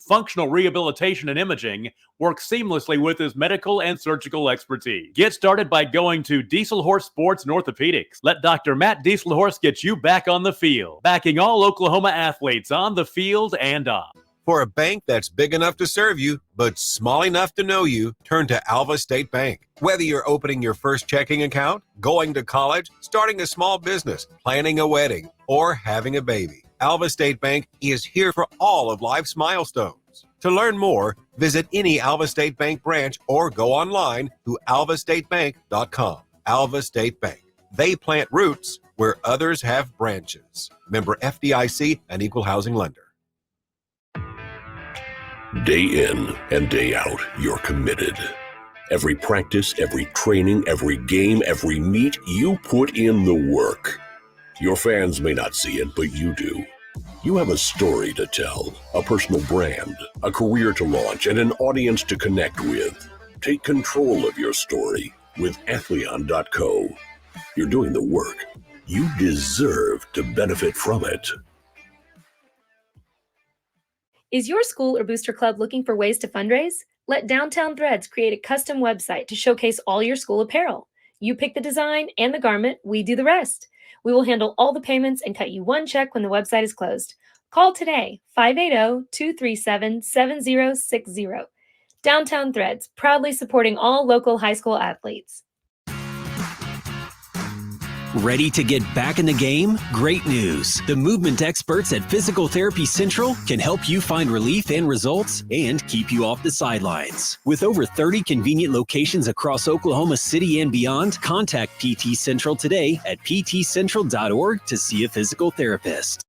functional rehabilitation and imaging work seamlessly with his medical and surgical expertise. Get started by going to Dieselhorse Sports and Orthopedics. Let Dr. Matt Dieselhorse get you back on the field, backing all Oklahoma athletes on the field and off. For a bank that's big enough to serve you, but small enough to know you, turn to Alva State Bank. Whether you're opening your first checking account, going to college, starting a small business, planning a wedding, or having a baby, Alva State Bank is here for all of life's milestones. To learn more, visit any Alva State Bank branch or go online to alvastatebank.com. Alva State Bank. They plant roots where others have branches. Member FDIC, an equal housing lender. Day in and day out, you're committed. Every practice, every training, every game, every meet, you put in the work. Your fans may not see it, but you do. You have a story to tell, a personal brand, a career to launch, and an audience to connect with. Take control of your story with Athleon.co. You're doing the work. You deserve to benefit from it. Is your school or booster club looking for ways to fundraise? Let Downtown Threads create a custom website to showcase all your school apparel. You pick the design and the garment, we do the rest. We will handle all the payments and cut you one check when the website is closed. Call today, 580-237-7060. Downtown Threads, proudly supporting all local high school athletes. Ready to get back in the game? Great news. The movement experts at Physical Therapy Central can help you find relief and results and keep you off the sidelines. With over 30 convenient locations across Oklahoma City and beyond, contact PT Central today at ptcentral.org to see a physical therapist.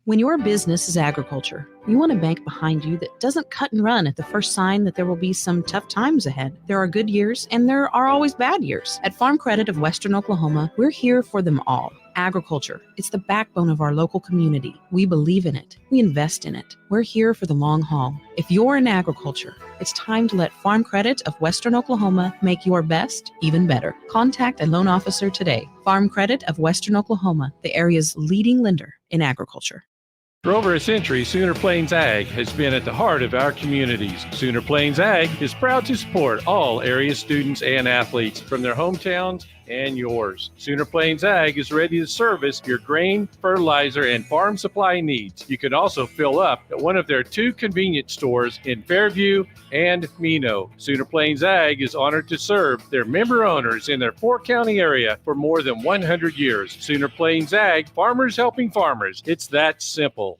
When your business is agriculture, you want a bank behind you that doesn't cut and run at the first sign that there will be some tough times ahead. There are good years and there are always bad years. At Farm Credit of Western Oklahoma, we're here for them all. Agriculture, it's the backbone of our local community. We believe in it. We invest in it. We're here for the long haul. If you're in agriculture, it's time to let Farm Credit of Western Oklahoma make your best even better. Contact a loan officer today. Farm Credit of Western Oklahoma, the area's leading lender in agriculture. For over a century, Sooner Plains Ag has been at the heart of our communities. Sooner Plains Ag is proud to support all area students and athletes from their hometowns and yours. Sooner Plains Ag is ready to service your grain, fertilizer, and farm supply needs. You can also fill up at one of their 2 convenience stores in Fairview and Mino. Sooner Plains Ag is honored to serve their member owners in their 4-county area for more than 100 years. Sooner Plains Ag, farmers helping farmers. It's that simple.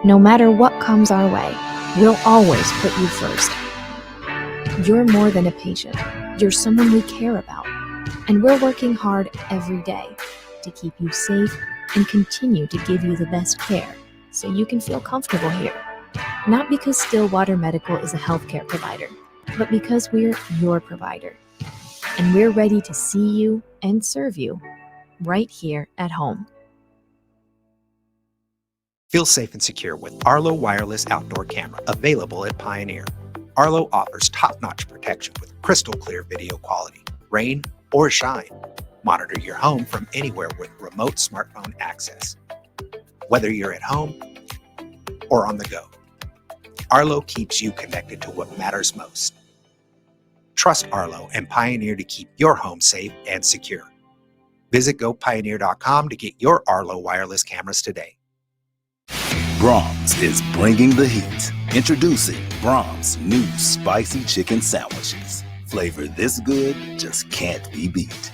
No matter what comes our way, we'll always put you first. You're more than a patient. You're someone we care about. And we're working hard every day to keep you safe and continue to give you the best care so you can feel comfortable here. Not because Stillwater Medical is a healthcare provider, but because we're your provider. And we're ready to see you and serve you right here at home. Feel safe and secure with Arlo Wireless Outdoor Camera, available at Pioneer. Arlo offers top-notch protection with crystal clear video quality, rain or shine. Monitor your home from anywhere with remote smartphone access. Whether you're at home or on the go, Arlo keeps you connected to what matters most. Trust Arlo and Pioneer to keep your home safe and secure. Visit GoPioneer.com to get your Arlo wireless cameras today. Brahms is bringing the heat. Introducing Brahms new spicy chicken sandwiches. Flavor this good just can't be beat.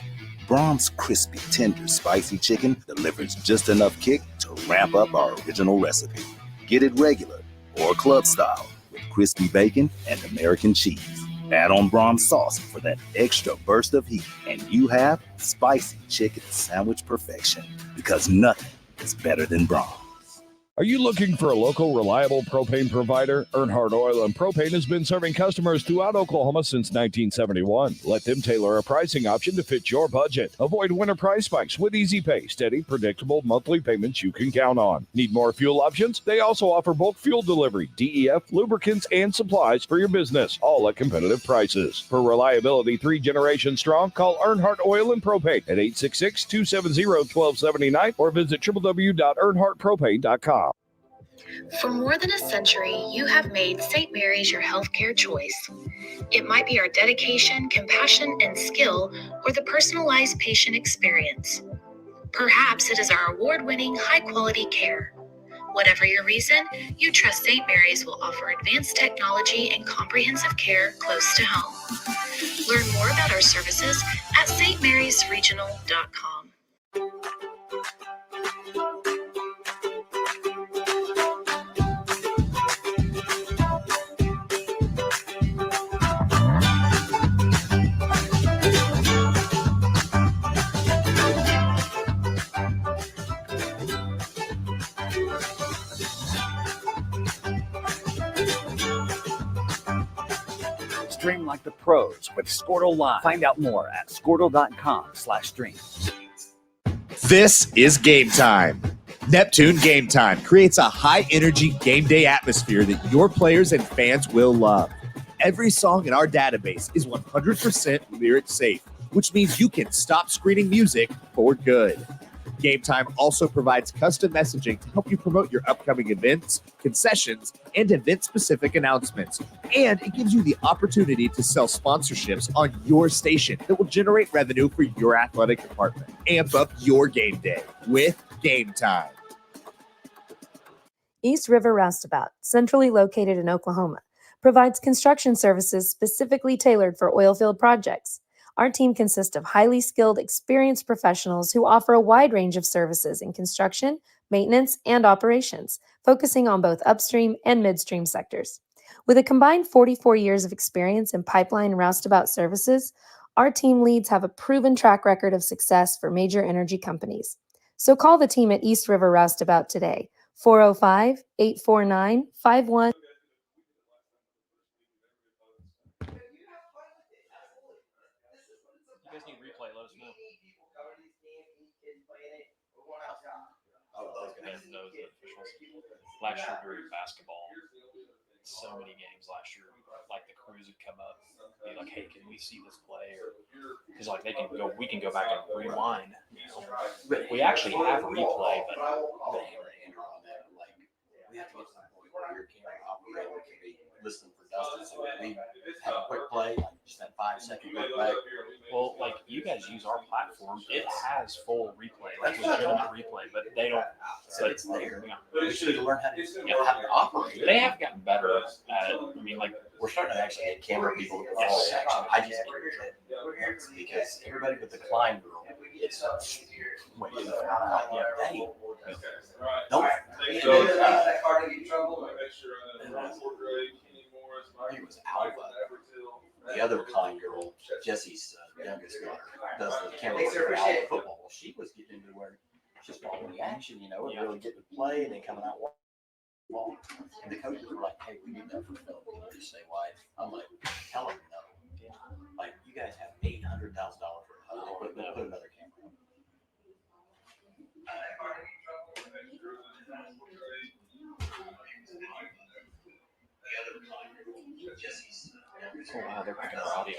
Braum's crispy, tender, spicy chicken delivers just enough kick to ramp up our original recipe. Get it regular or club style with crispy bacon and American cheese. Add on Braum's sauce for that extra burst of heat, and you have spicy chicken sandwich perfection. Because nothing is better than Braum's. Are you looking for a local, reliable propane provider? Earnhardt Oil and Propane has been serving customers throughout Oklahoma since 1971. Let them tailor a pricing option to fit your budget. Avoid winter price spikes with easy pay, steady, predictable monthly payments you can count on. Need more fuel options? They also offer bulk fuel delivery, DEF, lubricants, and supplies for your business, all at competitive prices. For reliability 3 generations strong, call Earnhardt Oil and Propane at 866-270-1279 or visit www.earnhardtpropane.com. For more than a century, you have made St. Mary's your healthcare choice. It might be our dedication, compassion, and skill, or the personalized patient experience. Perhaps it is our award-winning, high-quality care. Whatever your reason, you trust St. Mary's will offer advanced technology and comprehensive care close to home. Learn more about our services at stmarysregional.com. Stream like the pros with Squirtle Live. Find out more at squirtle.com/stream. This is Game Time. Neptune Game Time creates a high-energy game day atmosphere that your players and fans will love. Every song in our database is 100% lyric safe, which means you can stop screening music for good. Game Time also provides custom messaging to help you promote your upcoming events, concessions, and event-specific announcements. And it gives you the opportunity to sell sponsorships on your station that will generate revenue for your athletic department. Amp up your game day with Game Time. East River Roustabout, centrally located in Oklahoma, provides construction services specifically tailored for oilfield projects. Our team consists of highly skilled, experienced professionals who offer a wide range of services in construction, maintenance, and operations, focusing on both upstream and midstream sectors. With a combined 44 years of experience in pipeline and roustabout services, our team leads have a proven track record of success for major energy companies. So call the team at East River Roustabout today, 405-849-51. You guys need replay, let us know. Last year during basketball, so many games last year, like the crews would come up, be like, "Hey, can we see this play?" Or because like we can go back and rewind. You know? But we actually have a replay, but we have to get to the point where your camera operator can be listening for Dustin. So we have a quick play, like just that 5-second quick play. Well, like you guys use our platform, it has full replay, like legitimate replay, but they don't. So it's there. Yeah. We just need to learn how to operate. They have gotten better at it. I mean, like we're starting to actually get camera people to follow section. I just get because everybody but the Klein girl is way hey, don't. He was Alpha. The other Klein girl, Jesse's youngest daughter, does the camera work for Alpha football. Well, she was getting into where she's following the action, and really getting to play, and then coming out ball. And the coaches were like, "Hey, we need that for film. Can you just stay wide?" I'm like, "Tell them no. Like, you guys have $800,000 for equipment. Put another camera." Oh wow, they're picking our audio.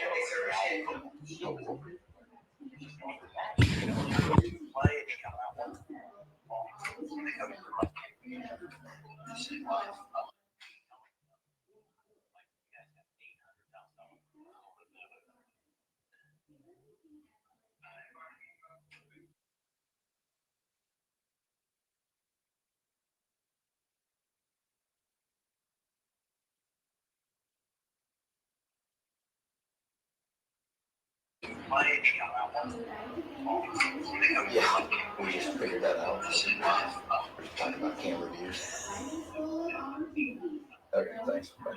Yeah, we just figured that out. Talking about camera views. Okay, thanks. Bye.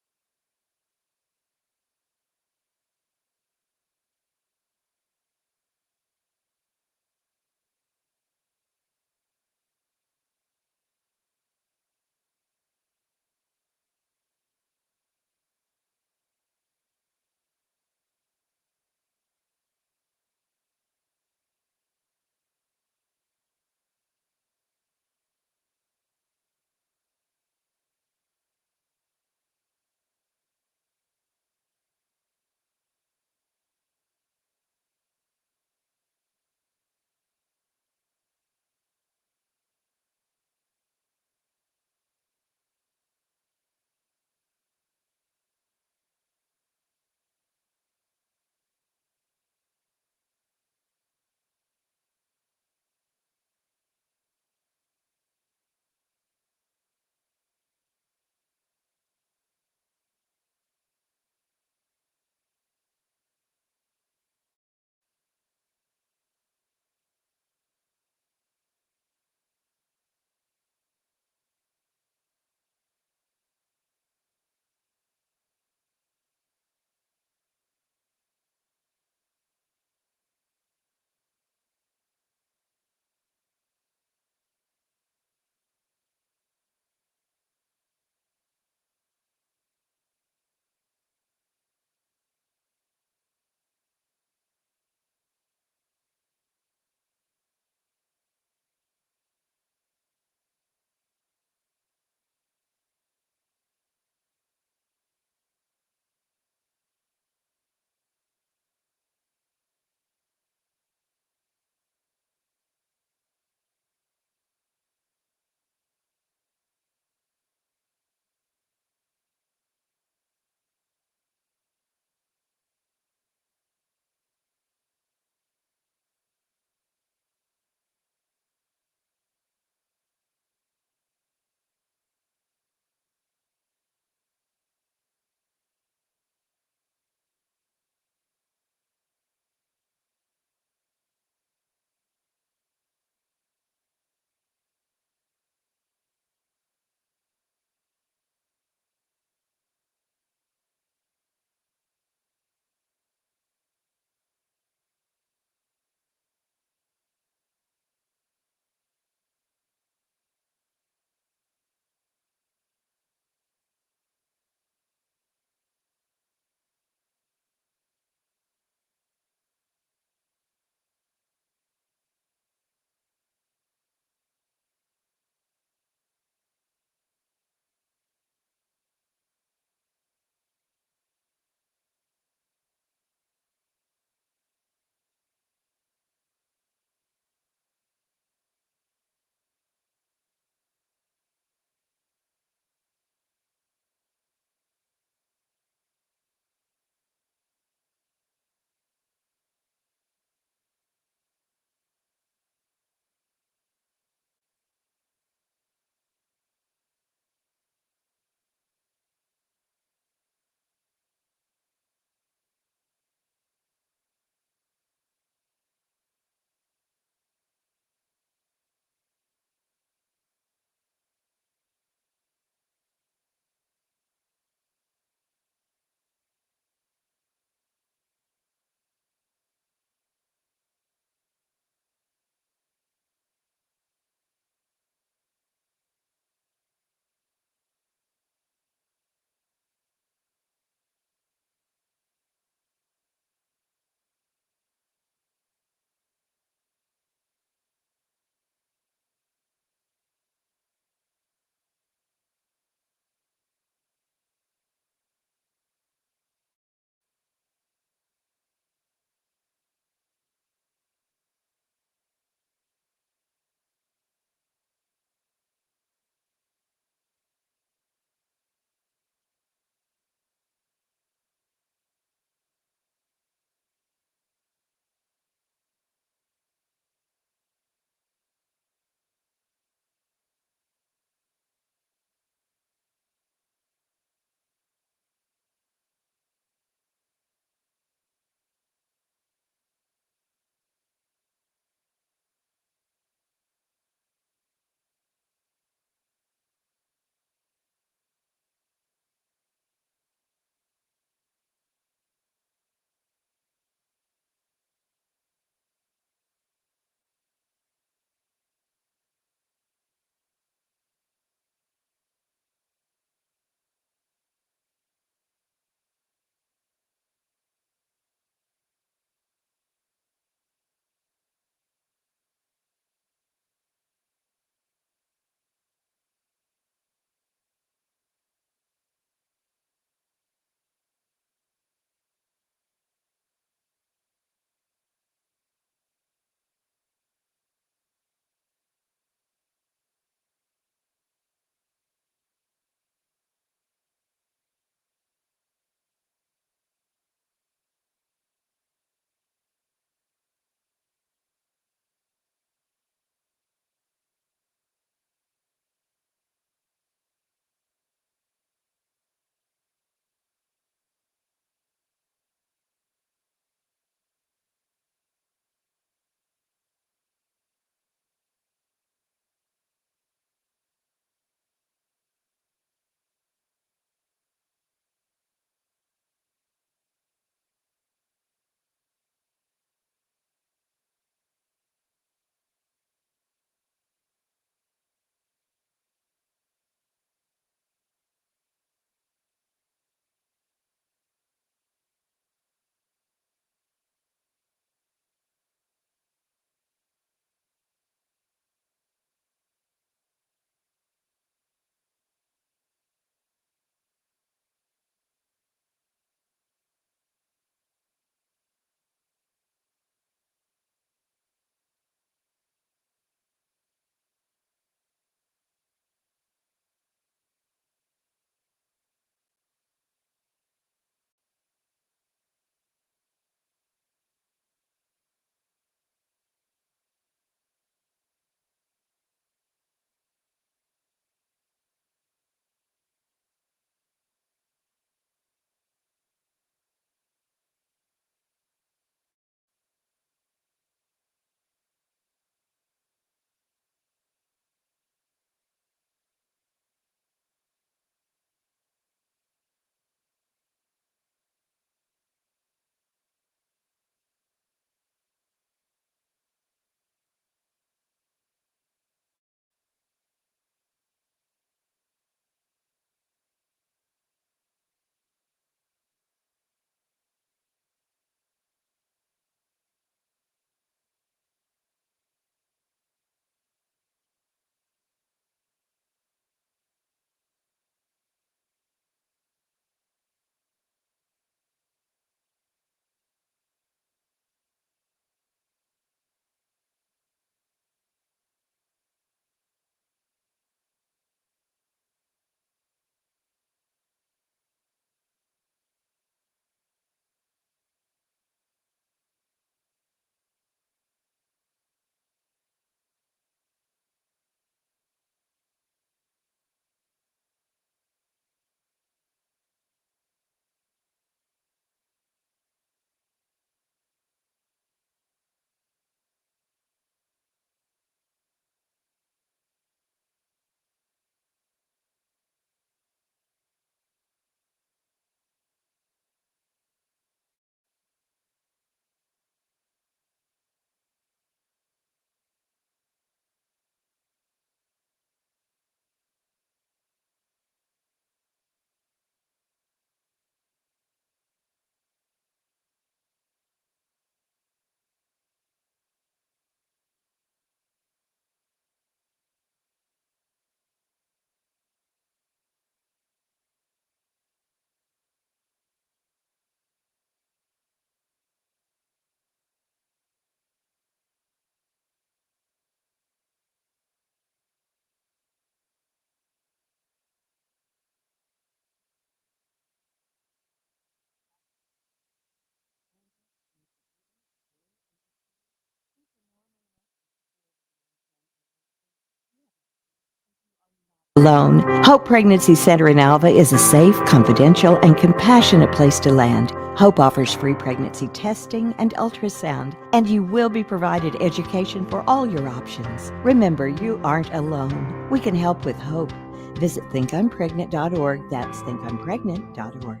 Alone. Hope Pregnancy Center in Alva is a safe, confidential, and compassionate place to land. Hope offers free pregnancy testing and ultrasound, and you will be provided education for all your options. Remember, you aren't alone. We can help with hope. Visit thinkimpregnant.org. That's thinkimpregnant.org.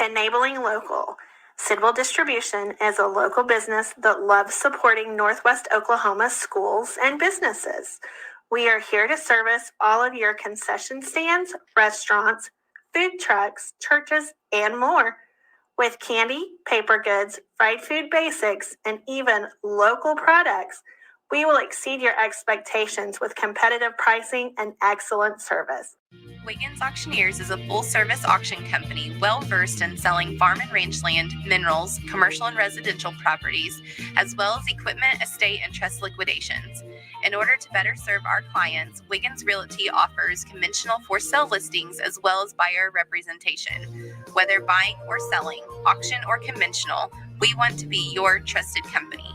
Enabling Local. Sidwell Distribution is a local business that loves supporting Northwest Oklahoma schools and businesses. We are here to service all of your concession stands, restaurants, food trucks, churches, and more. With candy, paper goods, fried food basics, and even local products, we will exceed your expectations with competitive pricing and excellent service. Wiggins Auctioneers is a full-service auction company well-versed in selling farm and range land, minerals, commercial and residential properties, as well as equipment, estate, and trust liquidations. In order to better serve our clients, Wiggins Realty offers conventional for-sale listings as well as buyer representation. Whether buying or selling, auction or conventional, we want to be your trusted company.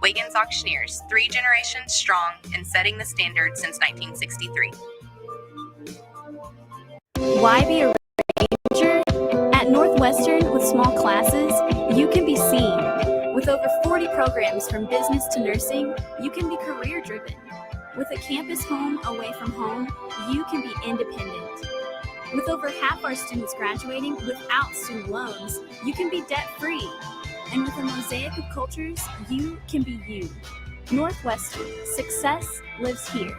Wiggins Auctioneers, 3 generations strong and setting the standard since 1963. Why be a ranger? At Northwestern, with small classes, you can be seen. With over 40 programs from business to nursing, you can be career-driven. With a campus home away from home, you can be independent. With over half our students graduating without student loans, you can be debt-free. And with a mosaic of cultures, you can be you. Northwestern, success lives here.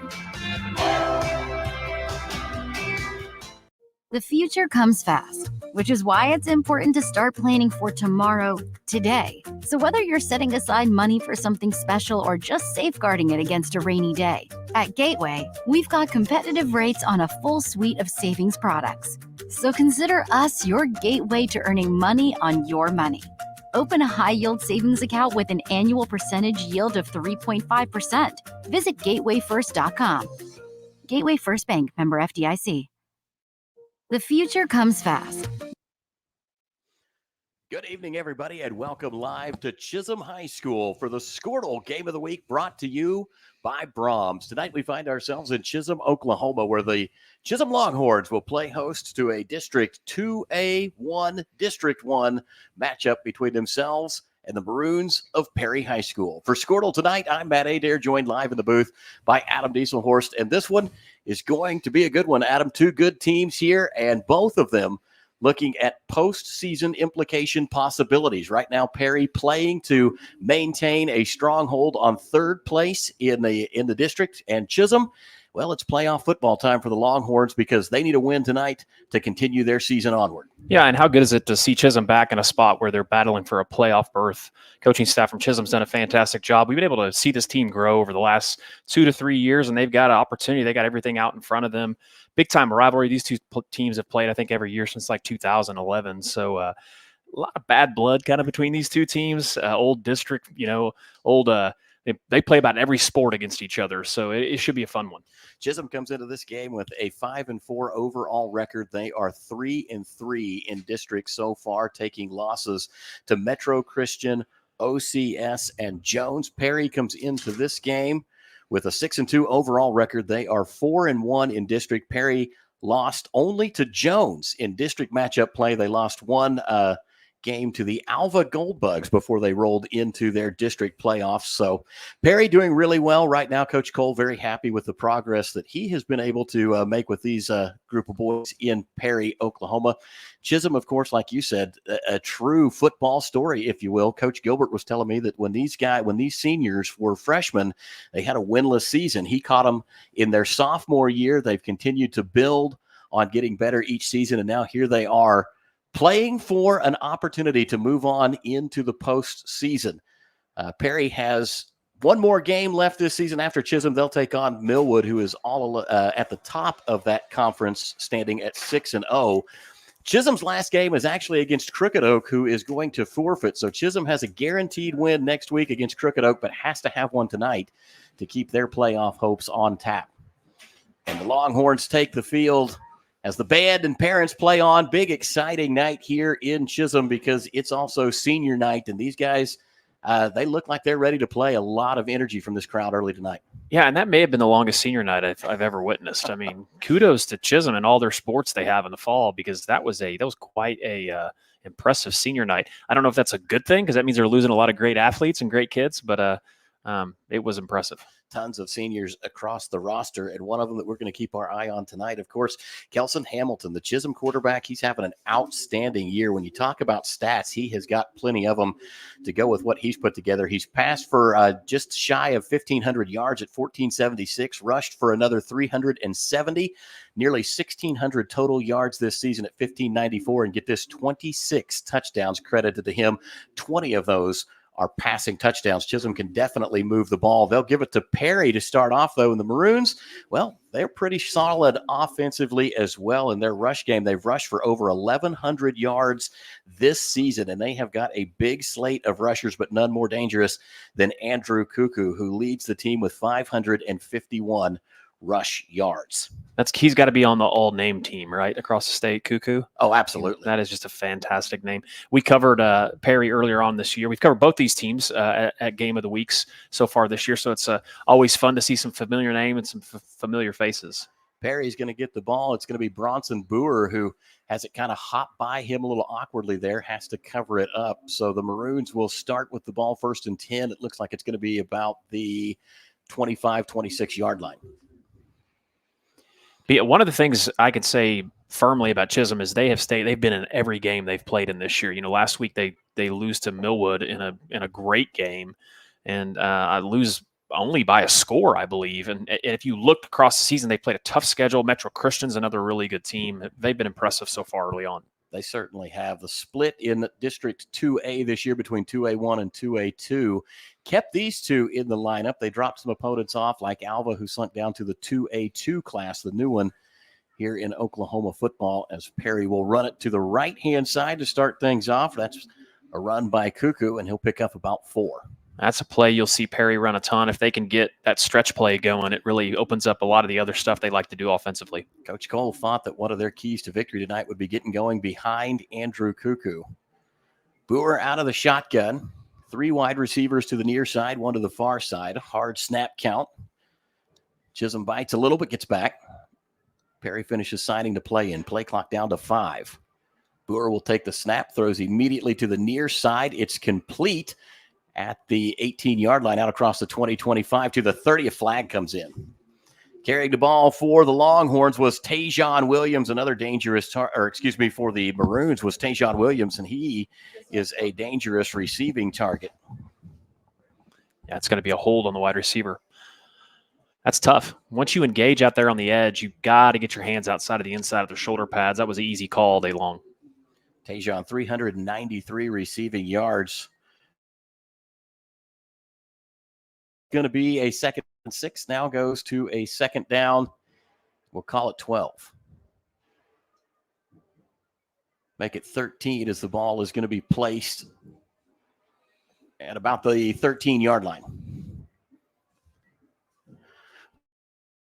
The future comes fast, which is why it's important to start planning for tomorrow today. So whether you're setting aside money for something special or just safeguarding it against a rainy day, at Gateway, we've got competitive rates on a full suite of savings products. So consider us your gateway to earning money on your money. Open a high-yield savings account with an annual percentage yield of 3.5%. Visit gatewayfirst.com. Gateway First Bank, member FDIC. The future comes fast. Good evening, everybody, and welcome live to Chisholm High School for the Squirtle Game of the Week, brought to you by Brahms. Tonight we find ourselves in Chisholm, Oklahoma, where the Chisholm Longhorns will play host to a District 2A1, District 1 matchup between themselves and the Maroons of Perry High School. For Squirtle tonight, I'm Matt Adair, joined live in the booth by Adam Dieselhorst, and this one is going to be a good one. Adam, 2 good teams here, and both of them looking at postseason implication possibilities. Right now, Perry playing to maintain a stronghold on 3rd place in the district, and Chisholm, well, it's playoff football time for the Longhorns because they need a win tonight to continue their season onward. Yeah, and how good is it to see Chisholm back in a spot where they're battling for a playoff berth? Coaching staff from Chisholm's done a fantastic job. We've been able to see this team grow over the last 2 to 3 years, and they've got an opportunity. They got everything out in front of them. Big-time rivalry. These two teams have played, I think, every year since like 2011. So a lot of bad blood kind of between these two teams. Old district, they play about every sport against each other, so it should be a fun one. Chisholm comes into this game with a 5-4 overall record. They are 3-3 in district so far, taking losses to Metro Christian, OCS, and Jones. Perry comes into this game with a 6-2 overall record. They are 4-1 in district. Perry lost only to Jones in district matchup play. They lost one game to the Alva Goldbugs before they rolled into their district playoffs. So Perry doing really well right now. Coach Cole very happy with the progress that he has been able to make with these group of boys in Perry, Oklahoma. Chisholm, of course, like you said, a true football story, if you will. Coach Gilbert was telling me that when these seniors were freshmen, they had a winless season. He caught them in their sophomore year. They've continued to build on getting better each season, and now here they are playing for an opportunity to move on into the postseason. Perry has one more game left this season. After Chisholm, they'll take on Millwood, who is all at the top of that conference, standing at 6-0. Chisholm's last game is actually against Crooked Oak, who is going to forfeit. So Chisholm has a guaranteed win next week against Crooked Oak, but has to have one tonight to keep their playoff hopes on tap. And the Longhorns take the field as the band and parents play on. Big, exciting night here in Chisholm because it's also senior night. And these guys, they look like they're ready to play. A lot of energy from this crowd early tonight. Yeah, and that may have been the longest senior night I've ever witnessed. I mean, kudos to Chisholm and all their sports they have in the fall, because that was quite a impressive senior night. I don't know if that's a good thing, because that means they're losing a lot of great athletes and great kids, but it was impressive. Tons of seniors across the roster, and one of them that we're going to keep our eye on tonight, of course, Kelson Hamilton, the Chisholm quarterback. He's having an outstanding year. When you talk about stats, he has got plenty of them to go with what he's put together. He's passed for just shy of 1,500 yards at 1,476, rushed for another 370, nearly 1,600 total yards this season at 1,594, and get this, 26 touchdowns credited to him. 20 of those are passing touchdowns. Chisholm can definitely move the ball. They'll give it to Perry to start off, though. And the Maroons, well, they're pretty solid offensively as well in their rush game. They've rushed for over 1,100 yards this season, and they have got a big slate of rushers, but none more dangerous than Andrew Cuckoo, who leads the team with 551 rush yards. He's got to be on the all-name team, right, across the state, Cuckoo? Oh, absolutely. That is just a fantastic name. We covered Perry earlier on this year. We've covered both these teams at Game of the Weeks so far this year, so it's always fun to see some familiar name and some familiar faces. Perry's going to get the ball. It's going to be Bronson Boer, who has it kind of hop by him a little awkwardly there, has to cover it up. So the Maroons will start with the ball 1st and 10. It looks like it's going to be about the 25, 26-yard line. But one of the things I could say firmly about Chisholm is they've been in every game they've played in this year. You know, last week they lose to Millwood in a great game, and lose only by a score, I believe. And if you looked across the season, they played a tough schedule. Metro Christian's another really good team. They've been impressive so far early on. They certainly have. The split in District 2A this year between 2A1 and 2A2 kept these two in the lineup. They dropped some opponents off, like Alva, who sunk down to the 2A2 class, the new one here in Oklahoma football, as Perry will run it to the right-hand side to start things off. That's a run by Cuckoo, and he'll pick up about 4. That's a play you'll see Perry run a ton. If they can get that stretch play going, it really opens up a lot of the other stuff they like to do offensively. Coach Cole thought that one of their keys to victory tonight would be getting going behind Andrew Cuckoo. Boer out of the shotgun. 3 wide receivers to the near side, 1 to the far side. Hard snap count. Chisholm bites a little but gets back. Perry finishes signing to play in. Play clock down to 5. Boer will take the snap, throws immediately to the near side. It's complete at the 18-yard line, out across the 20-25 to the 30. A flag comes in. Carrying the ball for the Longhorns was Tajon Williams, another dangerous for the Maroons was Tajon Williams, and he is a dangerous receiving target. Yeah, it's going to be a hold on the wide receiver. That's tough. Once you engage out there on the edge, you've got to get your hands outside of the inside of their shoulder pads. That was an easy call all day long. Tajon, 393 receiving yards. Going to be a 2nd and 6, now goes to a 2nd down. We'll call it 12. Make it 13 as the ball is going to be placed at about the 13-yard line.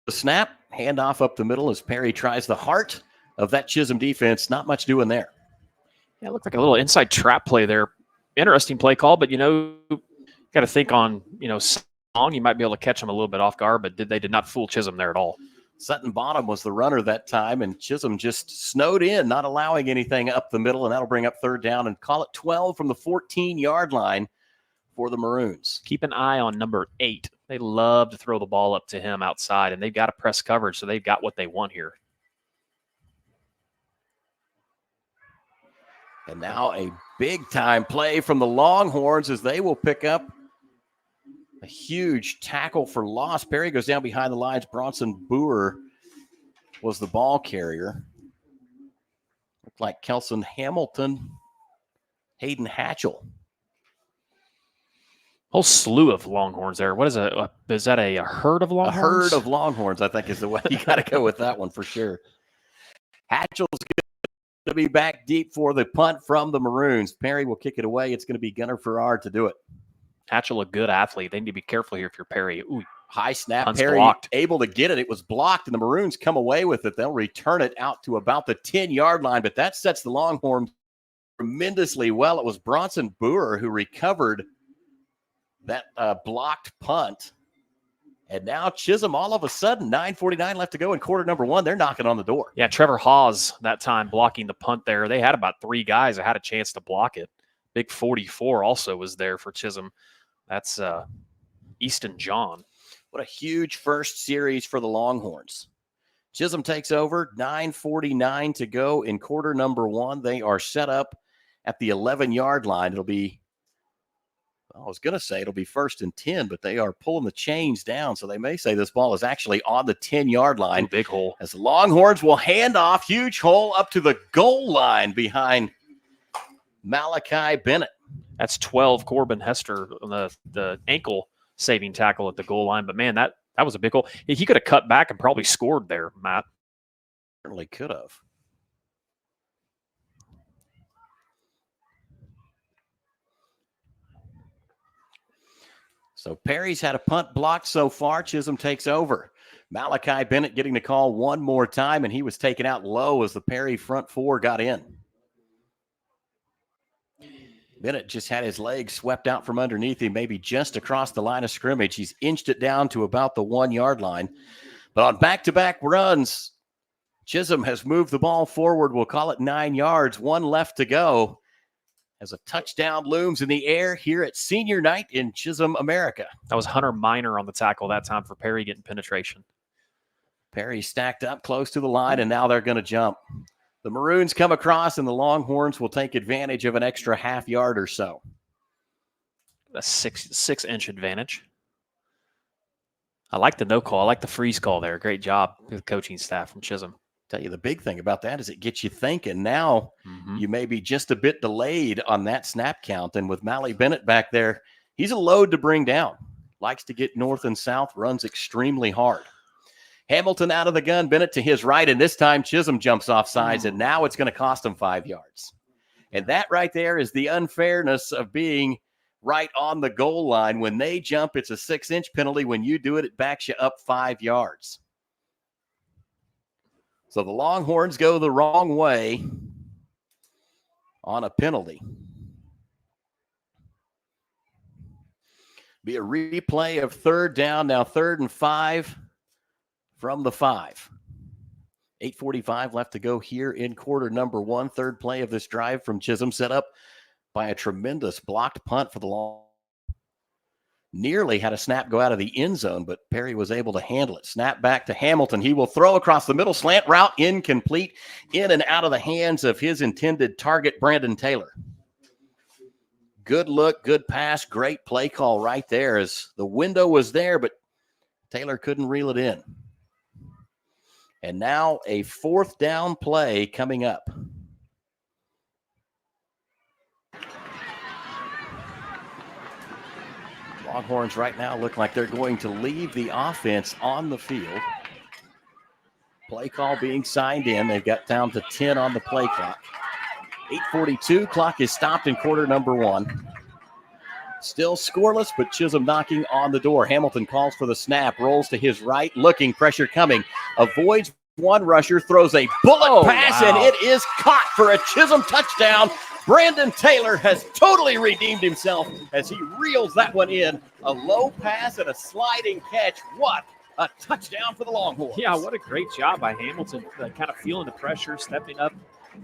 The snap, handoff up the middle as Perry tries the heart of that Chisholm defense. Not much doing there. Yeah, it looked like a little inside trap play there. Interesting play call, but, got to think on, you might be able to catch them a little bit off guard, but they did not fool Chisholm there at all. Sutton Bottom was the runner that time, and Chisholm just snowed in, not allowing anything up the middle, and that'll bring up 3rd down and call it 12 from the 14-yard line for the Maroons. Keep an eye on number 8. They love to throw the ball up to him outside, and they've got to press coverage, so they've got what they want here. And now a big-time play from the Longhorns as they will pick up a huge tackle for loss. Perry goes down behind the lines. Bronson Boer was the ball carrier. Looked like Kelson Hamilton, Hayden Hatchell. Whole slew of Longhorns there. What is is that a herd of Longhorns? A herd of Longhorns, I think, is the way you got to go with that one for sure. Hatchell's going to be back deep for the punt from the Maroons. Perry will kick it away. It's going to be Gunnar Farrar to do it. Hatchell, a good athlete. They need to be careful here if you're Perry. Ooh, high snap. Punt's Perry blocked. Able to get it. It was blocked, and the Maroons come away with it. They'll return it out to about the 10-yard line, but that sets the Longhorns tremendously well. It was Bronson Boer who recovered that blocked punt. And now Chisholm, all of a sudden, 9:49 left to go in quarter number one. They're knocking on the door. Yeah, Trevor Hawes that time blocking the punt there. They had about 3 guys that had a chance to block it. Big 44 also was there for Chisholm. That's Easton John. What a huge first series for the Longhorns. Chisholm takes over, 9:49 to go in quarter number one. They are set up at the 11-yard line. It'll be, I was going to say it'll be 1st and 10, but they are pulling the chains down, so they may say this ball is actually on the 10-yard line. Ooh, big hole. As the Longhorns will hand off, huge hole up to the goal line behind Malachi Bennett. That's 12 Corbin Hester on the ankle saving tackle at the goal line. But, man, that was a big hole. He could have cut back and probably scored there, Matt. Certainly could have. So Perry's had a punt blocked so far. Chisholm takes over. Malachi Bennett getting the call one more time, and he was taken out low as the Perry front four got in. Bennett just had his legs swept out from underneath him, maybe just across the line of scrimmage. He's inched it down to about the 1-yard line. But on back-to-back runs, Chisholm has moved the ball forward. We'll call it 9 yards, 1 left to go. As a touchdown looms in the air here at senior night in Chisholm, America. That was Hunter Minor on the tackle that time for Perry getting penetration. Perry stacked up close to the line, and now they're going to jump. The Maroons come across, and the Longhorns will take advantage of an extra half yard or so. A 6-inch advantage. I like the no call. I like the freeze call there. Great job with the coaching staff from Chisholm. Tell you the big thing about that is it gets you thinking. Now you may be just a bit delayed on that snap count. And with Mally Bennett back there, he's a load to bring down. Likes to get north and south, runs extremely hard. Hamilton out of the gun, Bennett to his right, and this time Chisholm jumps off sides, and now it's going to cost him 5 yards. And that right there is the unfairness of being right on the goal line. When they jump, it's a 6-inch penalty. When you do it, it backs you up 5 yards. So the Longhorns go the wrong way on a penalty. Be a replay of 3rd down, now 3rd and 5 from the 5. 8:45 left to go here in quarter number one. 3rd play of this drive from Chisholm, set up by a tremendous blocked punt for the Longhorns. Nearly had a snap go out of the end zone, but Perry was able to handle it. Snap back to Hamilton. He will throw across the middle, slant route, incomplete, in and out of the hands of his intended target, Brandon Taylor. Good look, good pass, great play call right there as the window was there, but Taylor couldn't reel it in. And now a 4th down play coming up. Longhorns right now look like they're going to leave the offense on the field. Play call being signed in. They've got down to 10 on the play clock. 8:42, clock is stopped in quarter number one. Still scoreless, but Chisholm knocking on the door. Hamilton calls for the snap, rolls to his right, looking, pressure coming. Avoids one rusher, throws a bullet pass, and it is caught for a Chisholm touchdown. Brandon Taylor has totally redeemed himself as he reels that one in. A low pass and a sliding catch. What a touchdown for the Longhorns. Yeah, what a great job by Hamilton, kind of feeling the pressure, stepping up,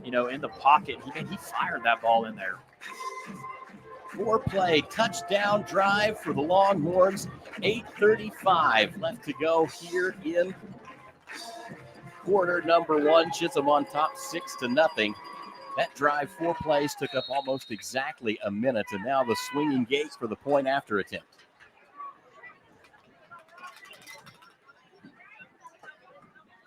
in the pocket. He fired that ball in there. 4-play touchdown drive for the Longhorns. 8:35 left to go here in quarter number one. Chisholm on top 6-0. That drive, 4 plays, took up almost exactly a minute, and now the swinging gate for the point after attempt.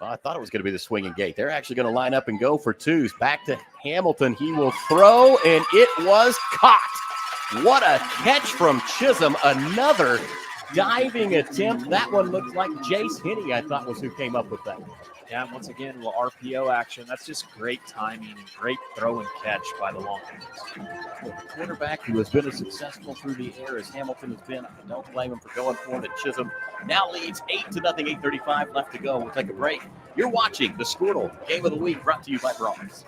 Well, I thought it was going to be the swinging gate. They're actually going to line up and go for 2s. Back to Hamilton. He will throw, and it was caught. What a catch from Chisholm. Another diving attempt. That one looked like Jace Henney, I thought, was who came up with that. Yeah, once again, a little RPO action. That's just great timing and great throw and catch by the Longhorns. The quarterback who has been as successful through the air as Hamilton has been, I don't blame him for going for it. Chisholm now leads 8-0, 8:35 left to go. We'll take a break. You're watching the Squirtle Game of the Week, brought to you by Bronx.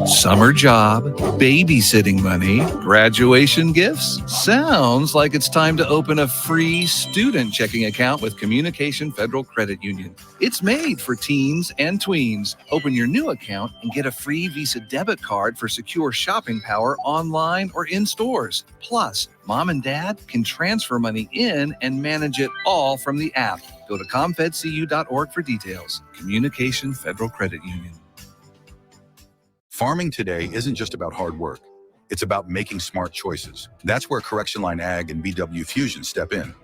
Summer job, babysitting money, graduation gifts. Sounds like it's time to open a free student checking account with Communication Federal Credit Union. It's made for teens and tweens. Open your new account and get a free Visa debit card for secure shopping power online or in stores. Plus, mom and dad can transfer money in and manage it all from the app. Go to comfedcu.org for details. Communication Federal Credit Union. Farming today isn't just about hard work. It's about making smart choices. That's where Correction Line Ag and BW Fusion step in.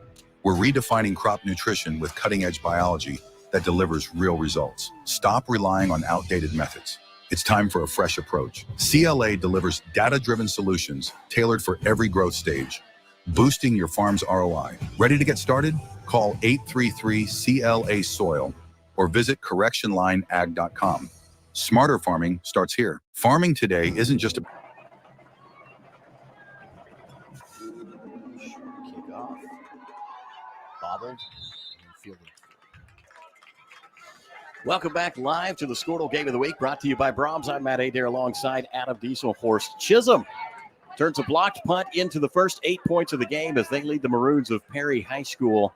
We're redefining crop nutrition with cutting-edge biology that delivers real results. Stop relying on outdated methods. It's time for a fresh approach. CLA delivers data-driven solutions tailored for every growth stage, boosting your farm's ROI. Ready to get started? Call 833-CLA-SOIL or visit correctionlineag.com. Smarter farming starts here. Farming today isn't just about Kickoff. Bobbled and fielded. Welcome back live to the Squirtle Game of the Week, brought to you by Brahms. I'm Matt Adair alongside Adam Dieselhorst. Chisholm turns a blocked punt into the first 8 points of the game as they lead the Maroons of Perry High School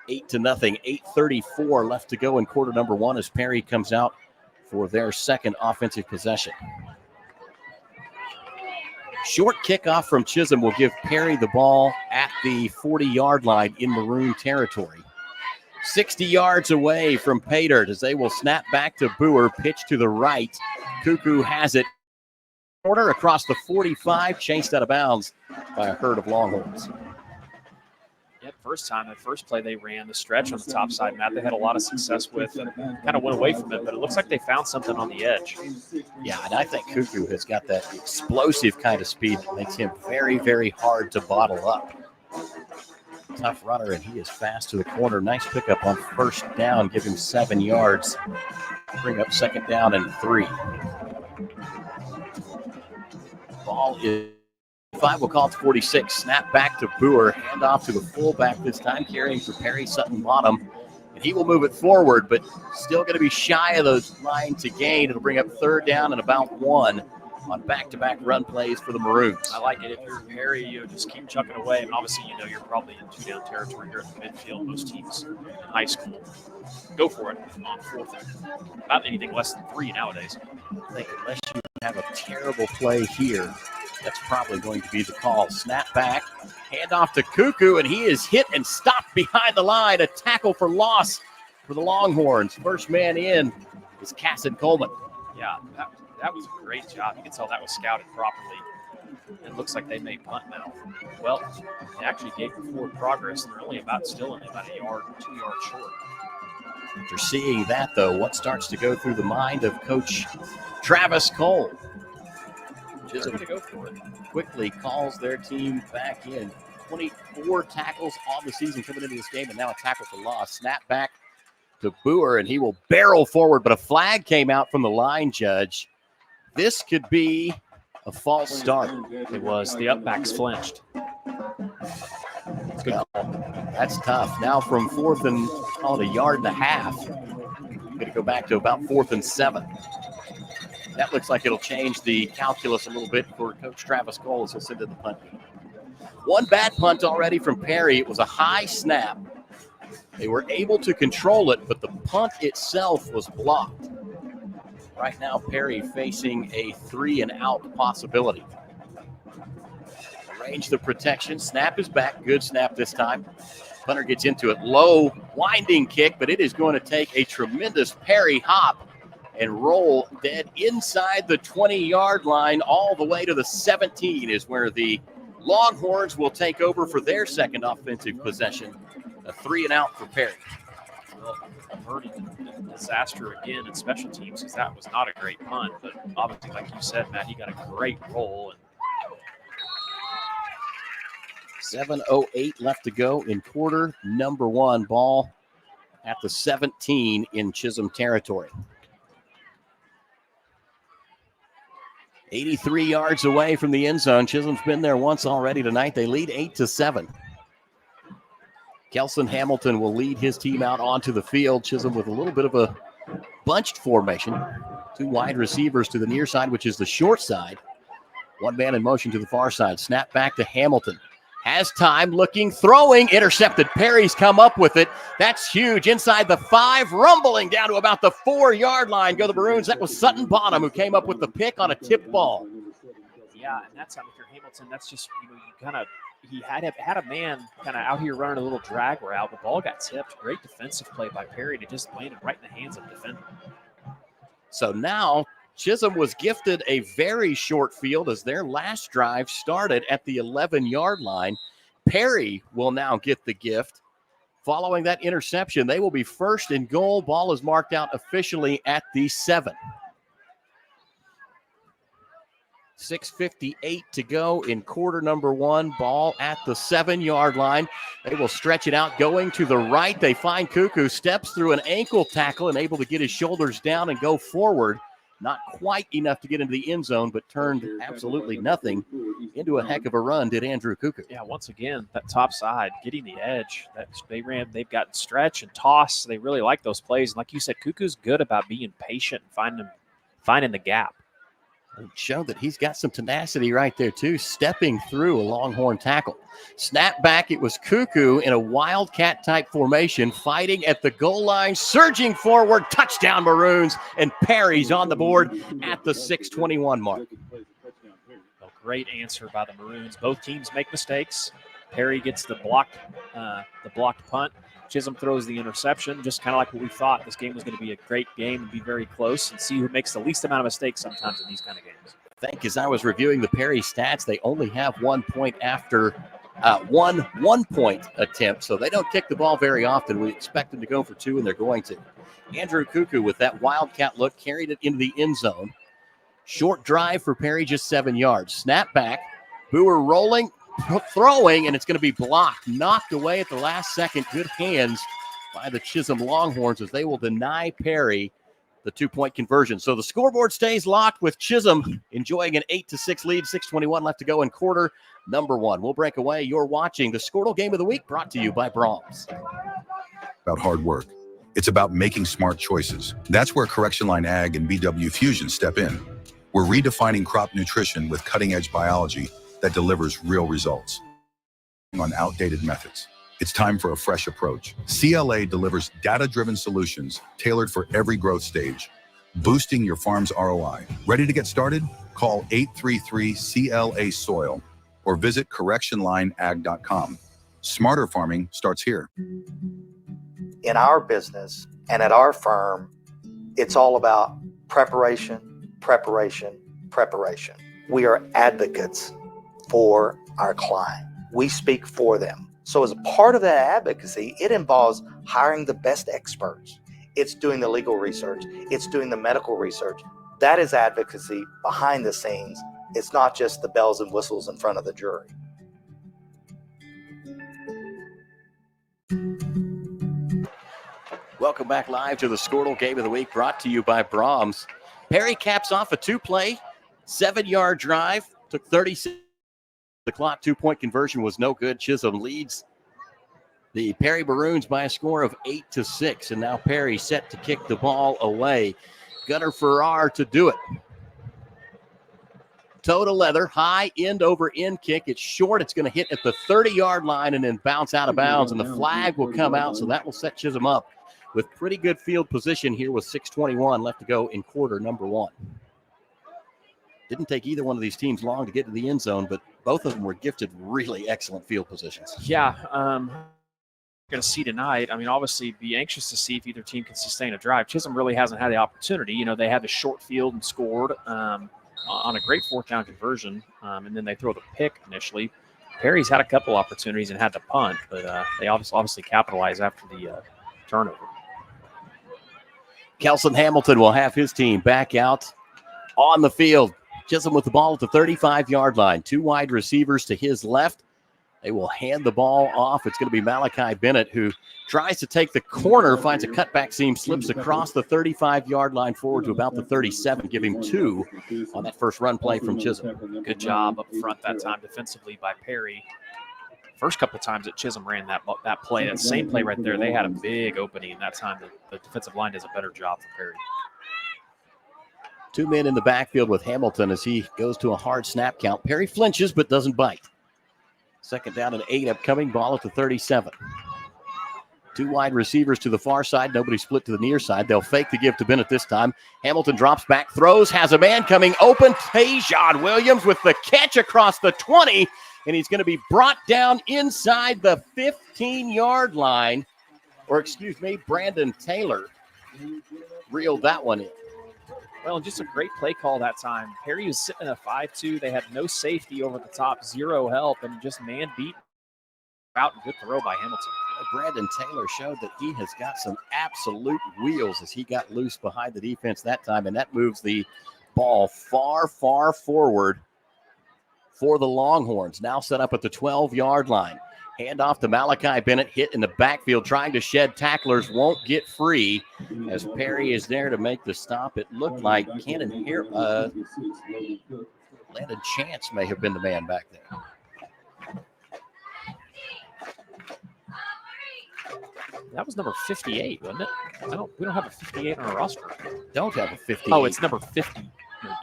8-0. 8:34 left to go in quarter number one as Perry comes out for their second offensive possession. Short kickoff from Chisholm will give Perry the ball at the 40-yard line in Maroon territory. 60 yards away from Pater as they will snap back to Boer, pitch to the right. Cuckoo has it. Corner across the 45, chased out of bounds by a herd of Longhorns. Yeah, that first play they ran, the stretch on the top side, Matt, they had a lot of success with and kind of went away from it, but it looks like they found something on the edge. Yeah, and I think Cuckoo has got that explosive kind of speed that makes him very, very hard to bottle up. Tough runner, and he is fast to the corner. Nice pickup on first down, give him 7 yards. Bring up second down and 3. Ball is 5, will call it 46. Snap back to Boer. Hand off to the fullback this time, carrying for Perry Sutton Bottom. And he will move it forward, but still going to be shy of the line to gain. It'll bring up third down and about 1 on back-to-back run plays for the Maroons. I like it. If you're Perry, you just keep chucking away. And obviously, you're probably in 2-down territory here at the midfield. Most teams in high school go for it on fourth and about anything less than 3 nowadays. I think unless you have a terrible play here, that's probably going to be the call. Snap back, hand off to Cuckoo, and he is hit and stopped behind the line. A tackle for loss for the Longhorns. First man in is Casson Coleman. Yeah, that was a great job. You can tell that was scouted properly. It looks like they may punt now. Well, they actually gave forward progress, and they're only still about a yard, 2 yards short. After seeing that, though, what starts to go through the mind of Coach Travis Cole? Chisholm Go for it. Quickly calls their team back in. 24 tackles on the season coming into this game, and now a tackle for loss. Snap back to Boer, and he will barrel forward, but a flag came out from the line judge. This could be a false start. It was. The upbacks flinched. It's good call. That's tough. Now from fourth and call it a yard and a half. Going to go back to about 4th and 7. That looks like it'll change the calculus a little bit for Coach Travis Cole as he'll send it to the punt. One bad punt already from Perry. It was a high snap. They were able to control it, but the punt itself was blocked. Right now, Perry facing a 3-and-out possibility. Arrange the protection. Snap is back. Good snap this time. Punter gets into it. Low, winding kick, but it is going to take a tremendous Perry hop and roll dead inside the 20-yard line all the way to the 17 is where the Longhorns will take over for their second offensive possession. A 3-and-out for Perry. Well, averting disaster again in special teams because that was not a great punt, but obviously, like you said, Matt, he got a great roll. And 7:08 left to go in quarter number 1. Ball at the 17 in Chisholm territory. 83 yards away from the end zone. Chisholm's been there once already tonight. They lead 8-7. Kelson Hamilton will lead his team out onto the field. Chisholm with a little bit of a bunched formation. Two wide receivers to the near side, which is the short side. One man in motion to the far side. Snap back to Hamilton. Has time, looking, throwing, intercepted. Perry's come up with it. That's huge. Inside the 5, rumbling down to about the 4-yard line. Go the Maroons. That was Sutton Bonham who came up with the pick on a tip ball. Yeah, and that's how if you're Hamilton, that's just, you kind of, he had a man kind of out here running a little drag route. The ball got tipped. Great defensive play by Perry to just landed right in the hands of the defender. So now Chisholm was gifted a very short field as their last drive started at the 11-yard line. Perry will now get the gift. Following that interception, they will be first and goal. Ball is marked out officially at the 7. 6:58 to go in quarter number 1. Ball at the 7-yard line. They will stretch it out going to the right. They find Cuckoo, steps through an ankle tackle and able to get his shoulders down and go forward. Not quite enough to get into the end zone, but turned absolutely nothing into a heck of a run, did Andrew Cuckoo. Yeah, once again, that top side, getting the edge. They've gotten stretch and toss. They really like those plays. And like you said, Cuckoo's good about being patient and finding the gap. And show that he's got some tenacity right there, too, stepping through a Longhorn tackle. Snap back, it was Cuckoo in a wildcat-type formation, fighting at the goal line, surging forward, touchdown Maroons, and Perry's on the board at the 6:21 mark. A great answer by the Maroons. Both teams make mistakes. Perry gets the blocked punt. Chisholm throws the interception, just kind of like what we thought. This game was going to be a great game and be very close and see who makes the least amount of mistakes sometimes in these kind of games. I think as I was reviewing the Perry stats, they only have 1 point after one-point attempt, so they don't kick the ball very often. We expect them to go for 2, and they're going to. Andrew Cuckoo with that wildcat look carried it into the end zone. Short drive for Perry, just 7 yards. Snap back, Boer rolling, throwing, and it's going to be blocked, knocked away at the last second. Good hands by the Chisholm Longhorns as they will deny Perry the 2-point conversion. So the scoreboard stays locked with Chisholm enjoying an 8-6 lead. 6:21 left to go in quarter number 1. We'll break away. You're watching the Squirtle Game of the Week, brought to you by Brahms. About hard work. It's about making smart choices. That's where Correction Line Ag and BW Fusion step in. We're redefining crop nutrition with cutting-edge biology that delivers real results on outdated methods. It's time for a fresh approach. CLA delivers data-driven solutions tailored for every growth stage, boosting your farm's ROI. Ready to get started? Call 833-CLA-SOIL or visit correctionlineag.com. Smarter farming starts here. In our business and at our firm, it's all about preparation, preparation, preparation. We are advocates for our client. We speak for them. So as a part of that advocacy, it involves hiring the best experts. It's doing the legal research. It's doing the medical research. That is advocacy behind the scenes. It's not just the bells and whistles in front of the jury. Welcome back live to the Squirtle Game of the Week, brought to you by Brahms. Perry caps off a 2-play, 7-yard drive, took 36. The clock. 2-point conversion was no good. Chisholm leads the Perry Maroons by a score of 8-6. And now Perry set to kick the ball away. Gunnar Farrar to do it. Toe to leather, high end over end kick. It's short. It's going to hit at the 30-yard line and then bounce out of bounds. And the flag will come out. So that will set Chisholm up with pretty good field position here with 6:21 left to go in quarter number 1. Didn't take either one of these teams long to get to the end zone, but both of them were gifted really excellent field positions. Yeah, going to see tonight. I mean, obviously, be anxious to see if either team can sustain a drive. Chisholm really hasn't had the opportunity. You know, they had the short field and scored on a great 4th-down conversion, and then they throw the pick initially. Perry's had a couple opportunities and had to punt, but they obviously capitalized after the turnover. Kelson Hamilton will have his team back out on the field. Chisholm with the ball at the 35-yard line. 2 wide receivers to his left. They will hand the ball off. It's going to be Malachi Bennett who tries to take the corner, finds a cutback seam, slips across the 35-yard line forward to about the 37. Give him 2 on that first run play from Chisholm. Good job up front that time defensively by Perry. First couple of times that Chisholm ran that play, that same play right there, they had a big opening. That time the defensive line does a better job for Perry. Two men in the backfield with Hamilton as he goes to a hard snap count. Perry flinches but doesn't bite. Second down and 8 upcoming. Ball at the 37. Two wide receivers to the far side. Nobody split to the near side. They'll fake the give to Bennett this time. Hamilton drops back, throws, has a man coming open. Tajon Williams with the catch across the 20, and he's going to be brought down inside the 15-yard line. Or excuse me, Brandon Taylor reeled that one in. Well, just a great play call that time. Perry was sitting in a 5-2. They had no safety over the top, zero help, and just man beat out and good throw by Hamilton. Brandon Taylor showed that he has got some absolute wheels as he got loose behind the defense that time, and that moves the ball far, far forward for the Longhorns. Now set up at the 12-yard line. Hand off to Malachi Bennett, hit in the backfield, trying to shed tacklers, won't get free as Perry is there to make the stop. It looked like Landon Chance may have been the man back there. That was number 58, wasn't it? We don't have a 58 on our roster. Don't have a 58. Oh, it's number 50. Well,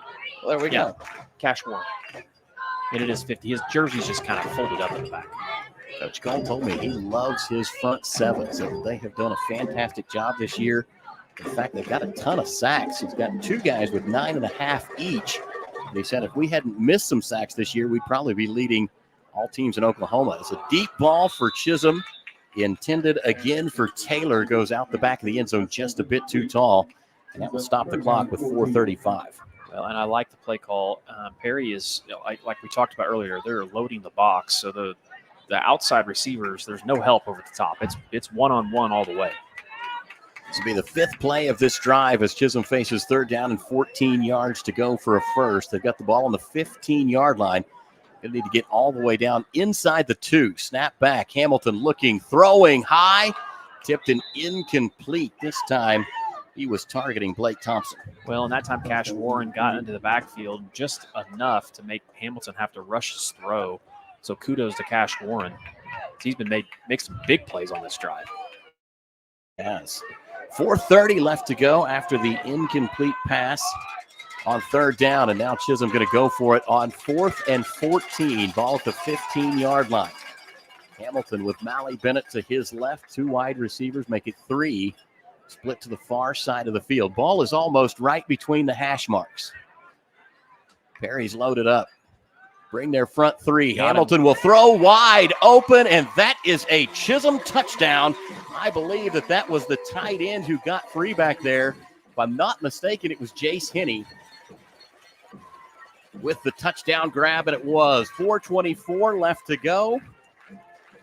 there we go. Cash Warren. And it is 50. His jersey's just kind of folded up in the back. Coach Cole told me he loves his front seven, so they have done a fantastic job this year. In fact, they've got a ton of sacks. He's got two guys with 9.5 each. And he said if we hadn't missed some sacks this year, we'd probably be leading all teams in Oklahoma. It's a deep ball for Chisholm. Intended again for Taylor, goes out the back of the end zone just a bit too tall, and that will stop the clock with 4:35. Well, and I like the play call. Perry is, like we talked about earlier, they're loading the box, so the outside receivers, there's no help over the top. It's one-on-one all the way. This will be the fifth play of this drive as Chisholm faces third down and 14 yards to go for a first. They've got the ball on the 15-yard line. Going to need to get all the way down inside the 2. Snap back. Hamilton looking, throwing high. Tipped and incomplete. This time he was targeting Blake Thompson. Well, and that time Cash Warren got into the backfield just enough to make Hamilton have to rush his throw. So kudos to Cash Warren. He's been make some big plays on this drive. Yes. 4:30 left to go after the incomplete pass on third down, and now Chisholm going to go for it on 4th and 14. Ball at the 15-yard line. Hamilton with Mally Bennett to his left. 2 wide receivers make it 3. Split to the far side of the field. Ball is almost right between the hash marks. Perry's loaded up. Bring their front 3. Hamilton will throw wide open, and that is a Chisholm touchdown. I believe that was the tight end who got free back there. If I'm not mistaken, it was Jace Henney with the touchdown grab, and it was 4:24 left to go.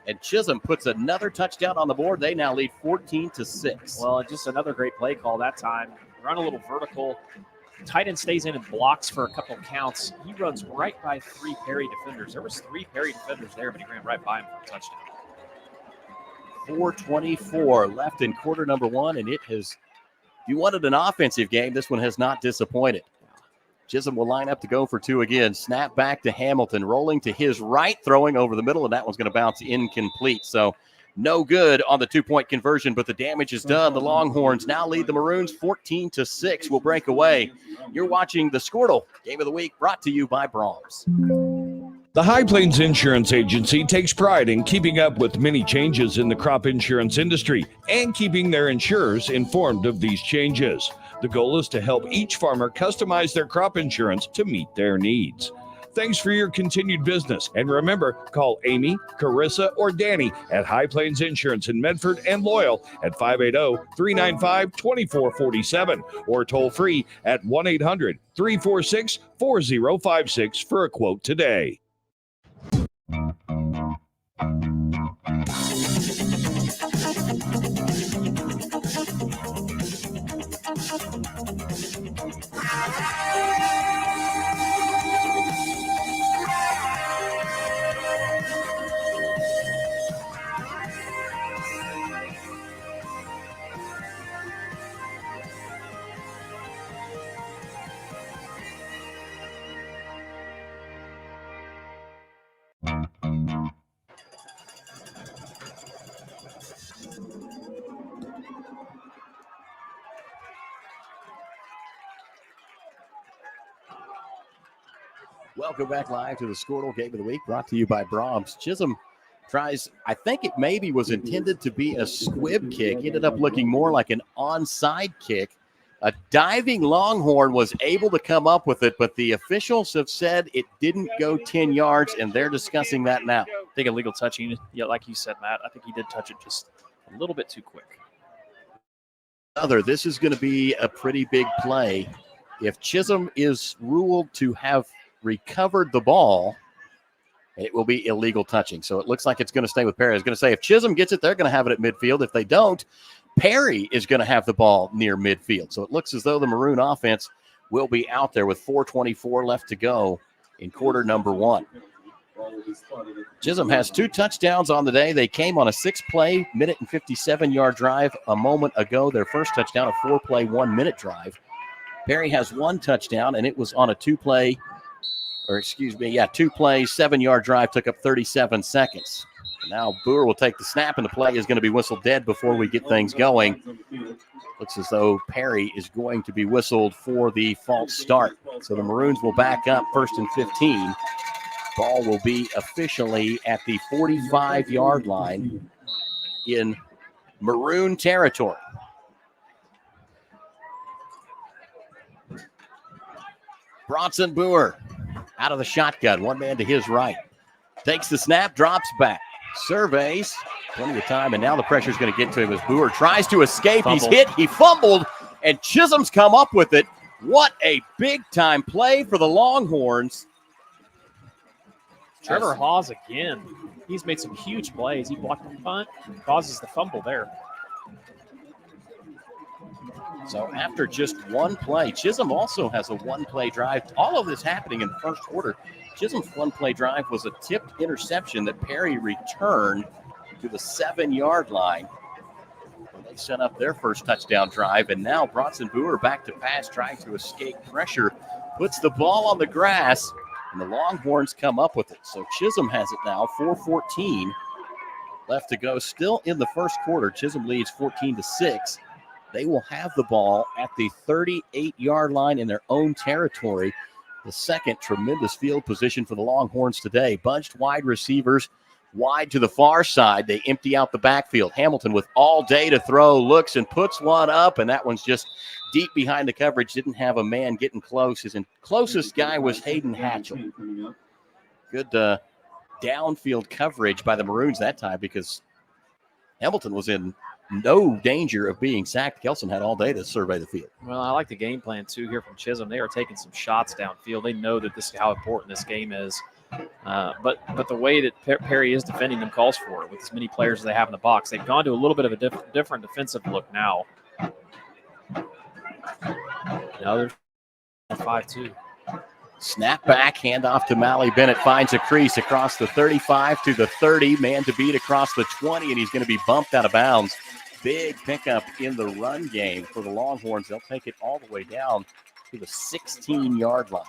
And Chisholm puts another touchdown on the board. They now lead 14-6. Well, just another great play call that time. Run a little vertical. Tight end stays in and blocks for a couple of counts. He runs right by 3 Perry defenders. There was 3 Perry defenders there, but he ran right by him for a touchdown. 4:24 left in quarter number 1, and it has, if you wanted an offensive game, this one has not disappointed. Chisholm will line up to go for 2 again. Snap back to Hamilton, rolling to his right, throwing over the middle, and that one's going to bounce incomplete. So no good on the 2-point conversion, but the damage is done. The Longhorns now lead the Maroons 14-6. Will break away. You're watching the Squirtle Game of the Week, brought to you by Brahms. The High Plains Insurance Agency takes pride in keeping up with many changes in the crop insurance industry and keeping their insurers informed of these changes. The goal is to help each farmer customize their crop insurance to meet their needs. Thanks for your continued business. And remember, call Amy, Carissa, or Danny at High Plains Insurance in Medford and Loyal at 580-395-2447 or toll free at 1-800-346-4056 for a quote today. Welcome back live to the Squirtle Game of the Week, brought to you by Brahms. Chisholm tries, I think it maybe was intended to be a squib kick. Ended up looking more like an onside kick. A diving Longhorn was able to come up with it, but the officials have said it didn't go 10 yards, and they're discussing that now. I think illegal touching, yeah, like you said, Matt. I think he did touch it just a little bit too quick. This is going to be a pretty big play. If Chisholm is ruled to have recovered the ball, it will be illegal touching. So it looks like it's going to stay with Perry. I was going to say, if Chisholm gets it, they're going to have it at midfield. If they don't, Perry is going to have the ball near midfield. So it looks as though the Maroon offense will be out there with 4:24 left to go in quarter number 1. Chisholm has 2 touchdowns on the day. They came on a 6-play, minute and 57-yard drive a moment ago. Their first touchdown, a 4-play, 1-minute drive. Perry has 1 touchdown, and it was on a 2-play, 7-yard drive, took up 37 seconds. Now Boer will take the snap, and the play is going to be whistled dead before we get things going. Looks as though Perry is going to be whistled for the false start. So the Maroons will back up 1st and 15. Ball will be officially at the 45-yard line in Maroon territory. Bronson Boer out of the shotgun, 1 man to his right. Takes the snap, drops back, surveys, plenty of time, and now the pressure is going to get to him as Boer tries to escape. He's hit, he fumbled, and Chisholm's come up with it. What a big-time play for the Longhorns. Trevor Hawes again. He's made some huge plays. He blocked the punt, causes the fumble there. So after just 1 play, Chisholm also has a 1-play drive. All of this happening in the first quarter. Chisholm's 1-play drive was a tipped interception that Perry returned to the 7-yard line. They set up their first touchdown drive, and now Bronson Boer back to pass, trying to escape pressure, puts the ball on the grass, and the Longhorns come up with it. So Chisholm has it now, 4:14 left to go. Still in the first quarter, Chisholm leads 14-6. They will have the ball at the 38-yard line in their own territory. The second tremendous field position for the Longhorns today. Bunched wide receivers wide to the far side. They empty out the backfield. Hamilton with all day to throw, looks and puts one up, and that one's just deep behind the coverage. Didn't have a man getting close. His closest guy was Hayden Hatchell. Good downfield coverage by the Maroons that time because Hamilton was in no danger of being sacked. Kelson had all day to survey the field. Well, I like the game plan, too, here from Chisholm. They are taking some shots downfield. They know that this is how important this game is. But the way that Perry is defending them calls for it with as many players as they have in the box. They've gone to a little bit of a different defensive look now. Now they're 5-2. Snap back, handoff to Mally Bennett, finds a crease across the 35 to the 30, man to beat across the 20, and he's going to be bumped out of bounds. Big pickup in the run game for the Longhorns. They'll take it all the way down to the 16-yard line.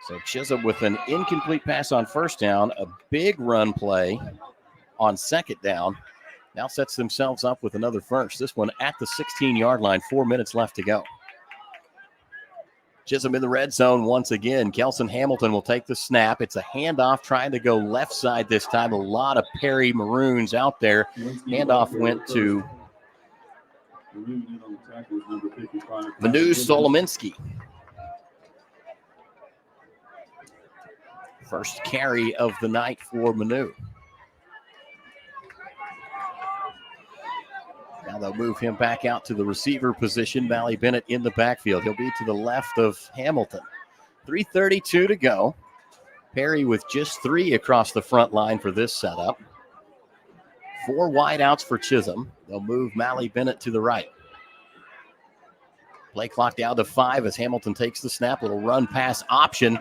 So Chisholm with an incomplete pass on first down, a big run play on second down. Now sets themselves up with another first. This one at the 16-yard line, 4 minutes left to go. Chisholm in the red zone once again. Kelson Hamilton will take the snap. It's a handoff trying to go left side this time. A lot of Perry Maroons out there. Handoff went to Manu Solominski. First carry of the night for Manu. Now they'll move him back out to the receiver position. Mally Bennett in the backfield. He'll be to the left of Hamilton. 3:32 to go. Perry with just 3 across the front line for this setup. 4 wideouts for Chisholm. They'll move Mally Bennett to the right. Play clock down to 5 as Hamilton takes the snap. Little run pass option.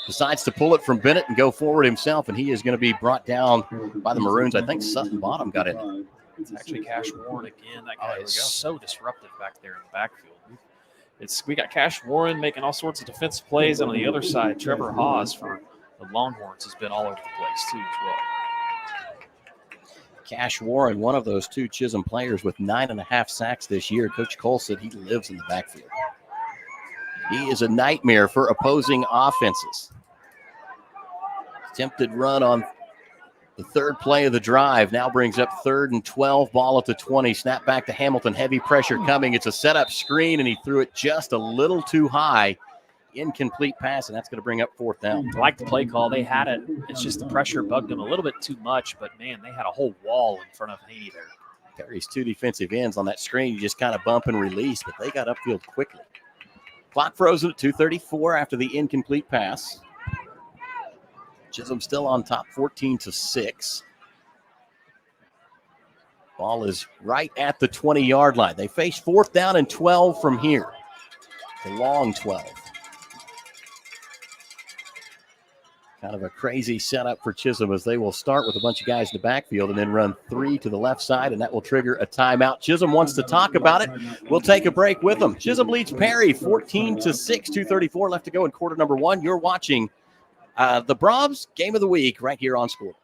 Decides to pull it from Bennett and go forward himself, and he is going to be brought down by the Maroons. I think Sutton Bottom got in. It's actually Cash Warren again. That guy is so disruptive back there in the backfield. We got Cash Warren making all sorts of defensive plays, and on the other side, Trevor Hawes for the Longhorns has been all over the place too as well. Cash Warren, one of those 2 Chisholm players with 9.5 sacks this year. Coach Cole said he lives in the backfield. He is a nightmare for opposing offenses. Attempted run on the third play of the drive now brings up 3rd and 12, ball at the 20. Snap back to Hamilton, heavy pressure coming. It's a setup screen, and he threw it just a little too high. Incomplete pass, and that's going to bring up 4th down. I like the play call. They had it. It's just the pressure bugged them a little bit too much, but, man, they had a whole wall in front of Haney there. Perry's 2 defensive ends on that screen. You just kind of bump and release, but they got upfield quickly. Clock frozen at 2:34 after the incomplete pass. Chisholm still on top, 14-6. Ball is right at the 20-yard line. They face 4th down and 12 from here. The long 12. Kind of a crazy setup for Chisholm as they will start with a bunch of guys in the backfield and then run 3 to the left side, and that will trigger a timeout. Chisholm wants to talk about it. We'll take a break with them. Chisholm leads Perry 14-6, 2:34 left to go in quarter number 1. You're watching the Brahms Game of the Week right here on Score.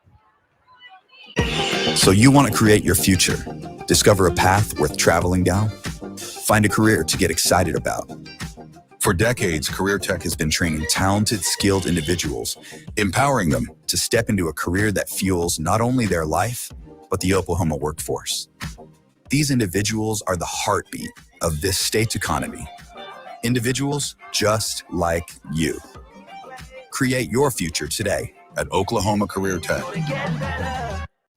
So you want to create your future, discover a path worth traveling down, find a career to get excited about. For decades, Career Tech has been training talented, skilled individuals, empowering them to step into a career that fuels not only their life, but the Oklahoma workforce. These individuals are the heartbeat of this state's economy. Individuals just like you. Create your future today at Oklahoma Career Tech.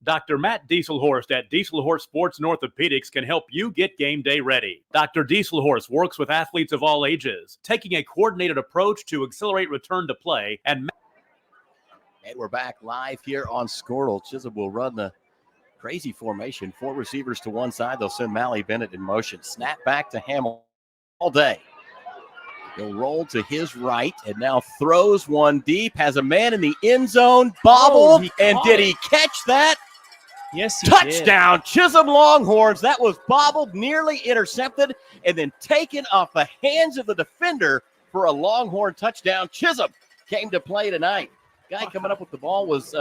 Dr. Matt Dieselhorst at Dieselhorst Sports and Orthopedics can help you get game day ready. Dr. Dieselhorst works with athletes of all ages, taking a coordinated approach to accelerate return to play. And we're back live here on Squirtle. Chisholm will run the crazy formation. 4 receivers to one side. They'll send Mally Bennett in motion. Snap back to Hamilton all day. He'll roll to his right and now throws one deep. Has a man in the end zone. Bobbled. And did he catch that? Yes, he Touchdown, did. Chisholm Longhorns. That was bobbled, nearly intercepted, and then taken off the hands of the defender for a Longhorn touchdown. Chisholm came to play tonight. Guy coming up with the ball was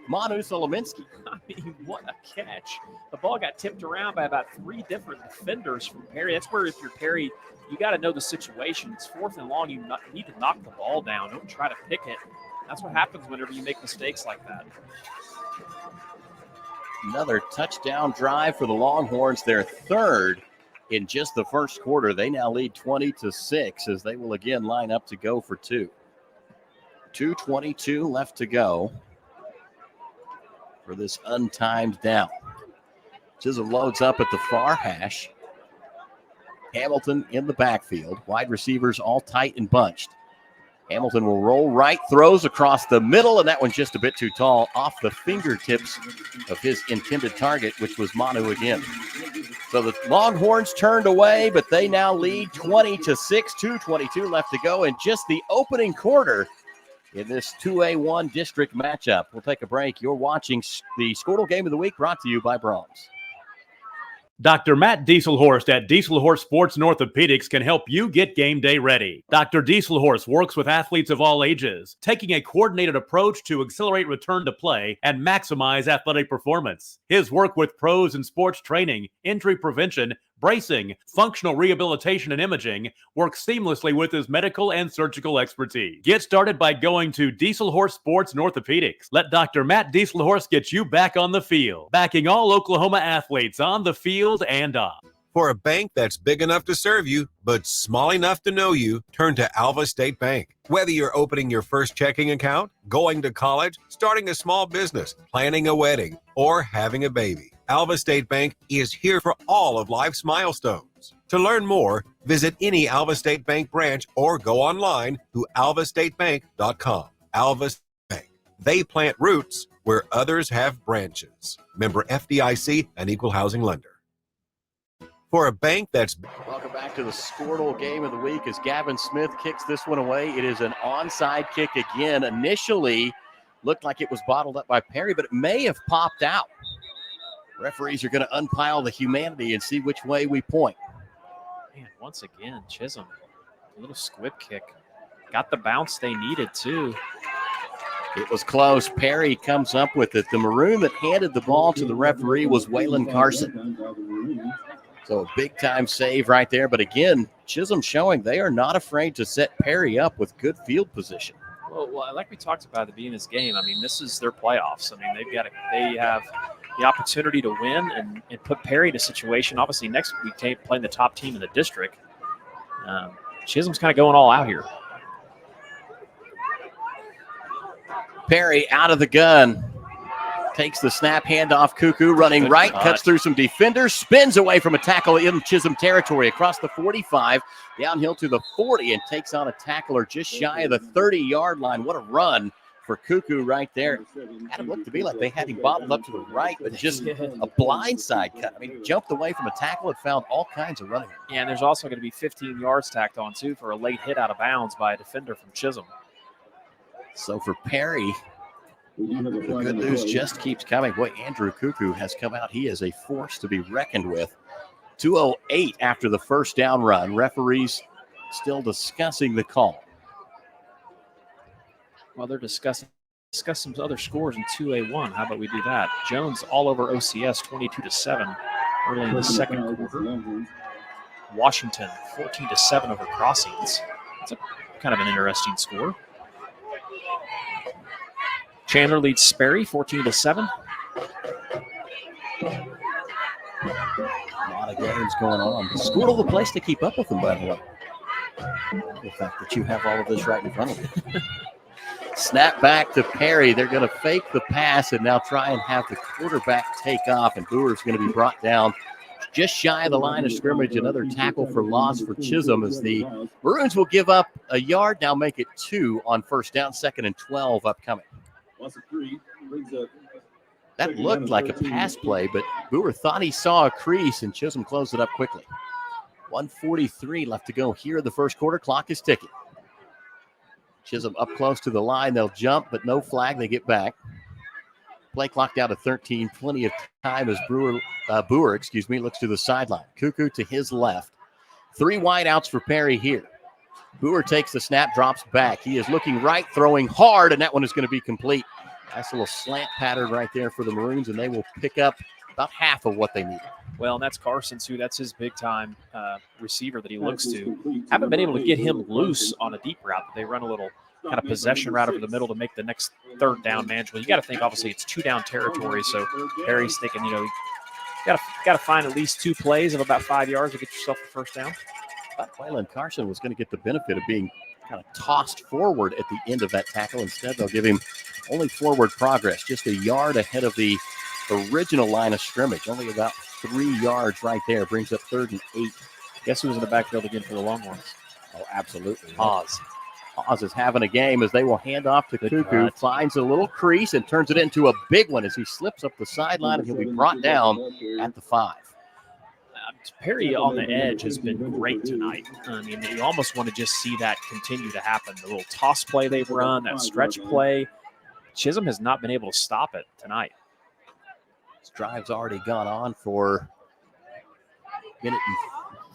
Manu Solominski. I mean, what a catch. The ball got tipped around by about 3 different defenders from Perry. That's where if you're Perry, you got to know the situation. It's 4th and long. You need to knock the ball down. Don't try to pick it. That's what happens whenever you make mistakes like that. Another touchdown drive for the Longhorns, their 3rd in just the first quarter. They now lead 20-6 as they will again line up to go for 2. 2:22 left to go for this untimed down. Chisholm loads up at the far hash. Hamilton in the backfield. Wide receivers all tight and bunched. Hamilton will roll right, throws across the middle, and that one's just a bit too tall, off the fingertips of his intended target, which was Manu again. So the Longhorns turned away, but they now lead 20-6, 2:22 left to go in just the opening quarter in this 2A1 district matchup. We'll take a break. You're watching the Squirtle Game of the Week, brought to you by Brahms. Dr. Matt Dieselhorst at Dieselhorst Sports and Orthopedics can help you get game day ready. Dr. Dieselhorst works with athletes of all ages, taking a coordinated approach to accelerate return to play and maximize athletic performance. His work with pros in sports training, injury prevention, bracing, functional rehabilitation, and imaging works seamlessly with his medical and surgical expertise. Get started by going to Dieselhorst Sports and Orthopedics. Let Dr. Matt Dieselhorst get you back on the field, backing all Oklahoma athletes on the field and off. For a bank that's big enough to serve you, but small enough to know you, turn to Alva State Bank. Whether you're opening your first checking account, going to college, starting a small business, planning a wedding, or having a baby, Alva State Bank is here for all of life's milestones. To learn more, visit any Alva State Bank branch or go online to alvastatebank.com. Alva State Bank. They plant roots where others have branches. Member FDIC, an equal housing lender. For a bank that's... Welcome back to the Squirtle Game of the Week as Gavin Smith kicks this one away. It is an onside kick again. Initially looked like it was bottled up by Perry, but it may have popped out. Referees are going to unpile the humanity and see which way we point. Man, once again, Chisholm, a little squib kick. Got the bounce they needed, too. It was close. Perry comes up with it. The Maroon that handed the ball to the referee was Waylon Carson. So a big-time save right there. But again, Chisholm showing they are not afraid to set Perry up with good field position. Well, like we talked about at the beginning of this game, I mean, this is their playoffs. I mean, they have the opportunity to win and put Perry in a situation. Obviously, next week playing the top team in the district. Chisholm's kind of going all out here. Perry out of the gun. Takes the snap, handoff. Cuckoo running Good right, touch. cuts through some defenders, spins away from a tackle in Chisholm territory across the 45, downhill to the 40, and takes on a tackler just shy of the 30-yard line. What a run for Cuckoo right there. Had him look to be like they had him bobbled up to the right, but just a blindside cut. I mean, jumped away from a tackle and found all kinds of running. Yeah, and there's also going to be 15 yards tacked on, too, for a late hit out of bounds by a defender from Chisholm. So for Perry, the good news just keeps coming. Boy, Andrew Cuckoo has come out. He is a force to be reckoned with. 2:08 after the first down run. Referees still discussing the call. Well, they're discuss some other scores in 2A1. How about we do that? Jones all over OCS 22-7 early in the second quarter. Washington 14-7 over Crossings. That's a kind of an interesting score. Chandler leads Sperry 14-7. A lot of games going on. School the place to keep up with them, by the way. The fact that you have all of this right in front of you. Snap back to Perry. They're going to fake the pass and now try and have the quarterback take off. And Boer's going to be brought down just shy of the line of scrimmage. Another tackle for loss for Chisholm as the Maroons will give up a yard. Now make it 2 on first down, 2nd and 12 upcoming. That looked like a pass play, but Boer thought he saw a crease, and Chisholm closed it up quickly. 1:43 left to go here in the first quarter. Clock is ticking. Chisholm up close to the line. They'll jump, but no flag. They get back. Play clock down to 13. Plenty of time as Boer looks to the sideline. Cuckoo to his left. 3 wideouts for Perry here. Boer takes the snap, drops back. He is looking right, throwing hard, and that one is going to be complete. Nice little slant pattern right there for the Maroons, and they will pick up about half of what they need. Well, and that's Carson's, that's his big-time receiver that he looks to. Haven't been able to get him loose on a deep route. They run a little kind of possession route over the middle to make the next third down manageable. You got to think, obviously, it's 2-down territory, so Perry's thinking, you got to find at least 2 plays of about 5 yards to get yourself the first down. I thought Waylon Carson was going to get the benefit of being kind of tossed forward at the end of that tackle. Instead, they'll give him only forward progress, just a yard ahead of the original line of scrimmage. Only about 3 yards right there. Brings up 3rd and 8. Guess who was in the backfield again for the Longhorns? Oh, absolutely. Oz. Oz is having a game as they will hand off to Cuckoo. Finds a little crease and turns it into a big one as he slips up the sideline, and he'll be brought down at the 5. Perry on the edge has been great tonight. I mean, you almost want to just see that continue to happen. The little toss play they've run, that stretch play. Chisholm has not been able to stop it tonight. This drive's already gone on for a minute and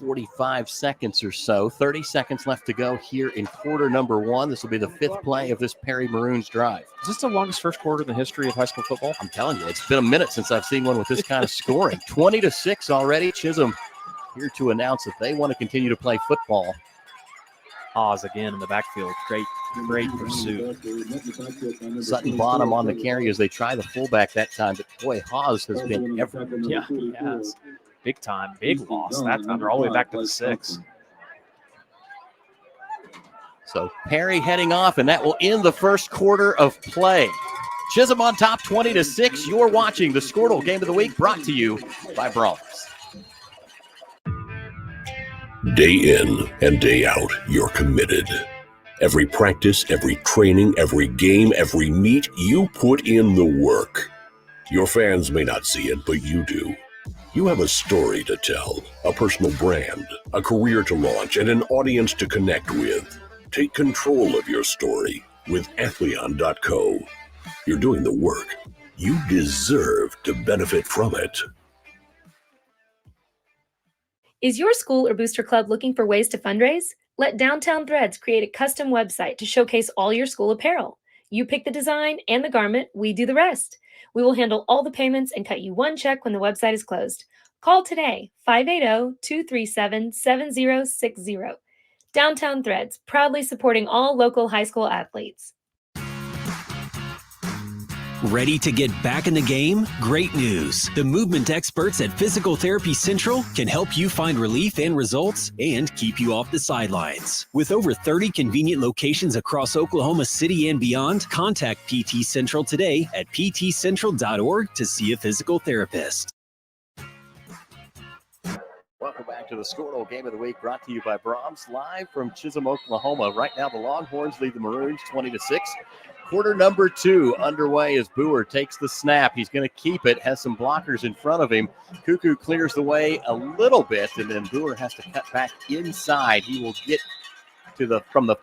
45 seconds or so. 30 seconds left to go here in quarter number 1. This will be the 5th play of this Perry Maroons drive. Is this the longest first quarter in the history of high school football? I'm telling you, it's been a minute since I've seen one with this kind of scoring. 20-6 already. Chisholm here to announce that they want to continue to play football. Oz again in the backfield. Great pursuit. Sutton Bottom on the carry as they try the fullback that time. But boy, Haas has been everywhere. Yeah, he has. Big time, big loss that time. They're all the way back to the 6. So Perry heading off, and that will end the first quarter of play. Chisholm on top, 20-6. You're watching the Squirtle Game of the Week, brought to you by Brahms. Day in and day out, you're committed. Every practice, every training, every game, every meet, you put in the work. Your fans may not see it, but you do. You have a story to tell, a personal brand, a career to launch, and an audience to connect with. Take control of your story with Athleon.co. You're doing the work. You deserve to benefit from it. Is your school or booster club looking for ways to fundraise? Let Downtown Threads create a custom website to showcase all your school apparel. You pick the design and the garment, we do the rest. We will handle all the payments and cut you one check when the website is closed. Call today, 580-237-7060. Downtown Threads, proudly supporting all local high school athletes. Ready to get back in the game? Great news! The movement experts at Physical Therapy Central can help you find relief and results and keep you off the sidelines. With over 30 convenient locations across Oklahoma City and beyond, contact PT Central today at ptcentral.org to see a physical therapist. Welcome back to the Squirtle Game of the Week, brought to you by Brahms, live from Chisholm, Oklahoma. Right now, the Longhorns lead the Maroons 20-6. Quarter number 2 underway as Boer takes the snap. He's going to keep it, has some blockers in front of him. Cuckoo clears the way a little bit, and then Boer has to cut back inside. He will get to from the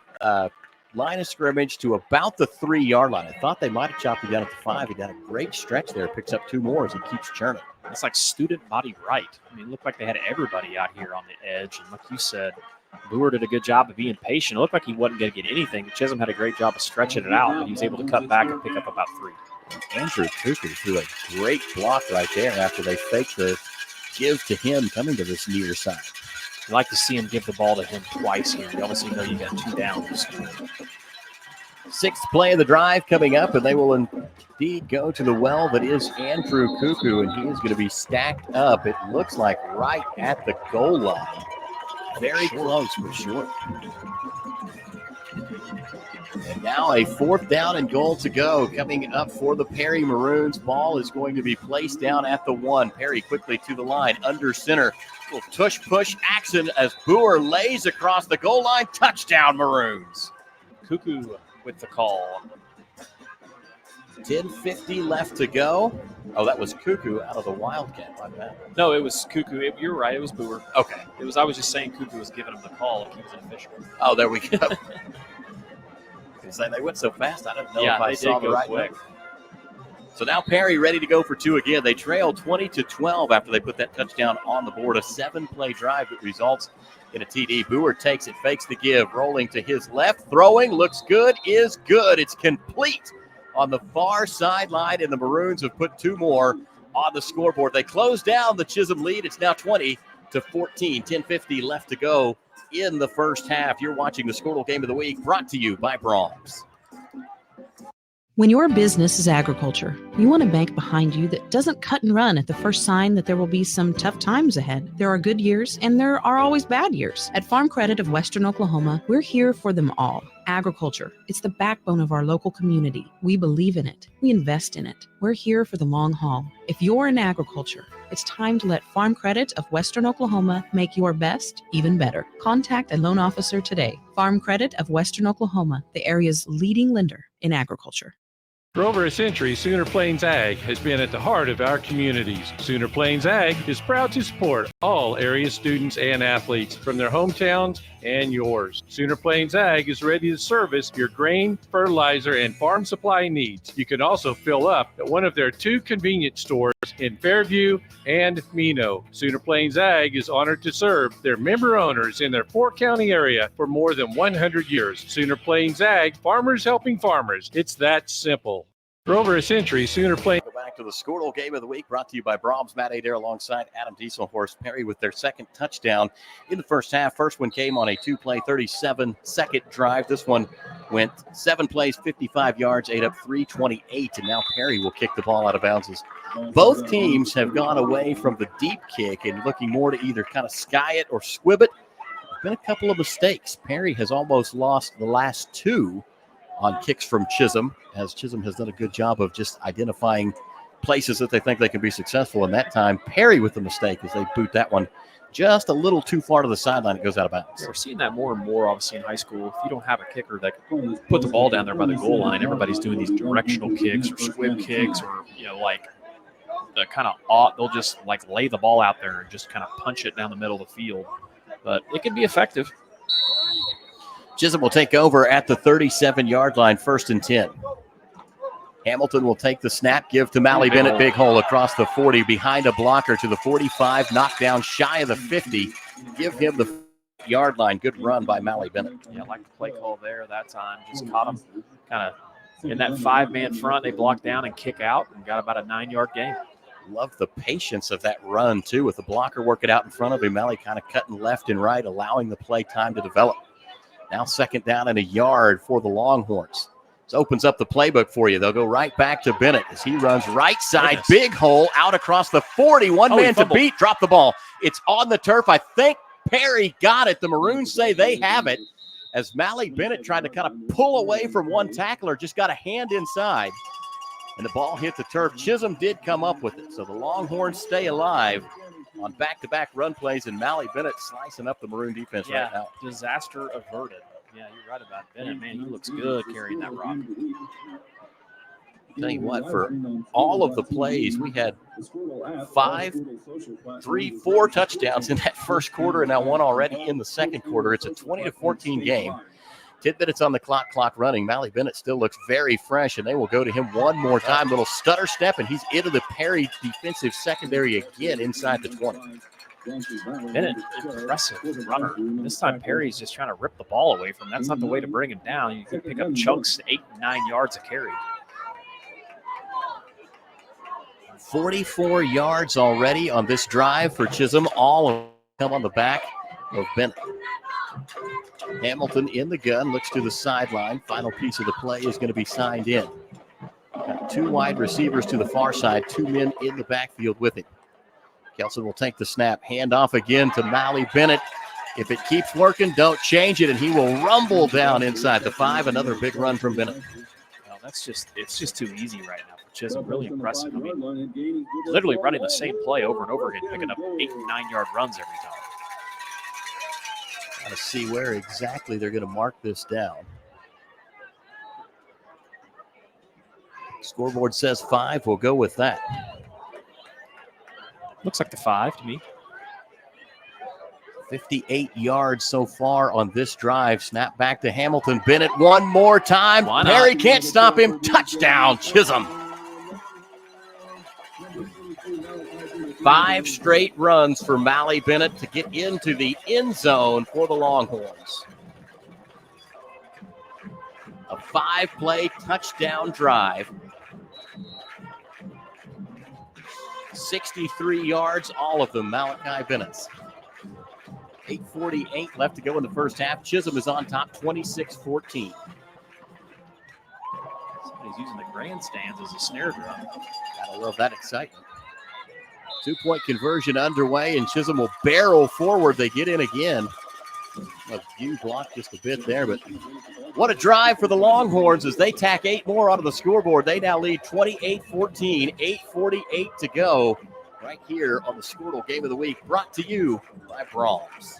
line of scrimmage to about the 3-yard line. I thought they might have chopped him down at the 5. He got a great stretch there. Picks up 2 more as he keeps churning. It's like student body right. I mean, it looked like they had everybody out here on the edge. And like you said, Boer did a good job of being patient. It looked like he wasn't going to get anything. Chisholm had a great job of stretching it out, but he was able to cut back and pick up about 3. Andrew Cuckoo threw a great block right there after they faked the give to him coming to this near side. I'd like to see him give the ball to him twice here. You obviously know you got 2 down this game. 6th play of the drive coming up, and they will indeed go to the well that is Andrew Cuckoo, and he is going to be stacked up. It looks like right at the goal line. Very close for sure. And now a 4th down and goal to go coming up for the Perry Maroons. Ball is going to be placed down at the 1. Perry quickly to the line, under center. Little tush-push action as Boer lays across the goal line. Touchdown, Maroons. Cuckoo with the call. 10:50 left to go. Oh, that was Cuckoo out of the Wildcat like that. No, it was Cuckoo. You're right. It was Boer. Okay. I was just saying Cuckoo was giving him the call. He was an official. Oh, there we go. They went so fast, I didn't know if I saw the right quick. So now Perry ready to go for 2 again. They trail 20-12 after they put that touchdown on the board. A 7-play drive that results in a TD. Boer takes it, fakes the give, rolling to his left, throwing, looks good, is good. It's complete on the far sideline, and the Maroons have put 2 more on the scoreboard. They close down the Chisholm lead. It's now 20-14. 10:50 left to go in the first half. You're watching the Squirtle Game of the Week, brought to you by Brahms. When your business is agriculture, you want a bank behind you that doesn't cut and run at the first sign that there will be some tough times ahead. There are good years and there are always bad years. At Farm Credit of Western Oklahoma, we're here for them all. Agriculture, it's the backbone of our local community. We believe in it. We invest in it. We're here for the long haul. If you're in agriculture, it's time to let Farm Credit of Western Oklahoma make your best even better. Contact a loan officer today. Farm Credit of Western Oklahoma, the area's leading lender in agriculture. For over a century, Sooner Plains Ag has been at the heart of our communities. Sooner Plains Ag is proud to support all area students and athletes from their hometowns and yours. Sooner Plains Ag is ready to service your grain, fertilizer, and farm supply needs. You can also fill up at one of their 2 convenience stores in Fairview and Mino. Sooner Plains Ag is honored to serve their member owners in their 4-county area for more than 100 years. Sooner Plains Ag, farmers helping farmers. It's that simple. For over a century, Sooner Plains. Go back to the Squirtle Game of the Week, brought to you by Brahms. Matt Adair alongside Adam Dieselhorst. Perry with their 2nd touchdown in the first half. First one came on a 2-play, 37-second drive. This one went 7 plays, 55 yards, ate up 328, and now Perry will kick the ball out of bounds. Both teams have gone away from the deep kick and looking more to either kind of sky it or squib it. There's been a couple of mistakes. Perry has almost lost the last 2 on kicks from Chisholm, as Chisholm has done a good job of just identifying places that they think they can be successful. And that time, Perry with the mistake as they boot that one just a little too far to the sideline. It goes out of bounds. We're seeing that more and more, obviously, in high school. If you don't have a kicker that can put the ball down there by the goal line, everybody's doing these directional kicks or squib kicks or, like the kind of they'll just like lay the ball out there and just kind of punch it down the middle of the field. But it can be effective. Chisholm will take over at the 37-yard line, 1st and 10. Hamilton will take the snap, give to Mally Bennett, big hole across the 40, behind a blocker to the 45, knocked down shy of the 50. Give him the yard line. Good run by Mally Bennett. Yeah, I like the play call there that time. Just caught him kind of in that 5-man front. They block down and kick out and got about a 9-yard gain. Love the patience of that run, too, with the blocker working out in front of him. Malley kind of cutting left and right, allowing the play time to develop. Now 2nd down and a yard for the Longhorns. This opens up the playbook for you. They'll go right back to Bennett as he runs right side. Big hole out across the 40. One man to beat. Drop the ball. It's on the turf. I think Perry got it. The Maroons say they have it as Malley Bennett tried to kind of pull away from one tackler, just got a hand inside. And the ball hit the turf. Chisholm did come up with it. So the Longhorns stay alive on back-to-back run plays, and Malley Bennett slicing up the Maroon defense right now. Disaster averted. Yeah, you're right about Bennett. Man, he looks good carrying that rock. Tell you what, for all of the plays, we had 4 touchdowns in that first quarter, and now 1 already in the second quarter. It's a 20-14 game. 10 minutes on the clock running. Malley Bennett still looks very fresh, and they will go to him one more time. Little stutter step, and he's into the Perry defensive secondary again inside the 20. Bennett, impressive runner. This time Perry's just trying to rip the ball away from him. That's not the way to bring him down. You can pick up chunks, 8 and 9 yards a carry. 44 yards already on this drive for Chisholm. All of them come on the back of Bennett. Hamilton in the gun, looks to the sideline. Final piece of the play is going to be signed in. Got 2 wide receivers to the far side, 2 men in the backfield with him. Kelson will take the snap, hand off again to Malley Bennett. If it keeps working, don't change it, and he will rumble down inside the 5. Another big run from Bennett. Well, it's just too easy right now for Chisholm. Really impressive. I mean, literally running the same play over and over again, picking up 8 and 9 yard runs every time. Got to see where exactly they're going to mark this down. Scoreboard says 5. We'll go with that. Looks like the 5 to me. 58 yards so far on this drive. Snap back to Hamilton. Bennett one more time. Perry can't stop him. Touchdown, Chisholm. 5 straight runs for Malley Bennett to get into the end zone for the Longhorns. A 5-play touchdown drive. 63 yards, all of them Malachi Bennett's. 8:48 left to go in the first half. Chisholm is on top, 26-14. Somebody's using the grandstands as a snare drum. Gotta love that excitement. 2-point conversion underway, and Chisholm will barrel forward. They get in again. A few blocked just a bit there, but what a drive for the Longhorns as they tack 8 more onto the scoreboard. They now lead 28-14, 8:48 to go. Right here on the Squirtle Game of the Week, brought to you by Brahms.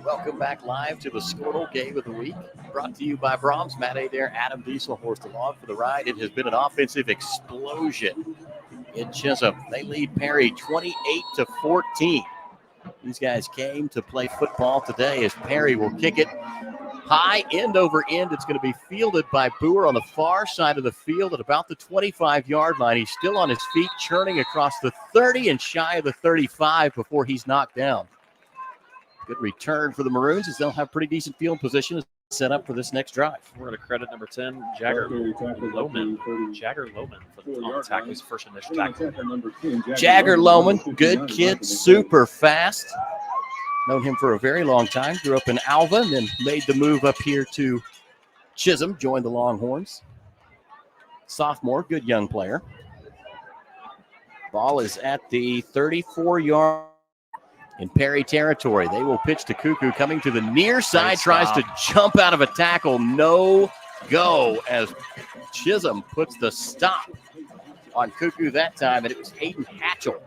Welcome back live to the Squirtle Game of the Week, brought to you by Brahms. Matt Adair, Adam Dieselhorst along for the ride. It has been an offensive explosion in Chisholm. They lead Perry 28-14. These guys came to play football today as Perry will kick it high, end over end. It's going to be fielded by Boer on the far side of the field at about the 25-yard line. He's still on his feet, churning across the 30 and shy of the 35 before he's knocked down. Good return for the Maroons as they'll have pretty decent field position set up for this next drive. We're going to credit number 10, Jagger Lohman. Jagger Lohman for the on the tackle. He's first initial tackle. Jagger Lohman, good kid, super fast. Known him for a very long time. Grew up in Alva and then made the move up here to Chisholm, joined the Longhorns. Sophomore, good young player. Ball is at the 34-yard in Perry territory. They will pitch to Cuckoo coming to the near side, tries to jump out of a tackle. No go as Chisholm puts the stop on Cuckoo that time, and it was Hayden Hatchell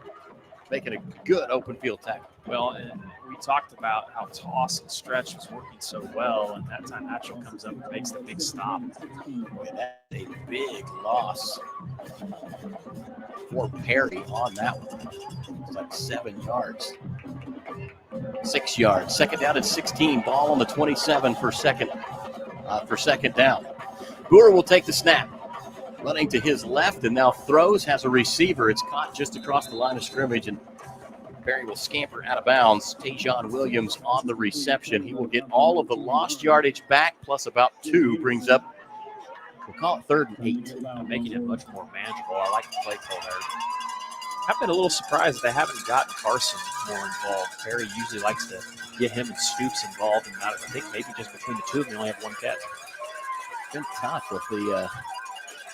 making a good open field tackle. Well, and we talked about how toss and stretch was working so well, and that time Hatchell comes up and makes the big stop. And that's a big loss for Perry on that one. It's like 7 yards. 6 yards. Second down at 16. Ball on the 27 for second down. Boer will take the snap. Running to his left and now throws, has a receiver. It's caught just across the line of scrimmage, and Perry will scamper out of bounds. Tajon Williams on the reception. He will get all of the lost yardage back, plus about 2, brings up, we'll call it 3rd and 8. Making it much more manageable. I like the play call there. I've been a little surprised that they haven't gotten Carson more involved. Perry usually likes to get him and Stoops involved, and I think maybe just between the two of them, they only have one catch. It's been tough with the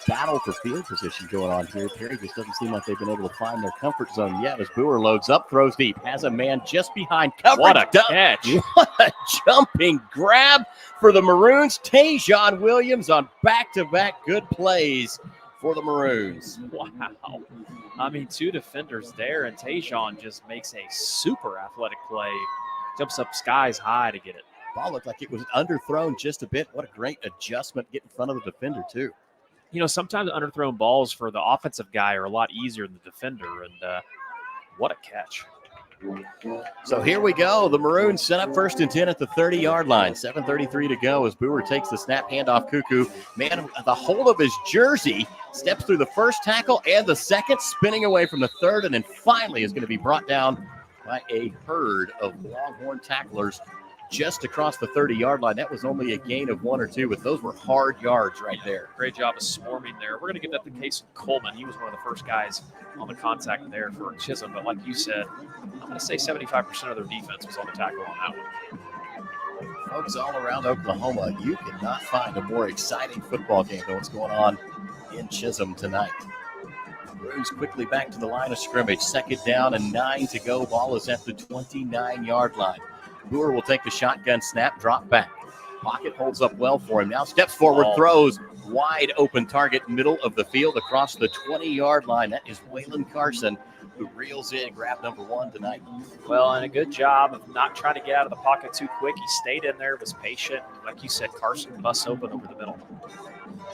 battle for field position going on here. Perry just doesn't seem like they've been able to find their comfort zone yet as Boer loads up, throws deep, has a man just behind coverage. What a catch. What a jumping grab for the Maroons. Tajon Williams on back-to-back good plays for the Maroons. Wow. I mean, 2 defenders there, and Tajon just makes a super athletic play. Jumps up skies high to get it. Ball looked like it was underthrown just a bit. What a great adjustment, get in front of the defender, too. You know, sometimes underthrown balls for the offensive guy are a lot easier than the defender, and what a catch. So here we go. The Maroons set up 1st and 10 at the 30-yard line. 7:33 to go as Boer takes the snap, handoff Cuckoo. Man, the hold of his jersey, steps through the first tackle and the second, spinning away from the third, and then finally is going to be brought down by a herd of Longhorn tacklers just across the 30-yard line. That was only a gain of 1 or 2, but those were hard yards right there. Great job of swarming there. We're going to give that to Casey Coleman. He was one of the first guys on the contact there for Chisholm. But like you said, I'm going to say 75% of their defense was on the tackle on that one. Folks all around Oklahoma, you cannot find a more exciting football game than what's going on in Chisholm tonight. Maroons quickly back to the line of scrimmage. 2nd down and 9 to go. Ball is at the 29-yard line. Boer will take the shotgun snap, drop back. Pocket holds up well for him. Now steps forward, throws. Wide open target, middle of the field across the 20-yard line. That is Waylon Carson, who reels in, grab number 1 tonight. Well, and a good job of not trying to get out of the pocket too quick. He stayed in there, was patient. Like you said, Carson busts open over the middle.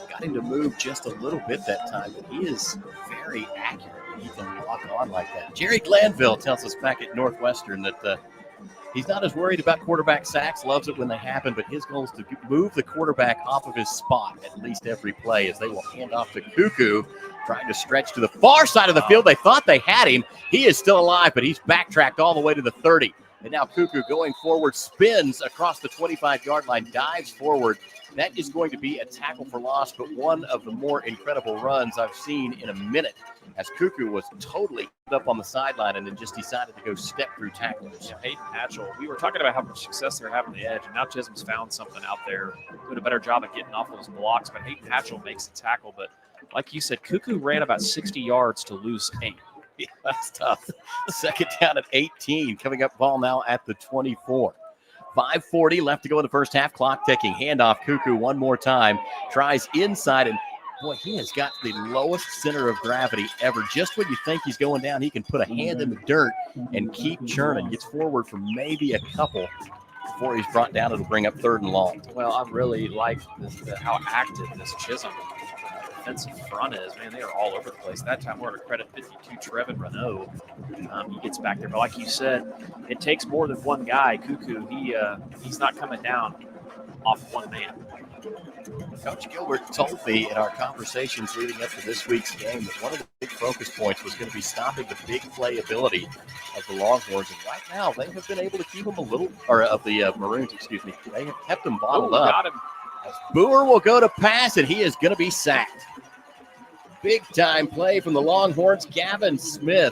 Got him to move just a little bit that time, but he is very accurate. He can walk on like that. Jerry Glanville tells us back at Northwestern that he's not as worried about quarterback sacks, loves it when they happen, but his goal is to move the quarterback off of his spot at least every play as they will hand off to Cuckoo, trying to stretch to the far side of the field. They thought they had him. He is still alive, but he's backtracked all the way to the 30. And now Cuckoo going forward, spins across the 25-yard line, dives forward. That is going to be a tackle for loss, but one of the more incredible runs I've seen in a minute, as Cuckoo was totally up on the sideline and then just decided to go step through tacklers. Yeah, Hayden Hatchell, we were talking about how much success they're having on the edge, and now Chisholm's found something out there, doing a better job of getting off those blocks, but Hayden Hatchell makes the tackle. But like you said, Cuckoo ran about 60 yards to lose 8. Yeah, that's tough. 2nd down at 18, coming up ball now at the 24. 5:40 left to go in the first half. Clock ticking. Handoff Cuckoo one more time. Tries inside, and boy, he has got the lowest center of gravity ever. Just when you think he's going down, he can put a hand in the dirt and keep churning. Gets forward for maybe a couple before he's brought down. It'll bring up 3rd and long. Well, I really like how active this Chisholm defensive front is. Man, they are all over the place. That time we're going to credit 52 Trevin Renault. He gets back there. But like you said, it takes more than one guy. Cuckoo, he's not coming down off one man. Coach Gilbert told me in our conversations leading up to this week's game that one of the big focus points was going to be stopping the big play ability of the Longhorns. And right now, they have been able to keep them a little, or of the Maroons, excuse me. They have kept them bottled up. Got him. As Boer will go to pass, and he is going to be sacked. Big time play from the Longhorns. Gavin Smith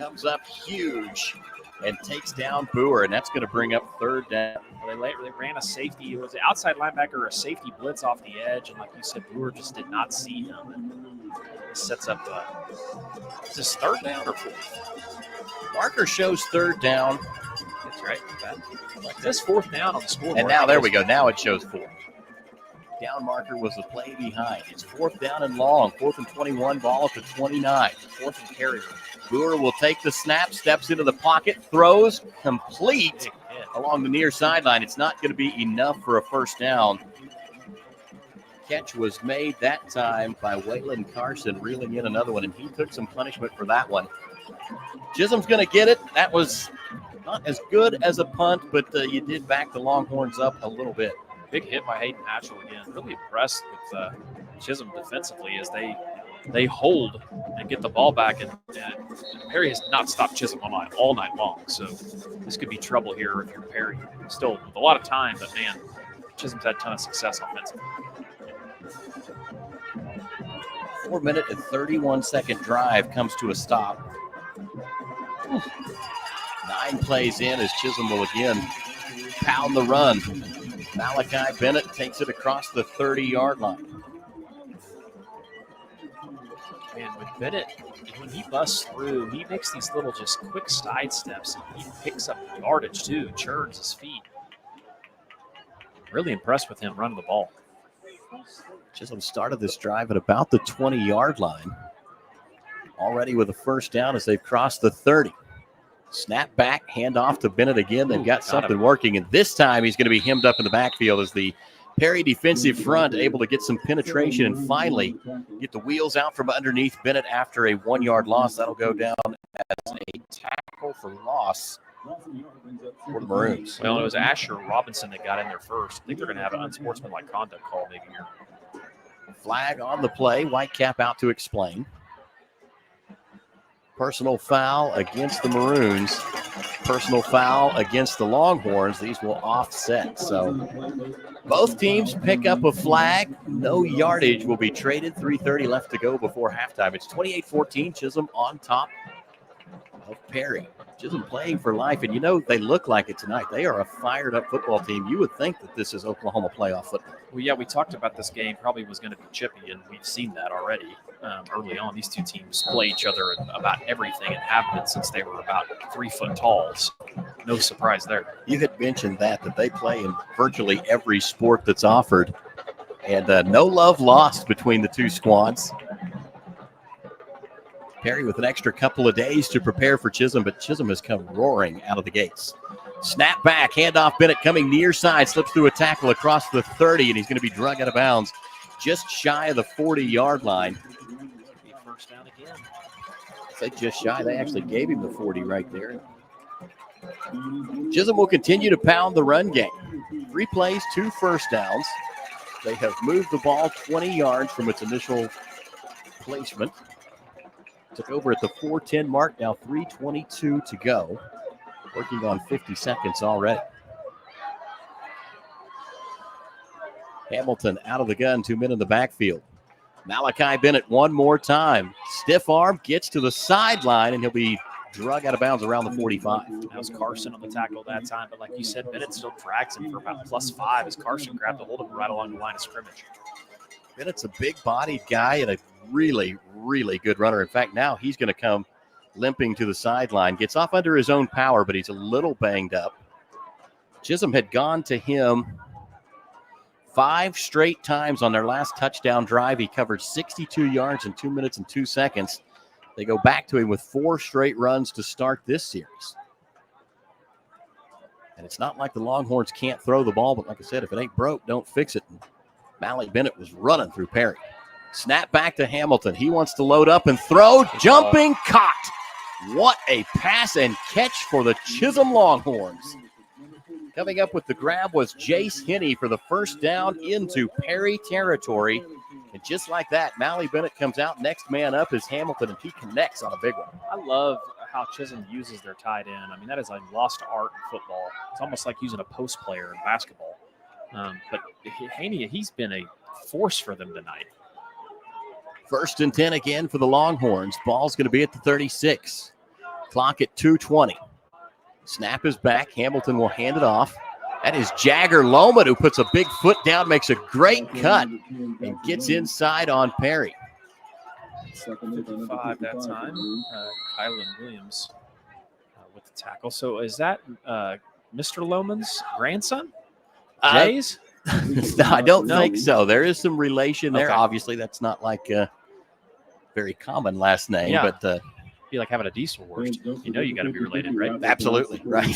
comes up huge and takes down Boer, and that's going to bring up third down. Well, they ran a safety. It was an outside linebacker or a safety blitz off the edge, and like you said, Boer just did not see him. It sets up is this third down or fourth? Marker shows third down. That's right. Like this fourth down on the scoreboard. And now there we go. Now it shows fourth. Down marker was the play behind. It's fourth down and long. 4th and 21, ball up to 29. 4th and carry. Boer will take the snap, steps into the pocket, throws complete along the near sideline. It's not going to be enough for a first down. Catch was made that time by Waylon Carson, reeling in another one, and he took some punishment for that one. Chisholm's going to get it. That was not as good as a punt, but you did back the Longhorns up a little bit. Big hit by Hayden Hatchell again. Really impressed with Chisholm defensively as they hold and get the ball back. And Perry has not stopped Chisholm all night long. So this could be trouble here if you're Perry. Still with a lot of time, but man, Chisholm's had a ton of success offensively. 4-minute and 31-second drive comes to a stop. 9 plays in as Chisholm will again pound the run. Malachi Bennett takes it across the 30-yard line. And with Bennett, when he busts through, he makes these little just quick side steps. And he picks up yardage too, churns his feet. Really impressed with him running the ball. Chisholm started this drive at about the 20-yard line. Already with a first down as they've crossed the 30. Snap back, hand off to Bennett again. They've got something working, and this time he's going to be hemmed up in the backfield as the Perry defensive front able to get some penetration and finally get the wheels out from underneath Bennett after a 1-yard loss. That'll go down as a tackle for loss for the Maroons. Well, it was Asher Robinson that got in there first. I think they're going to have an unsportsmanlike conduct call maybe here. Flag on the play. Whitecap out to explain. Personal foul against the Maroons. Personal foul against the Longhorns. These will offset. So both teams pick up a flag. No yardage will be traded. 3:30 left to go before halftime. It's 28-14. Chisholm on top of Perry. Chisholm playing for life. And, you know, they look like it tonight. They are a fired-up football team. You would think that this is Oklahoma playoff football. Well, yeah, we talked about this game probably was going to be chippy, and we've seen that already early on. These two teams play each other in about everything and have been since they were about 3 foot tall. So no surprise there. You had mentioned that they play in virtually every sport that's offered, and no love lost between the two squads. Perry with an extra couple of days to prepare for Chisholm, but Chisholm has come roaring out of the gates. Snap back, handoff Bennett coming near side, slips through a tackle across the 30, and he's going to be drug out of bounds just shy of the 40-yard line. First down again. I said just shy. They actually gave him the 40 right there. Chisholm will continue to pound the run game. 3 plays, 2 first downs. They have moved the ball 20 yards from its initial placement. Took over at the 4:10 mark, now 3:22 to go. Working on 50 seconds already. Hamilton out of the gun, 2 men in the backfield. Malachi Bennett one more time. Stiff arm, gets to the sideline, and he'll be drug out of bounds around the 45. That was Carson on the tackle that time, but like you said, Bennett still drags him for about +5 as Carson grabbed a hold of him right along the line of scrimmage. Bennett's a big-bodied guy and a really, really good runner. In fact, now he's going to come limping to the sideline. Gets off under his own power, but he's a little banged up. Chisholm had gone to him 5 straight times on their last touchdown drive. He covered 62 yards in 2 minutes and 2 seconds. They go back to him with 4 straight runs to start this series. And it's not like the Longhorns can't throw the ball, but like I said, if it ain't broke, don't fix it. Malik Bennett was running through Perry. Snap back to Hamilton. He wants to load up and throw. Jumping, caught. What a pass and catch for the Chisholm Longhorns. Coming up with the grab was Jace Henney for the first down into Perry territory. And just like that, Mally Bennett comes out. Next man up is Hamilton, and he connects on a big one. I love how Chisholm uses their tight end. I mean, that is a lost art in football. It's almost like using a post player in basketball. But Haney, he's been a force for them tonight. 1st and 10 again for the Longhorns. Ball's going to be at the 36. Clock at 2:20. Snap is back. Hamilton will hand it off. That is Jagger Loman, who puts a big foot down, makes a great cut, and gets inside on Perry. 55 that time. Kylan Williams with the tackle. So is that Mr. Loman's grandson? Jay's? No, I don't think so. There is some relation there. Okay. Obviously, that's not like a very common last name, Yeah. but Be like having a diesel horse. You know you got to be related, right? Absolutely, right.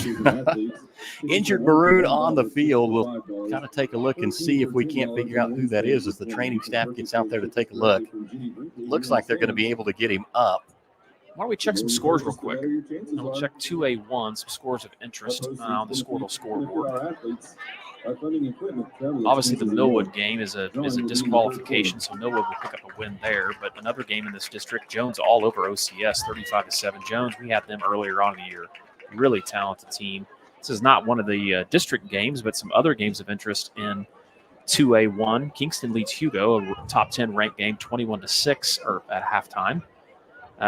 Injured Maroon on the field. We'll kind of take a look and see if we can't figure out who that is as the training staff gets out there to take a look. Looks like they're going to be able to get him up. Why don't we check some scores real quick? And we'll check 2A1, some scores of interest on the scoreboard. Obviously, the Millwood game is a disqualification, so Millwood will pick up a win there. But another game in this district, Jones all over OCS, 35-7. Jones, we had them earlier on in the year. Really talented team. This is not one of the district games, but some other games of interest in 2A1. Kingston leads Hugo, a top 10 ranked game, 21-6 or at halftime.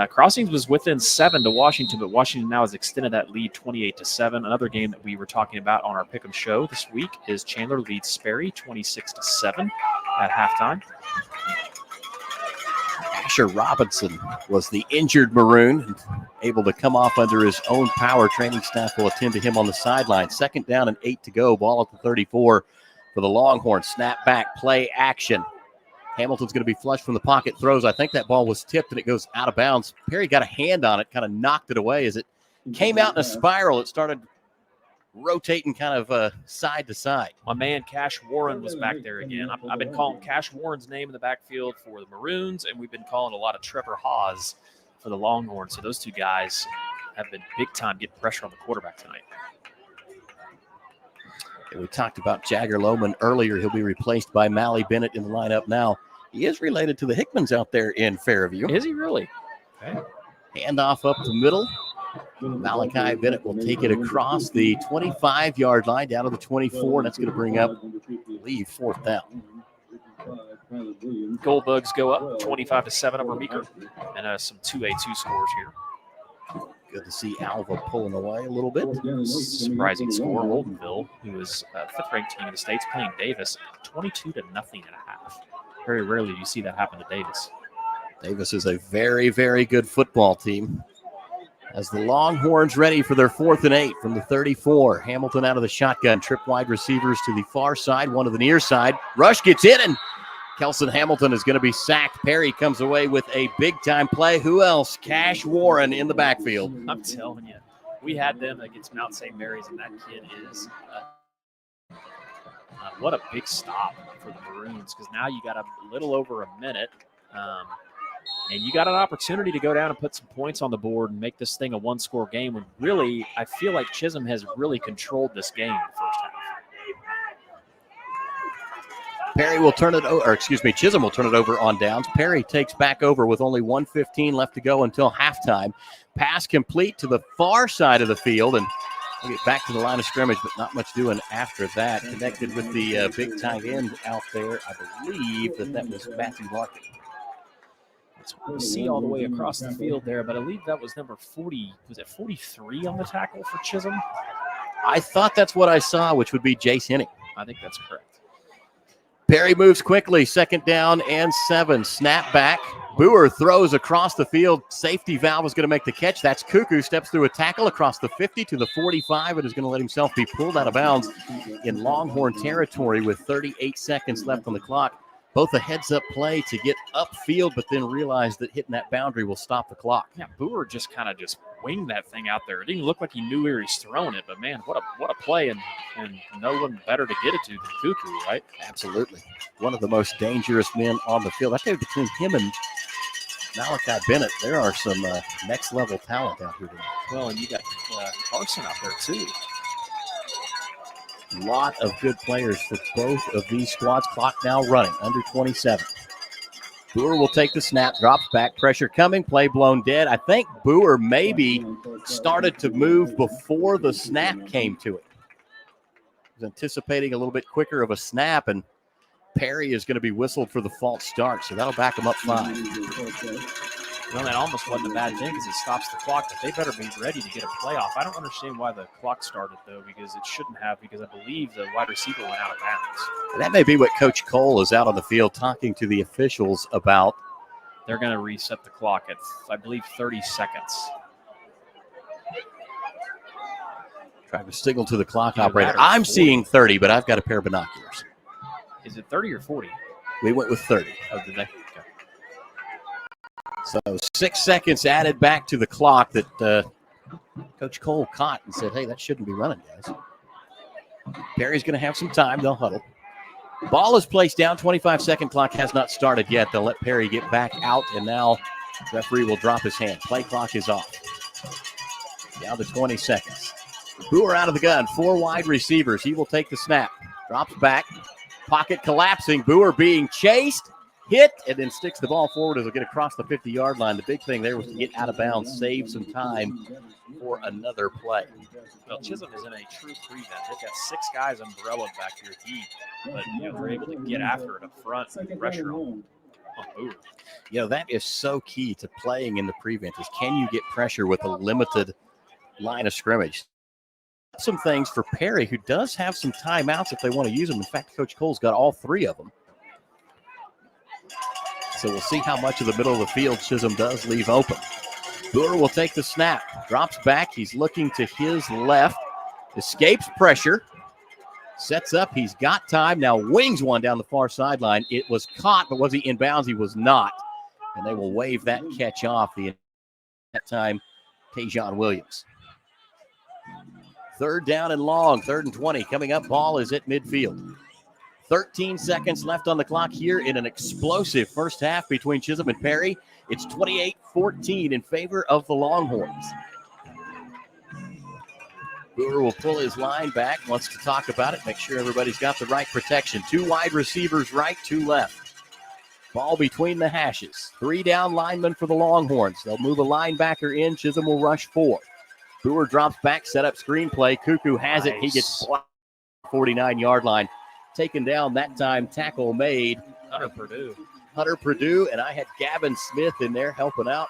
Crossings was within 7 to Washington, but Washington now has extended that lead 28-7. Another game that we were talking about on our Pick'em show this week is Chandler leads Sperry 26-7 at halftime. Asher Robinson was the injured Maroon, able to come off under his own power. Training staff will attend to him on the sideline. 2nd down and 8 to go. Ball at the 34 for the Longhorns. Snap back, play action. Hamilton's going to be flushed from the pocket, throws. I think that ball was tipped and it goes out of bounds. Perry got a hand on it, kind of knocked it away as it came out in a spiral. It started rotating kind of side to side. My man Cash Warren was back there again. I've been calling Cash Warren's name in the backfield for the Maroons, and we've been calling a lot of Trevor Hawes for the Longhorns. So those two guys have been big time getting pressure on the quarterback tonight. And we talked about Jagger Loman earlier. He'll be replaced by Mally Bennett in the lineup now. He is related to the Hickmans out there in Fairview. Is he really? Okay. Handoff up the middle. Malachi Bennett will take it across the 25-yard line down to the 24, and that's going to bring up, I believe, 4th down. Goldbugs go up 25-7 over Meeker, and some 2A2 scores here. Good to see Alva pulling away a little bit. Surprising score. Holdenville, who is a 5th-ranked team in the States, playing Davis 22-0 at half. Very rarely do you see that happen to Davis. Davis is a very, very good football team. As the Longhorns ready for their 4th and 8 from the 34. Hamilton out of the shotgun. Trip wide receivers to the far side, one to the near side. Rush gets in, and Kelson Hamilton is going to be sacked. Perry comes away with a big-time play. Who else? Cash Warren in the backfield. I'm telling you, we had them against Mount St. Mary's, and that kid is what a big stop for the Maroons, because now you got a little over a minute, and you got an opportunity to go down and put some points on the board and make this thing a one-score game. When really, I feel like Chisholm has really controlled this game in the first half. Perry will turn it over, or excuse me, Chisholm will turn it over on downs. Perry takes back over with only 1:15 left to go until halftime. Pass complete to the far side of the field, and we'll get back to the line of scrimmage, but not much doing after that. Connected with the big tight end out there. I believe that was Matthew Larkin. It's hard to see all the way across the field there, but I believe that was number 40. Was it 43 on the tackle for Chisholm? I thought that's what I saw, which would be Jace Henning. I think that's correct. Perry moves quickly, 2nd down and 7. Snap back. Boer throws across the field. Safety valve is going to make the catch. That's Cuckoo. Steps through a tackle across the 50 to the 45 and is going to let himself be pulled out of bounds in Longhorn territory with 38 seconds left on the clock. Both a heads-up play to get upfield, but then realize that hitting that boundary will stop the clock. Yeah, Boer just kind of winged that thing out there. It didn't look like he knew where he's throwing it, but man, what a play, and no one better to get it to than Cuckoo, right? Absolutely. One of the most dangerous men on the field. I think between him and Malachi Bennett, there are some next-level talent out here tonight. Well, and you got Carson out there, too. A lot of good players for both of these squads. Clock now running, under 27. Boer will take the snap, drops back, pressure coming, play blown dead. I think Boer maybe started to move before the snap came to it. He was anticipating a little bit quicker of a snap, and Perry is going to be whistled for the false start, so that'll back him up 5. Well, that almost wasn't a bad thing because it stops the clock, but they better be ready to get a playoff. I don't understand why the clock started, though, because it shouldn't have, because I believe the wide receiver went out of bounds. That may be what Coach Cole is out on the field talking to the officials about. They're going to reset the clock at, I believe, 30 seconds. Trying to signal to the clock operator. I'm seeing 30, but I've got a pair of binoculars. Is it 30 or 40? We went with 30. Oh, did they? Okay. So 6 seconds added back to the clock that Coach Cole caught and said, hey, that shouldn't be running, guys. Perry's going to have some time. They'll huddle. Ball is placed down. 25-second clock has not started yet. They'll let Perry get back out, and now referee will drop his hand. Play clock is off. Down to 20 seconds. Brewer out of the gun. 4 wide receivers. He will take the snap. Drops back. Pocket collapsing. Brewer being chased. Hit, and then sticks the ball forward as he'll get across the 50-yard line. The big thing there was to get out of bounds, save some time for another play. Well, Chisholm is in a true prevent. They've got 6 guys umbrellaed back here deep, but they're able to get after it up front and pressure on Brewer. That is so key to playing in the prevent is can you get pressure with a limited line of scrimmage? Some things for Perry, who does have some timeouts if they want to use them. In fact, Coach Cole's got all 3 of them. So we'll see how much of the middle of the field Chisholm does leave open. Brewer will take the snap, drops back. He's looking to his left, escapes pressure, sets up. He's got time. Now wings one down the far sideline. It was caught, but was he in bounds? He was not. And they will wave that catch off. That time, Tajon Williams. 3rd down and long, 3rd and 20. Coming up, ball is at midfield. 13 seconds left on the clock here in an explosive first half between Chisholm and Perry. It's 28-14 in favor of the Longhorns. Brewer will pull his line back, wants to talk about it, make sure everybody's got the right protection. 2 wide receivers right, 2 left. Ball between the hashes. 3 down linemen for the Longhorns. They'll move a linebacker in. Chisholm will rush 4. Brewer drops back, set up screenplay. Cuckoo has it. He gets blocked 49-yard line. Taken down that time, tackle made. Hunter Purdue, and I had Gavin Smith in there helping out.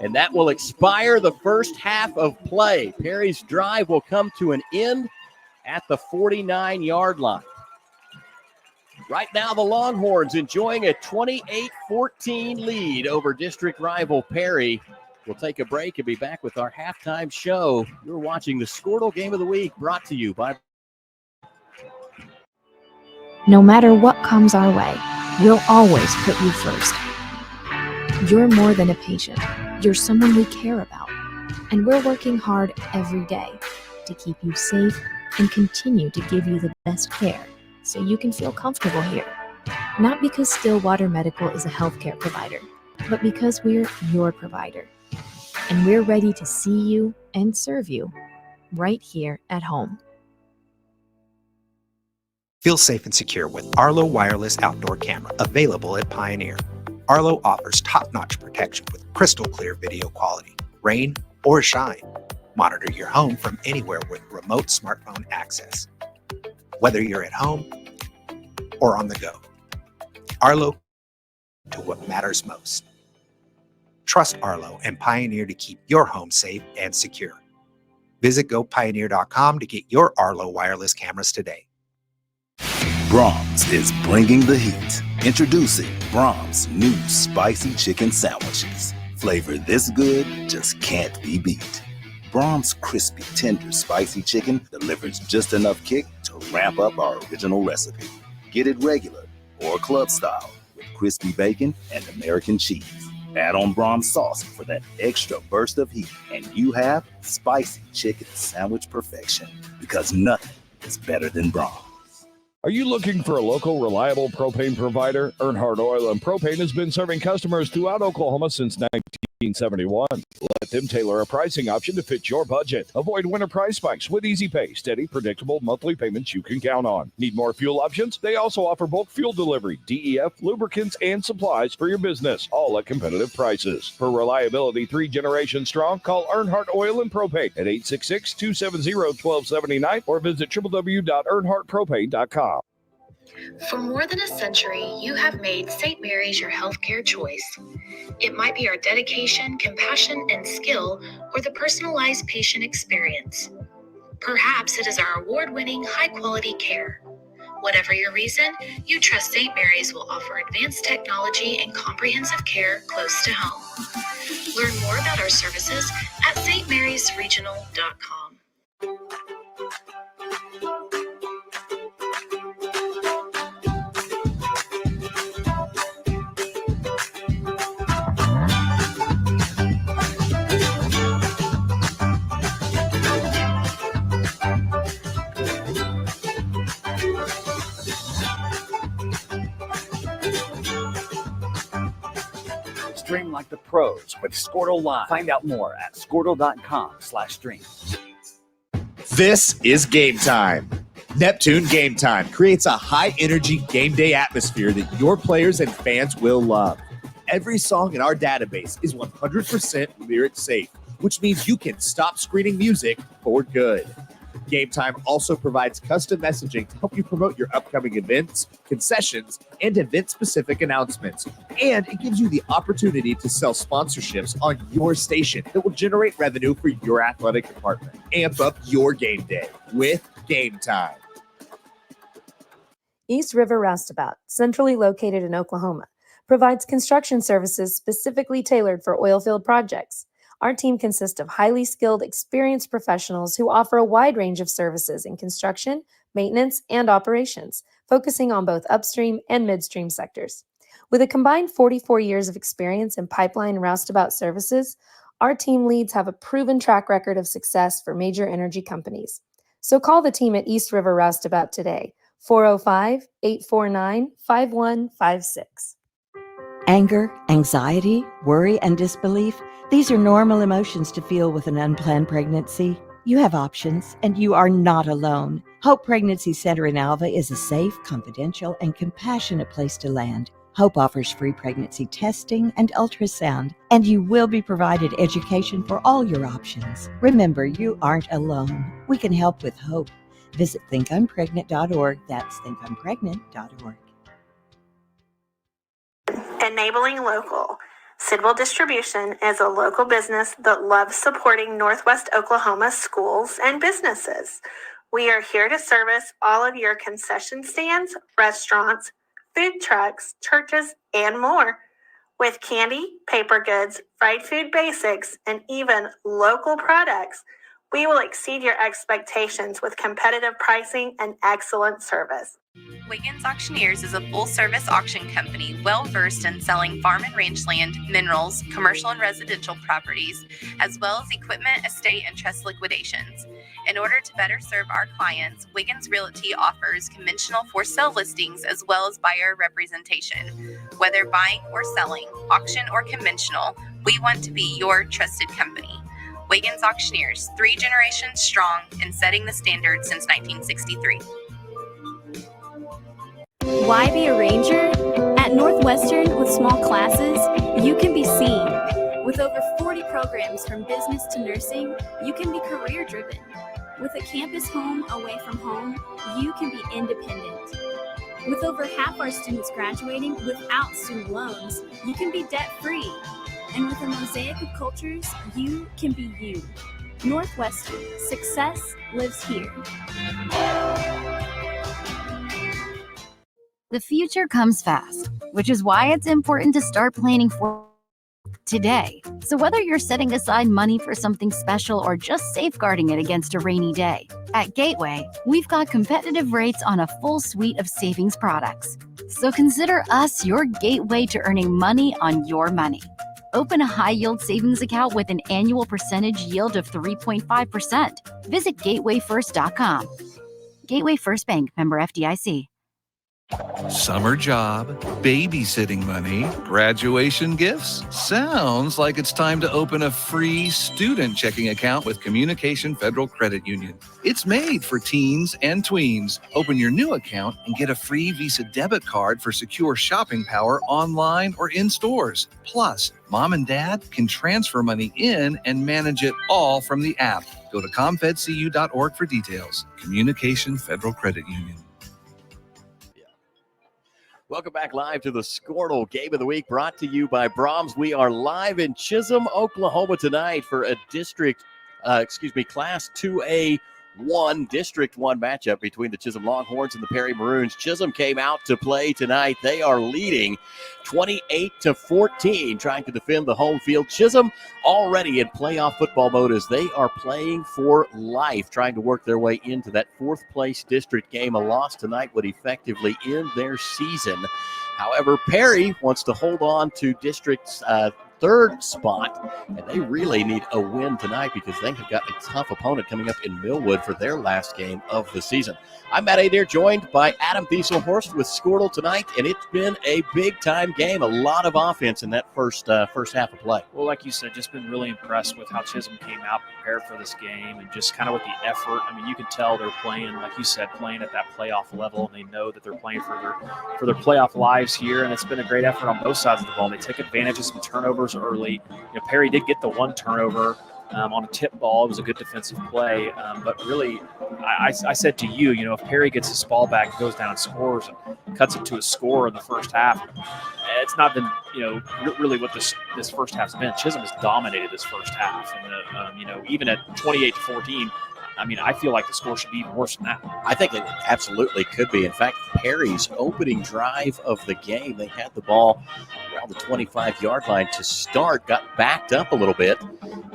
And that will expire the first half of play. Perry's drive will come to an end at the 49-yard line. Right now, the Longhorns enjoying a 28-14 lead over district rival Perry. We'll take a break and be back with our halftime show. You're watching the Squirtle Game of the Week, brought to you by... No matter what comes our way, we'll always put you first. You're more than a patient. You're someone we care about. And we're working hard every day to keep you safe and continue to give you the best care so you can feel comfortable here. Not because Stillwater Medical is a healthcare provider, but because we're your provider. And we're ready to see you and serve you right here at home. Feel safe and secure with Arlo Wireless Outdoor Camera, available at Pioneer. Arlo offers top-notch protection with crystal clear video quality, rain or shine. Monitor your home from anywhere with remote smartphone access. Whether you're at home or on the go, Arlo to what matters most. Trust Arlo and Pioneer to keep your home safe and secure. Visit gopioneer.com to get your Arlo wireless cameras today. Brahms is bringing the heat. Introducing Brahms' new spicy chicken sandwiches. Flavor this good just can't be beat. Brahms' crispy, tender, spicy chicken delivers just enough kick to ramp up our original recipe. Get it regular or club style with crispy bacon and American cheese. Add on Brahms sauce for that extra burst of heat, and you have spicy chicken sandwich perfection, because nothing is better than Brahms. Are you looking for a local, reliable propane provider? Earnhardt Oil and Propane has been serving customers throughout Oklahoma since 1971. Let them tailor a pricing option to fit your budget. Avoid winter price spikes with easy pay, steady, predictable monthly payments you can count on. Need more fuel options? They also offer bulk fuel delivery, DEF, lubricants, and supplies for your business, all at competitive prices. For reliability 3 generations strong, call Earnhardt Oil and Propane at 866-270-1279 or visit www.earnhardtpropane.com. For more than a century, you have made St. Mary's your healthcare choice. It might be our dedication, compassion, and skill, or the personalized patient experience. Perhaps it is our award-winning, high-quality care. Whatever your reason, you trust St. Mary's will offer advanced technology and comprehensive care close to home. Learn more about our services at stmarysregional.com. Stream like the pros with Squirtle Live. Find out more at squirtle.com/stream. This is Game Time. Neptune Game Time creates a high-energy game day atmosphere that your players and fans will love. Every song in our database is 100% lyric safe, which means you can stop screening music for good. Game Time also provides custom messaging to help you promote your upcoming events, concessions, and event-specific announcements. And it gives you the opportunity to sell sponsorships on your station that will generate revenue for your athletic department. Amp up your game day with Game Time. East River Roustabout, centrally located in Oklahoma, provides construction services specifically tailored for oilfield projects. Our team consists of highly skilled, experienced professionals who offer a wide range of services in construction, maintenance, and operations, focusing on both upstream and midstream sectors. With a combined 44 years of experience in pipeline and roustabout services, our team leads have a proven track record of success for major energy companies. So call the team at East River Roustabout today, 405-849-5156. Anger, anxiety, worry, and disbelief, these are normal emotions to feel with an unplanned pregnancy. You have options, and you are not alone. Hope Pregnancy Center in Alva is a safe, confidential, and compassionate place to land. Hope offers free pregnancy testing and ultrasound, and you will be provided education for all your options. Remember, you aren't alone. We can help with hope. Visit thinkimpregnant.org. That's thinkimpregnant.org. Enabling Local. Sidwell Distribution is a local business that loves supporting Northwest Oklahoma schools and businesses. We are here to service all of your concession stands, restaurants, food trucks, churches, and more. With candy, paper goods, fried food basics, and even local products, we will exceed your expectations with competitive pricing and excellent service. Wiggins Auctioneers is a full-service auction company well-versed in selling farm and rangeland, minerals, commercial and residential properties, as well as equipment, estate, and trust liquidations. In order to better serve our clients, Wiggins Realty offers conventional for-sale listings as well as buyer representation. Whether buying or selling, auction or conventional, we want to be your trusted company. Wiggins Auctioneers, 3 generations strong and setting the standard since 1963. Why be a ranger? At Northwestern, with small classes, you can be seen. With over 40 programs from business to nursing, you can be career-driven. With a campus home away from home, you can be independent. With over half our students graduating without student loans, you can be debt-free. And with a mosaic of cultures, you can be you. Northwestern, success lives here. The future comes fast, which is why it's important to start planning for today. So whether you're setting aside money for something special or just safeguarding it against a rainy day, at Gateway, we've got competitive rates on a full suite of savings products. So consider us your gateway to earning money on your money. Open a high-yield savings account with an annual percentage yield of 3.5%. Visit gatewayfirst.com. Gateway First Bank, member FDIC. Summer job, babysitting money, graduation gifts. Sounds like it's time to open a free student checking account with Communication Federal Credit Union. It's made for teens and tweens. Open your new account and get a free Visa debit card for secure shopping power online or in stores. Plus, mom and dad can transfer money in and manage it all from the app. Go to comfedcu.org for details. Communication Federal Credit Union. Welcome back live to the Squirtle Game of the Week, brought to you by Brahms. We are live in Chisholm, Oklahoma tonight for a Class 2A1 District 1 matchup between the Chisholm Longhorns and the Perry Maroons. Chisholm came out to play tonight. They are leading 28-14, trying to defend the home field. Chisholm already in playoff football mode as they are playing for life, trying to work their way into that fourth place district game. A loss tonight would effectively end their season. However, Perry wants to hold on to district's third spot, and they really need a win tonight because they have got a tough opponent coming up in Millwood for their last game of the season. I'm Matt Adair, joined by Adam Thieselhorst with Squirtle tonight, and it's been a big-time game. A lot of offense in that first half of play. Well, like you said, just been really impressed with how Chisholm came out prepared for this game and just kind of with the effort. I mean, you can tell they're playing, like you said, playing at that playoff level, and they know that they're playing for their playoff lives here, and it's been a great effort on both sides of the ball. They took advantage of some turnovers early. Perry did get the one turnover on a tip ball. It was a good defensive play, but really, I said to you, if Perry gets his ball back, goes down and scores and cuts it to a score in the first half, it's not been really what this first half's been. Chisholm has dominated this first half, and even at 28-14. I mean, I feel like the score should be even worse than that. I think it absolutely could be. In fact, Perry's opening drive of the game, they had the ball around the 25-yard line to start, got backed up a little bit,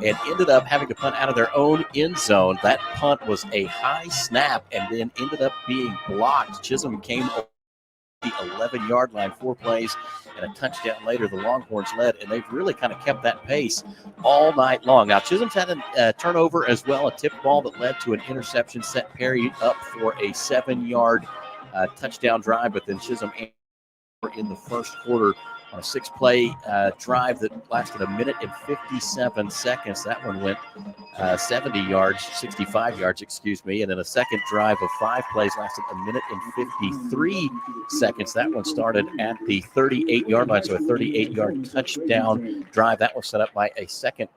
and ended up having to punt out of their own end zone. That punt was a high snap and then ended up being blocked. Chisholm came over the 11-yard line, 4 plays, and a touchdown later. The Longhorns led, and they've really kind of kept that pace all night long. Now, Chisholm's had a turnover as well, a tip ball that led to an interception, set Perry up for a 7-yard touchdown drive, but then Chisholm in the first quarter on a 6-play drive that lasted 1 minute and 57 seconds. That one went 65 yards, and then a second drive of 5 plays lasted 1 minute and 53 seconds. That one started at the 38-yard line, so a 38-yard touchdown drive. That was set up by a second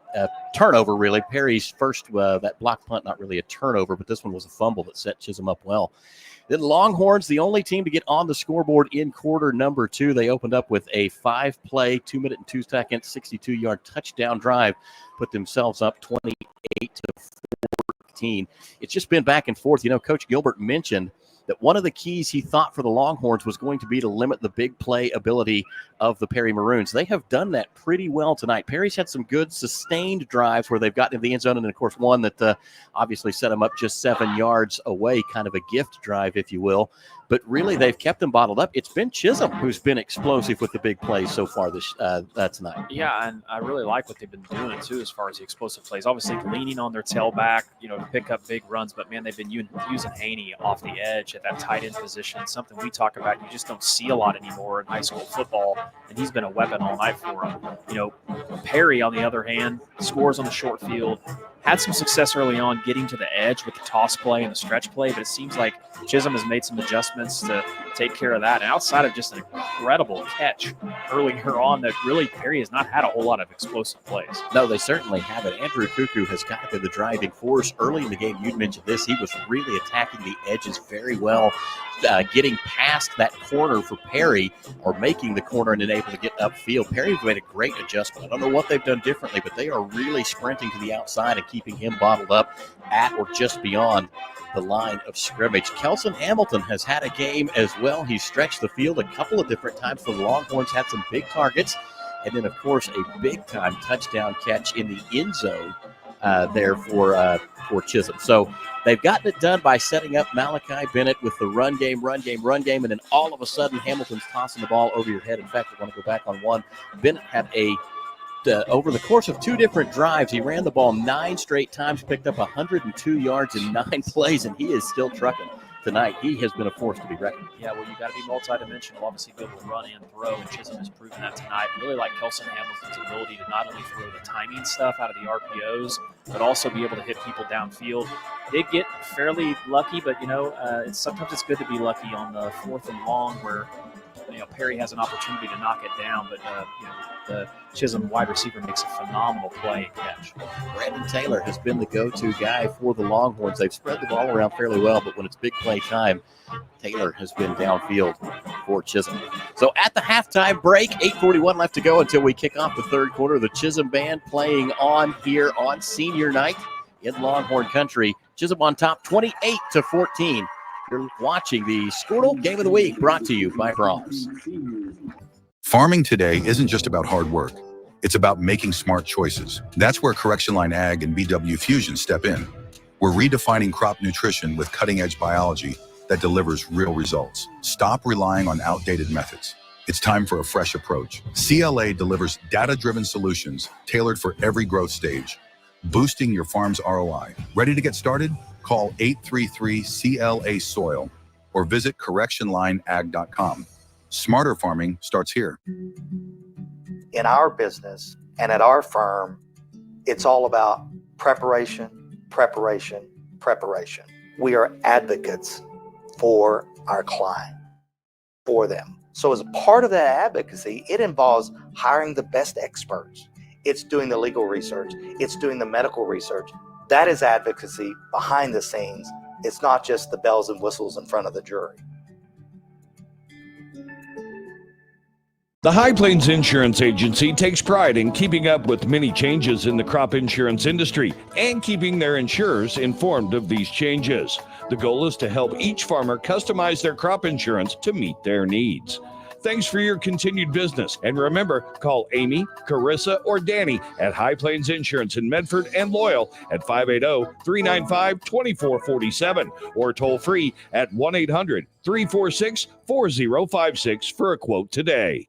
turnover, really. Perry's first, that block punt, not really a turnover, but this one was a fumble that set Chisholm up well. Then Longhorns, the only team to get on the scoreboard in quarter number 2. They opened up with a 5-play, 2 minute and 2 second, 62-yard touchdown drive, put themselves up 28-14. It's just been back and forth. Coach Gilbert mentioned that one of the keys he thought for the Longhorns was going to be to limit the big play ability of the Perry Maroons. They have done that pretty well tonight. Perry's had some good sustained drives where they've gotten into the end zone, and then, of course, one that obviously set them up just 7 yards away, kind of a gift drive, if you will. But really, they've kept them bottled up. It's been Chisholm who's been explosive with the big plays so far this tonight. Yeah, and I really like what they've been doing, too, as far as the explosive plays. Obviously, leaning on their tailback, to pick up big runs. But, man, they've been using Haney off the edge at that tight end position, something we talk about you just don't see a lot anymore in high school football, and he's been a weapon all night for them. Perry, on the other hand, scores on the short field, had some success early on getting to the edge with the toss play and the stretch play, but it seems like Chisholm has made some adjustments to take care of that. And outside of just an incredible catch earlier on, that really Perry has not had a whole lot of explosive plays. No, they certainly haven't. Andrew Cuckoo has kind of been the driving force early in the game. You'd mentioned this. He was really attacking the edges very well, getting past that corner for Perry, or making the corner and then able to get upfield. Perry's made a great adjustment. I don't know what they've done differently, but they are really sprinting to the outside and keeping him bottled up at or just beyond the line of scrimmage. Kelson Hamilton has had a game as well. He's stretched the field a couple of different times for the Longhorns, had some big targets, and then, of course, a big-time touchdown catch in the end zone there for Chisholm. So they've gotten it done by setting up Malachi Bennett with the run game, and then all of a sudden Hamilton's tossing the ball over your head. In fact, I want to go back on one. Bennett had over the course of 2 different drives, he ran the ball 9 straight times, picked up 102 yards in 9 plays, and he is still trucking tonight. He has been a force to be reckoned with. Yeah, well, you got to be multidimensional, obviously, be able to run and throw, and Chisholm has proven that tonight. Really like Kelson Hamilton's ability to not only throw the timing stuff out of the RPOs, but also be able to hit people downfield. Did get fairly lucky, but, sometimes it's good to be lucky on the 4th and long where Perry has an opportunity to knock it down, but the Chisholm wide receiver makes a phenomenal play and catch. Brandon Taylor has been the go-to guy for the Longhorns. They've spread the ball around fairly well, but when it's big play time, Taylor has been downfield for Chisholm. So at the halftime break, 8:41 left to go until we kick off the third quarter. The Chisholm band playing on here on senior night in Longhorn country. Chisholm on top 28-14. You're watching the Squirtle Game of the Week, brought to you by Brahms. Farming today isn't just about hard work. It's about making smart choices. That's where Correction Line Ag and BW Fusion step in. We're redefining crop nutrition with cutting-edge biology that delivers real results. Stop relying on outdated methods. It's time for a fresh approach. CLA delivers data-driven solutions tailored for every growth stage, boosting your farm's ROI. Ready to get started? Call 833-CLA-SOIL or visit correctionlineag.com. Smarter farming starts here. In our business and at our firm, it's all about preparation, preparation, preparation. We are advocates for our client, for them. So as a part of that advocacy, it involves hiring the best experts. It's doing the legal research. It's doing the medical research. That is advocacy behind the scenes. It's not just the bells and whistles in front of the jury. The High Plains Insurance Agency takes pride in keeping up with many changes in the crop insurance industry and keeping their insurers informed of these changes. The goal is to help each farmer customize their crop insurance to meet their needs. Thanks for your continued business. And remember, call Amy, Carissa, or Danny at High Plains Insurance in Medford and Loyal at 580-395-2447 or toll free at 1-800-346-4056 for a quote today.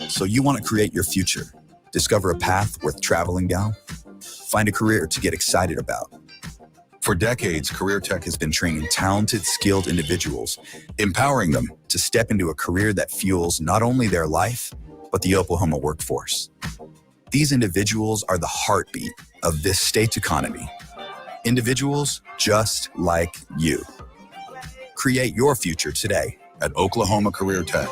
So you want to create your future, discover a path worth traveling down, find a career to get excited about. For decades, Career Tech has been training talented, skilled individuals, empowering them to step into a career that fuels not only their life, but the Oklahoma workforce. These individuals are the heartbeat of this state's economy. Individuals just like you. Create your future today at Oklahoma Career Tech.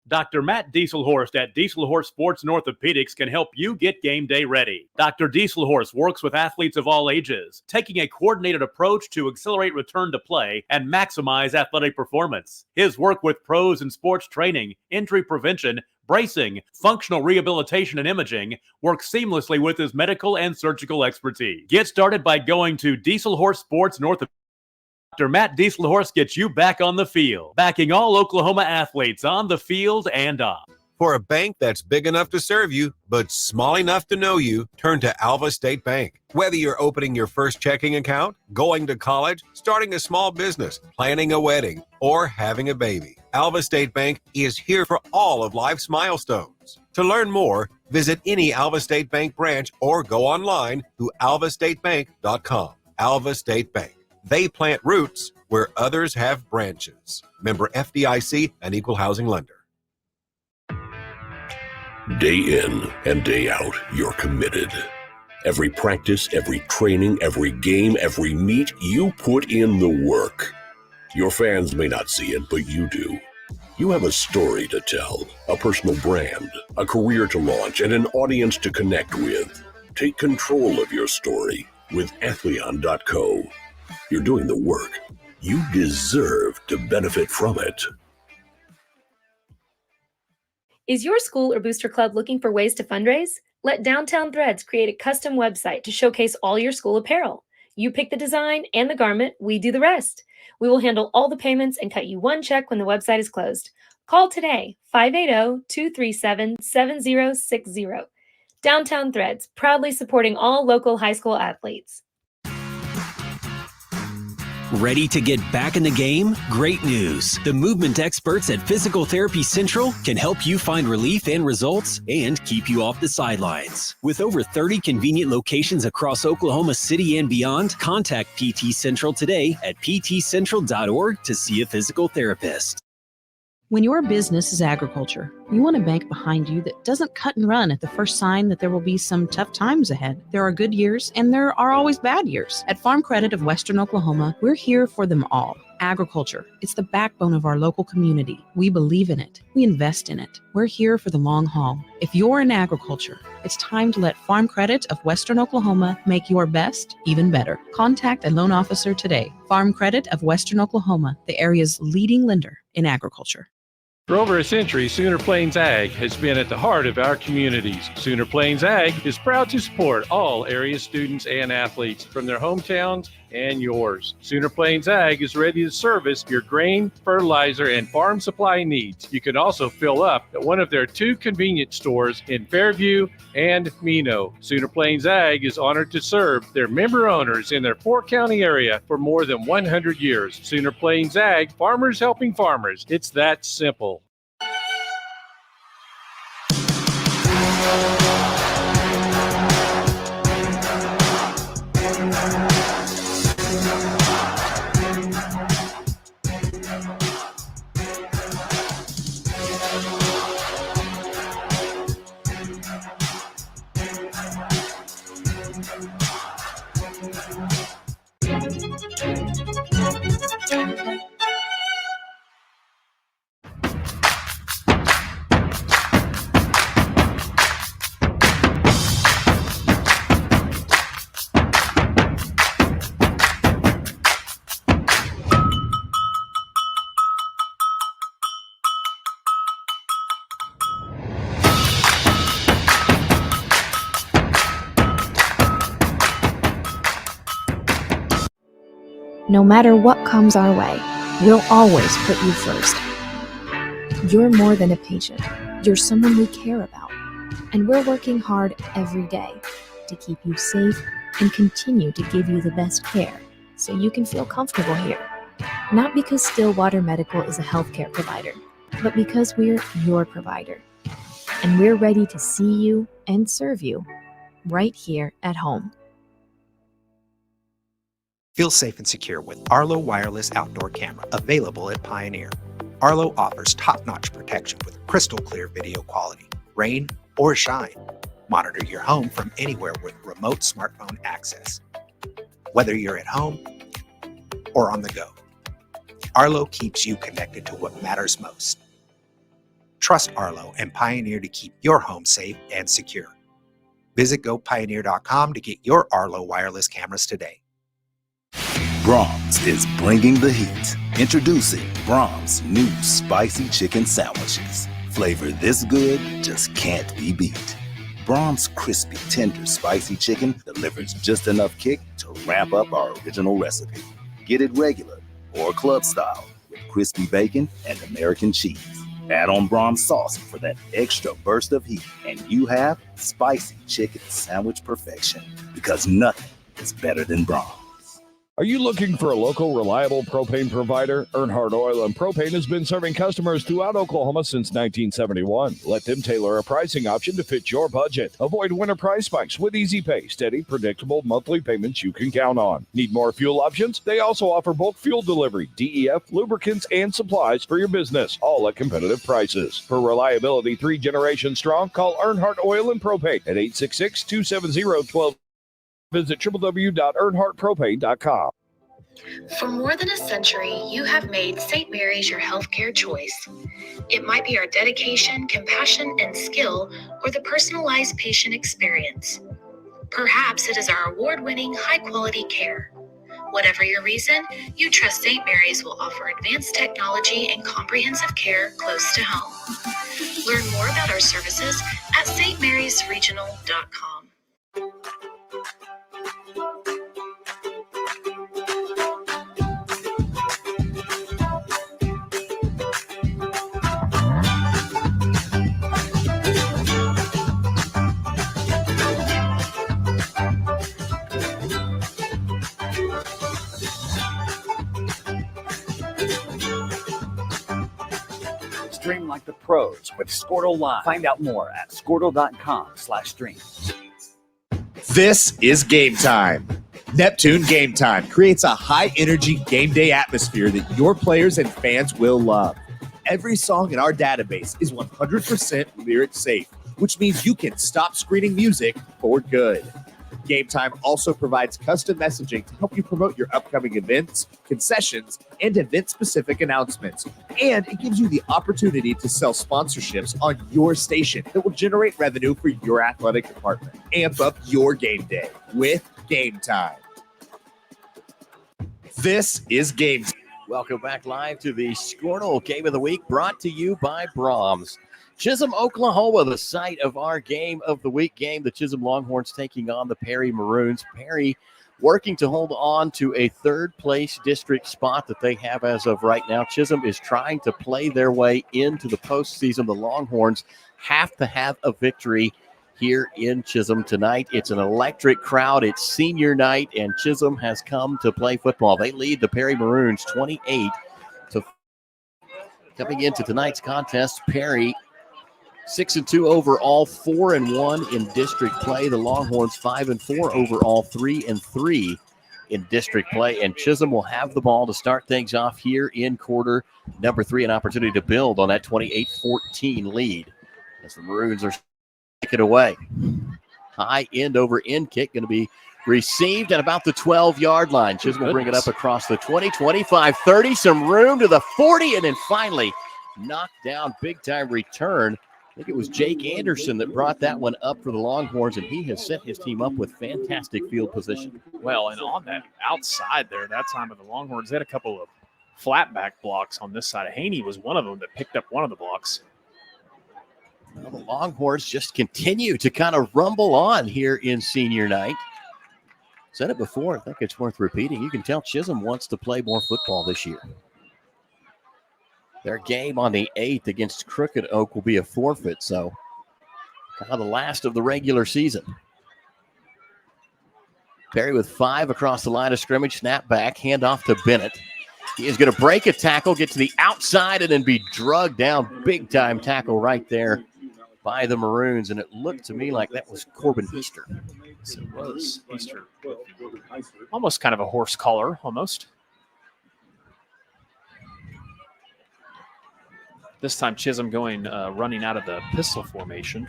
Dr. Matt Dieselhorst at Dieselhorst Sports and Orthopedics can help you get game day ready. Dr. Dieselhorst works with athletes of all ages, taking a coordinated approach to accelerate return to play and maximize athletic performance. His work with pros in sports training, injury prevention, bracing, functional rehabilitation, and imaging works seamlessly with his medical and surgical expertise. Get started by going to Dieselhorst Sports and Orthopedics. Dr. Matt Dieselhorst gets you back on the field, backing all Oklahoma athletes on the field and off. For a bank that's big enough to serve you, but small enough to know you, turn to Alva State Bank. Whether you're opening your first checking account, going to college, starting a small business, planning a wedding, or having a baby, Alva State Bank is here for all of life's milestones. To learn more, visit any Alva State Bank branch or go online to alvastatebank.com. Alva State Bank. They plant roots where others have branches. Member FDIC, an equal housing lender. Day in and day out, you're committed. Every practice, every training, every game, every meet, you put in the work. Your fans may not see it, but you do. You have a story to tell, a personal brand, a career to launch, and an audience to connect with. Take control of your story with Athleon.co. You're doing the work. You deserve to benefit from it. Is your school or booster club looking for ways to fundraise? Let Downtown Threads create a custom website to showcase all your school apparel. You pick the design and the garment, we do the rest. We will handle all the payments and cut you one check when the website is closed. Call today, 580-237-7060. Downtown Threads, proudly supporting all local high school athletes. Ready to get back in the game? Great news! The movement experts at Physical Therapy Central can help you find relief and results and keep you off the sidelines. With over 30 convenient locations across Oklahoma City and beyond, contact PT Central today at ptcentral.org to see a physical therapist. When your business is agriculture, you want a bank behind you that doesn't cut and run at the first sign that there will be some tough times ahead. There are good years and there are always bad years. At Farm Credit of Western Oklahoma, we're here for them all. Agriculture, it's the backbone of our local community. We believe in it. We invest in it. We're here for the long haul. If you're in agriculture, it's time to let Farm Credit of Western Oklahoma make your best even better. Contact a loan officer today. Farm Credit of Western Oklahoma, the area's leading lender in agriculture. For over a century, Sooner Plains Ag has been at the heart of our communities. Sooner Plains Ag is proud to support all area students and athletes from their hometowns and yours. Sooner Plains Ag is ready to service your grain, fertilizer, and farm supply needs. You can also fill up at one of their 2 convenience stores in Fairview and Mino. Sooner Plains Ag is honored to serve their member owners in their 4-county area for more than 100 years. Sooner Plains Ag, farmers helping farmers. It's that simple. No matter what comes our way, we'll always put you first. You're more than a patient. You're someone we care about. And we're working hard every day to keep you safe and continue to give you the best care so you can feel comfortable here. Not because Stillwater Medical is a healthcare provider, but because we're your provider. And we're ready to see you and serve you right here at home. Feel safe and secure with Arlo Wireless Outdoor Camera, available at Pioneer. Arlo offers top-notch protection with crystal clear video quality, rain or shine. Monitor your home from anywhere with remote smartphone access. Whether you're at home or on the go, Arlo keeps you connected to what matters most. Trust Arlo and Pioneer to keep your home safe and secure. Visit gopioneer.com to get your Arlo wireless cameras today. Brahms is bringing the heat. Introducing Brahms' new spicy chicken sandwiches. Flavor this good just can't be beat. Brahms' crispy, tender, spicy chicken delivers just enough kick to ramp up our original recipe. Get it regular or club style with crispy bacon and American cheese. Add on Brahms sauce for that extra burst of heat, and you have spicy chicken sandwich perfection, because nothing is better than Brahms. Are you looking for a local, reliable propane provider? Earnhardt Oil and Propane has been serving customers throughout Oklahoma since 1971. Let them tailor a pricing option to fit your budget. Avoid winter price spikes with easy pay, steady, predictable monthly payments you can count on. Need more fuel options? They also offer bulk fuel delivery, DEF, lubricants, and supplies for your business, all at competitive prices. For reliability 3 generations strong, call Earnhardt Oil and Propane at 866-270-12. Visit www.earnhardtpropane.com. For more than a century, you have made St. Mary's your healthcare choice. It might be our dedication, compassion, and skill, or the personalized patient experience. Perhaps it is our award-winning, high-quality care. Whatever your reason, you trust St. Mary's will offer advanced technology and comprehensive care close to home. Learn more about our services at stmarysregional.com. the pros with Squirtle Live. Find out more at squirtle.com/stream. This is Game Time. Neptune Game Time creates a high-energy game day atmosphere that your players and fans will love. Every song in our database is 100% lyric safe, which means you can stop screening music for good. Game Time also provides custom messaging to help you promote your upcoming events, concessions, and event-specific announcements. And it gives you the opportunity to sell sponsorships on your station that will generate revenue for your athletic department. Amp up your game day with Game Time. This is Game Time. Welcome back live to the Squirtle Game of the Week, brought to you by Brahms. Chisholm, Oklahoma, the site of our Game of the Week game. The Chisholm Longhorns taking on the Perry Maroons. Perry working to hold on to a third-place district spot that they have as of right now. Chisholm is trying to play their way into the postseason. The Longhorns have to have a victory here in Chisholm tonight. It's an electric crowd. It's senior night, and Chisholm has come to play football. They lead the Perry Maroons 28 to coming into tonight's contest. Perry 6-2 overall, 4-1 in district play. The Longhorns 5-4 overall, 3-3 in district play. And Chisholm will have the ball to start things off here in quarter number 3. An opportunity to build on that 28-14 lead as the Maroons are taking it away. High end over end kick going to be received at about the 12-yard line. Chisholm will bring it up across the 20, 25, 30, some room to the 40, and then finally knocked down. Big time return. I think it was Jake Anderson that brought that one up for the Longhorns, and he has set his team up with fantastic field position. Well, and on that outside there, that time of the Longhorns, they had a couple of flat back blocks on this side. Haney was one of them that picked up one of the blocks. Well, the Longhorns just continue to kind of rumble on here in senior night. Said it before, I think it's worth repeating. You can tell Chisholm wants to play more football this year. Their game on the 8th against Crooked Oak will be a forfeit, so kind of the last of the regular season. Perry with 5 across the line of scrimmage, snap back, handoff to Bennett. He is going to break a tackle, get to the outside, and then be drugged down. Big time tackle right there by the Maroons, and it looked to me like that was Corbin Easter. Yes, it was Easter. Almost kind of a horse collar, almost. This time Chisholm going running out of the pistol formation.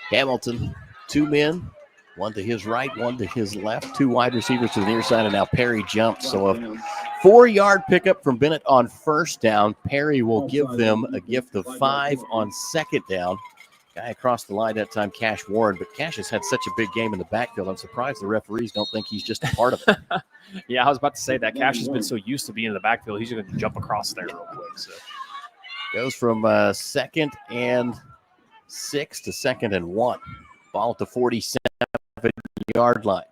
Hamilton, 2 men, one to his right, one to his left, 2 wide receivers to the near side, and now Perry jumps. So a 4-yard pickup from Bennett on first down. Perry will give them a gift of 5 on second down. Guy across the line that time, Cash Warren, but Cash has had such a big game in the backfield. I'm surprised the referees don't think he's just a part of it. Yeah, I was about to say that. Cash has been so used to being in the backfield, he's going to jump across there real quick. So goes from 2nd and 6 to 2nd and 1. Ball at the 47-yard line.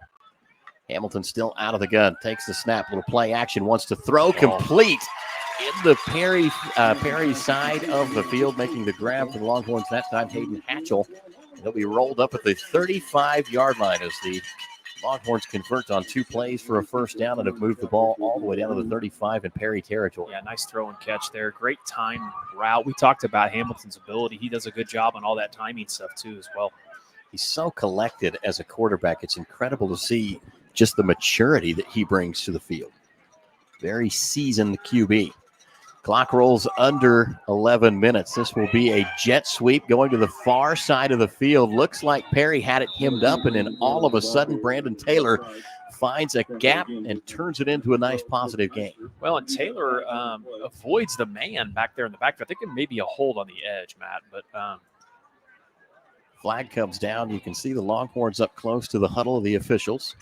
Hamilton still out of the gun. Takes the snap. Little play action. Wants to throw. Complete in the Perry side of the field. Making the grab for the Longhorns that time. Hayden Hatchell. He'll be rolled up at the 35-yard line as the Longhorns convert on 2 plays for a first down and have moved the ball all the way down to the 35 in Perry territory. Yeah, nice throw and catch there. Great time route. We talked about Hamilton's ability. He does a good job on all that timing stuff too as well. He's so collected as a quarterback. It's incredible to see just the maturity that he brings to the field. Very seasoned QB. Clock rolls under 11 minutes. This will be a jet sweep going to the far side of the field. Looks like Perry had it hemmed up, and then all of a sudden Brandon Taylor finds a gap and turns it into a nice positive game. Well, and Taylor avoids the man back there in the backfield. I think it may be a hold on the edge, Matt, but flag comes down. You can see the Longhorns up close to the huddle of the officials.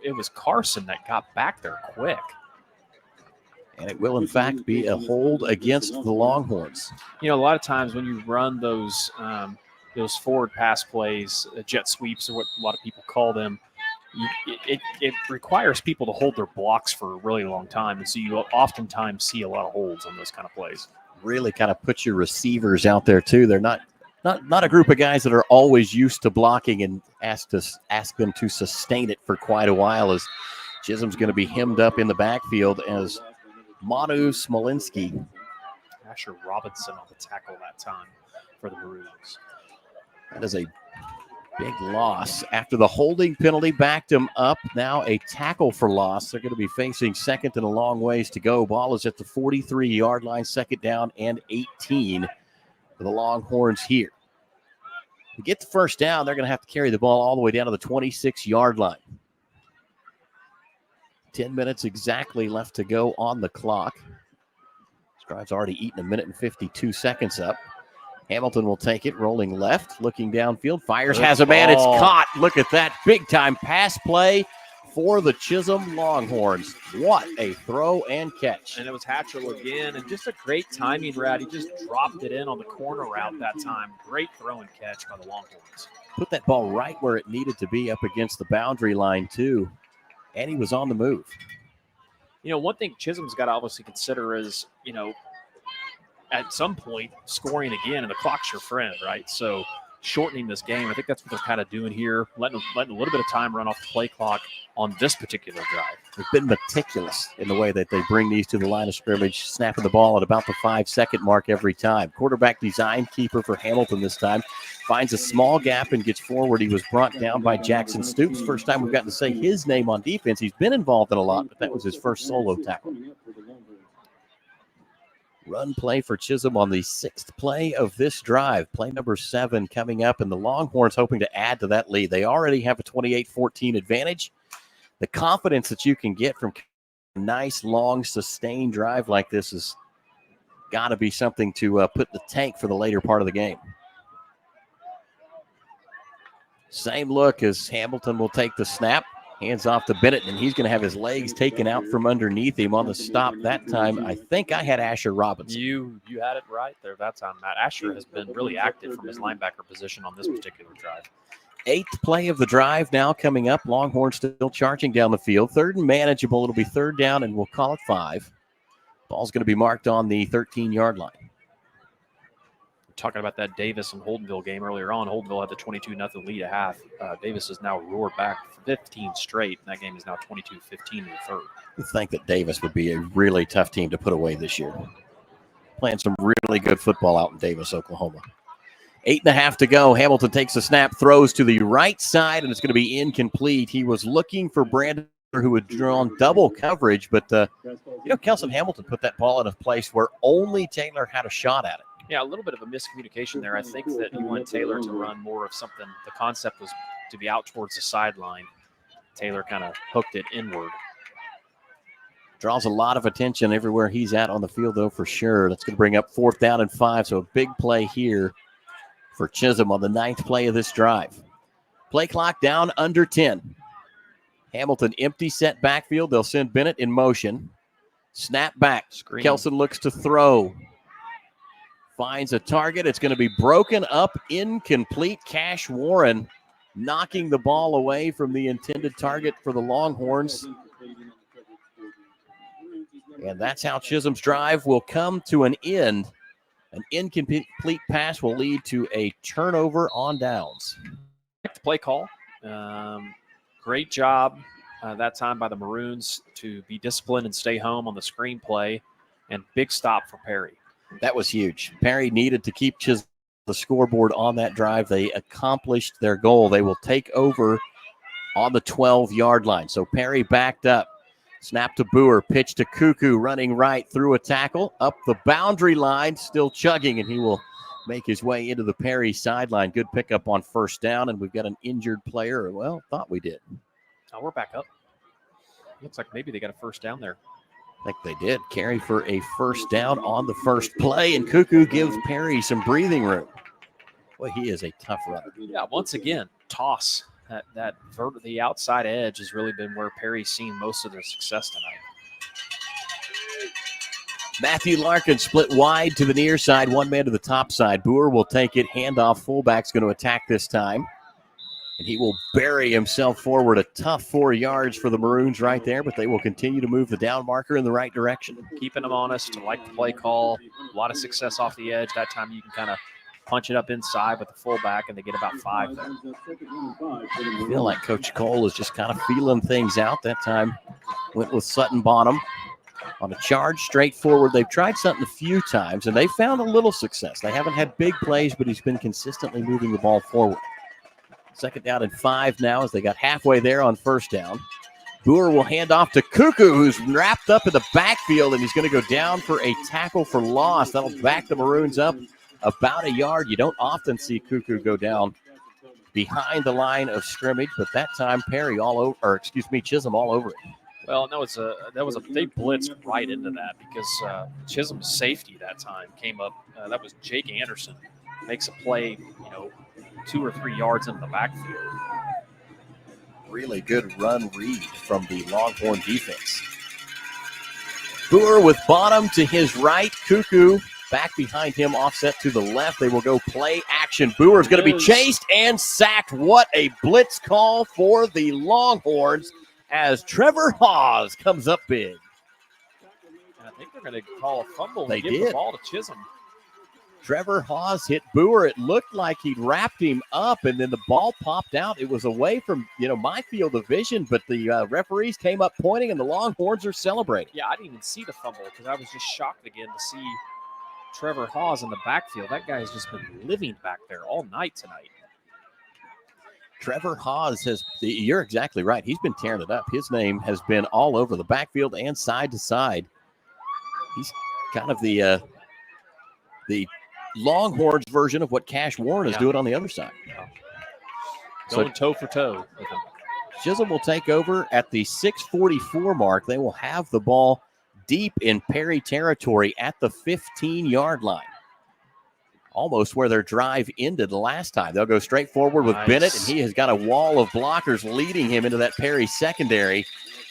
It was Carson that got back there quick. And it will, in fact, be a hold against the Longhorns. You know, a lot of times when you run those forward pass plays, jet sweeps, or what a lot of people call them, it requires people to hold their blocks for a really long time. And so you oftentimes see a lot of holds on those kind of plays. Really kind of put your receivers out there, too. They're not a group of guys that are always used to blocking and ask them to sustain it for quite a while, as Chisholm's going to be hemmed up in the backfield as Manu Smolinski. Asher Robinson on the tackle that time for the Maroons. That is a big loss. After the holding penalty backed him up, now a tackle for loss. They're going to be facing second and a long ways to go. Ball is at the 43-yard line, second down and 18 for the Longhorns here. To get the first down, they're going to have to carry the ball all the way down to the 26-yard line. 10 minutes exactly left to go on the clock. This drive's already eaten 1 minute and 52 seconds up. Hamilton will take it, rolling left, looking downfield. Fires, has a man, it's caught. Look at that big-time pass play for the Chisholm Longhorns. What a throw and catch. And it was Hatchell again, and just a great timing route. He just dropped it in on the corner route that time. Great throw and catch by the Longhorns. Put that ball right where it needed to be, up against the boundary line, too. And he was on the move. You know, one thing Chisholm's got to obviously consider is, you know, at some point scoring again, and the clock's your friend, right? So shortening this game, I think that's what they're kind of doing here, letting a little bit of time run off the play clock on this particular drive. They've been meticulous in the way that they bring these to the line of scrimmage, snapping the ball at about the 5-second mark every time. Quarterback design keeper for Hamilton this time. Finds a small gap and gets forward. He was brought down by Jackson Stoops. First time we've gotten to say his name on defense. He's been involved in a lot, but that was his first solo tackle. Run play for Chisholm on the 6th play of this drive. Play number 7 coming up, and the Longhorns hoping to add to that lead. They already have a 28-14 advantage. The confidence that you can get from a nice, long, sustained drive like this has got to be something to put in the tank for the later part of the game. Same look as Hamilton will take the snap. Hands off to Bennett, and he's going to have his legs taken out from underneath him on the stop that time. I think I had Asher Robinson. You had it right there that time, Matt. Asher has been really active from his linebacker position on this particular drive. 8th play of the drive now coming up. Longhorns still charging down the field. 3rd and manageable. It'll be 3rd down, and we'll call it 5. Ball's going to be marked on the 13-yard line. Talking about that Davis and Holdenville game earlier on. Holdenville had the 22-0 lead at half. Davis has now roared back 15 straight, and that game is now 22-15 in the third. I think that Davis would be a really tough team to put away this year. Playing some really good football out in Davis, Oklahoma. 8.5 to go. Hamilton takes a snap, throws to the right side, and it's going to be incomplete. He was looking for Brandon, who had drawn double coverage, but, Kelson Hamilton put that ball in a place where only Taylor had a shot at it. Yeah, a little bit of a miscommunication there. I think that he wanted Taylor to run more of something. The concept was to be out towards the sideline. Taylor kind of hooked it inward. Draws a lot of attention everywhere he's at on the field, though, for sure. That's going to bring up 4th down and 5, so a big play here for Chisholm on the 9th play of this drive. Play clock down under 10. Hamilton empty set backfield. They'll send Bennett in motion. Snap back. Screen. Kelson looks to throw. Finds a target. It's going to be broken up, incomplete. Cash Warren knocking the ball away from the intended target for the Longhorns. And that's how Chisholm's drive will come to an end. An incomplete pass will lead to a turnover on downs. The play call. Great job that time by the Maroons to be disciplined and stay home on the screen play. And big stop for Perry. That was huge. Perry needed to keep Chisholm the scoreboard on that drive. They accomplished their goal. They will take over on the 12-yard line. So Perry backed up. Snap to Boer. Pitch to Cuckoo. Running right through a tackle. Up the boundary line. Still chugging, and he will make his way into the Perry sideline. Good pickup on 1st down, and we've got an injured player. Well, thought we did. Oh, we're back up. Looks like maybe they got a 1st down there. I think they did. Carry for a 1st down on the first play, and Cuckoo gives Perry some breathing room. Boy, he is a tough runner. Yeah, once again, toss. The outside edge has really been where Perry's seen most of their success tonight. Matthew Larkin split wide to the near side, one man to the top side. Boer will take it. Handoff. Fullback's going to attack this time. And he will bury himself forward. A tough 4 yards for the Maroons right there, but they will continue to move the down marker in the right direction. Keeping them honest, like the play call. A lot of success off the edge. That time you can kind of punch it up inside with the fullback, and they get about 5 there. I feel like Coach Cole is just kind of feeling things out. That time went with Sutton Bonham. on a charge straight forward. They've tried something a few times, and they've found a little success. They haven't had big plays, but he's been consistently moving the ball forward. 2nd down and 5 now as they got halfway there on 1st down. Boer will hand off to Cuckoo, who's wrapped up in the backfield, and he's going to go down for a tackle for loss. That'll back the Maroons up about a yard. You don't often see Cuckoo go down behind the line of scrimmage, but that time Chisholm all over it. Well, that was they blitzed right into that because Chisholm's safety that time came up. That was Jake Anderson. Makes a play, 2 or 3 yards into the backfield. Really good run read from the Longhorn defense. Boer with Bonham to his right. Cuckoo back behind him, offset to the left. They will go play action. Boer's going to be chased and sacked. What a blitz call for the Longhorns as Trevor Hawes comes up big. And I think they're going to call a fumble They and give did. the ball to Chisholm. Trevor Hawes hit Boer. It looked like he'd wrapped him up, and then the ball popped out. It was away from, my field of vision, but the referees came up pointing, and the Longhorns are celebrating. Yeah, I didn't even see the fumble because I was just shocked again to see Trevor Hawes in the backfield. That guy has just been living back there all night tonight. Trevor Hawes you're exactly right. He's been tearing it up. His name has been all over the backfield and side to side. He's kind of the Longhorns version of what Cash Warren is doing on the other side. Going toe for toe with him. Chisholm will take over at the 6:44 mark. They will have the ball deep in Perry territory at the 15-yard line. Almost where their drive ended the last time. They'll go straight forward with Bennett, and he has got a wall of blockers leading him into that Perry secondary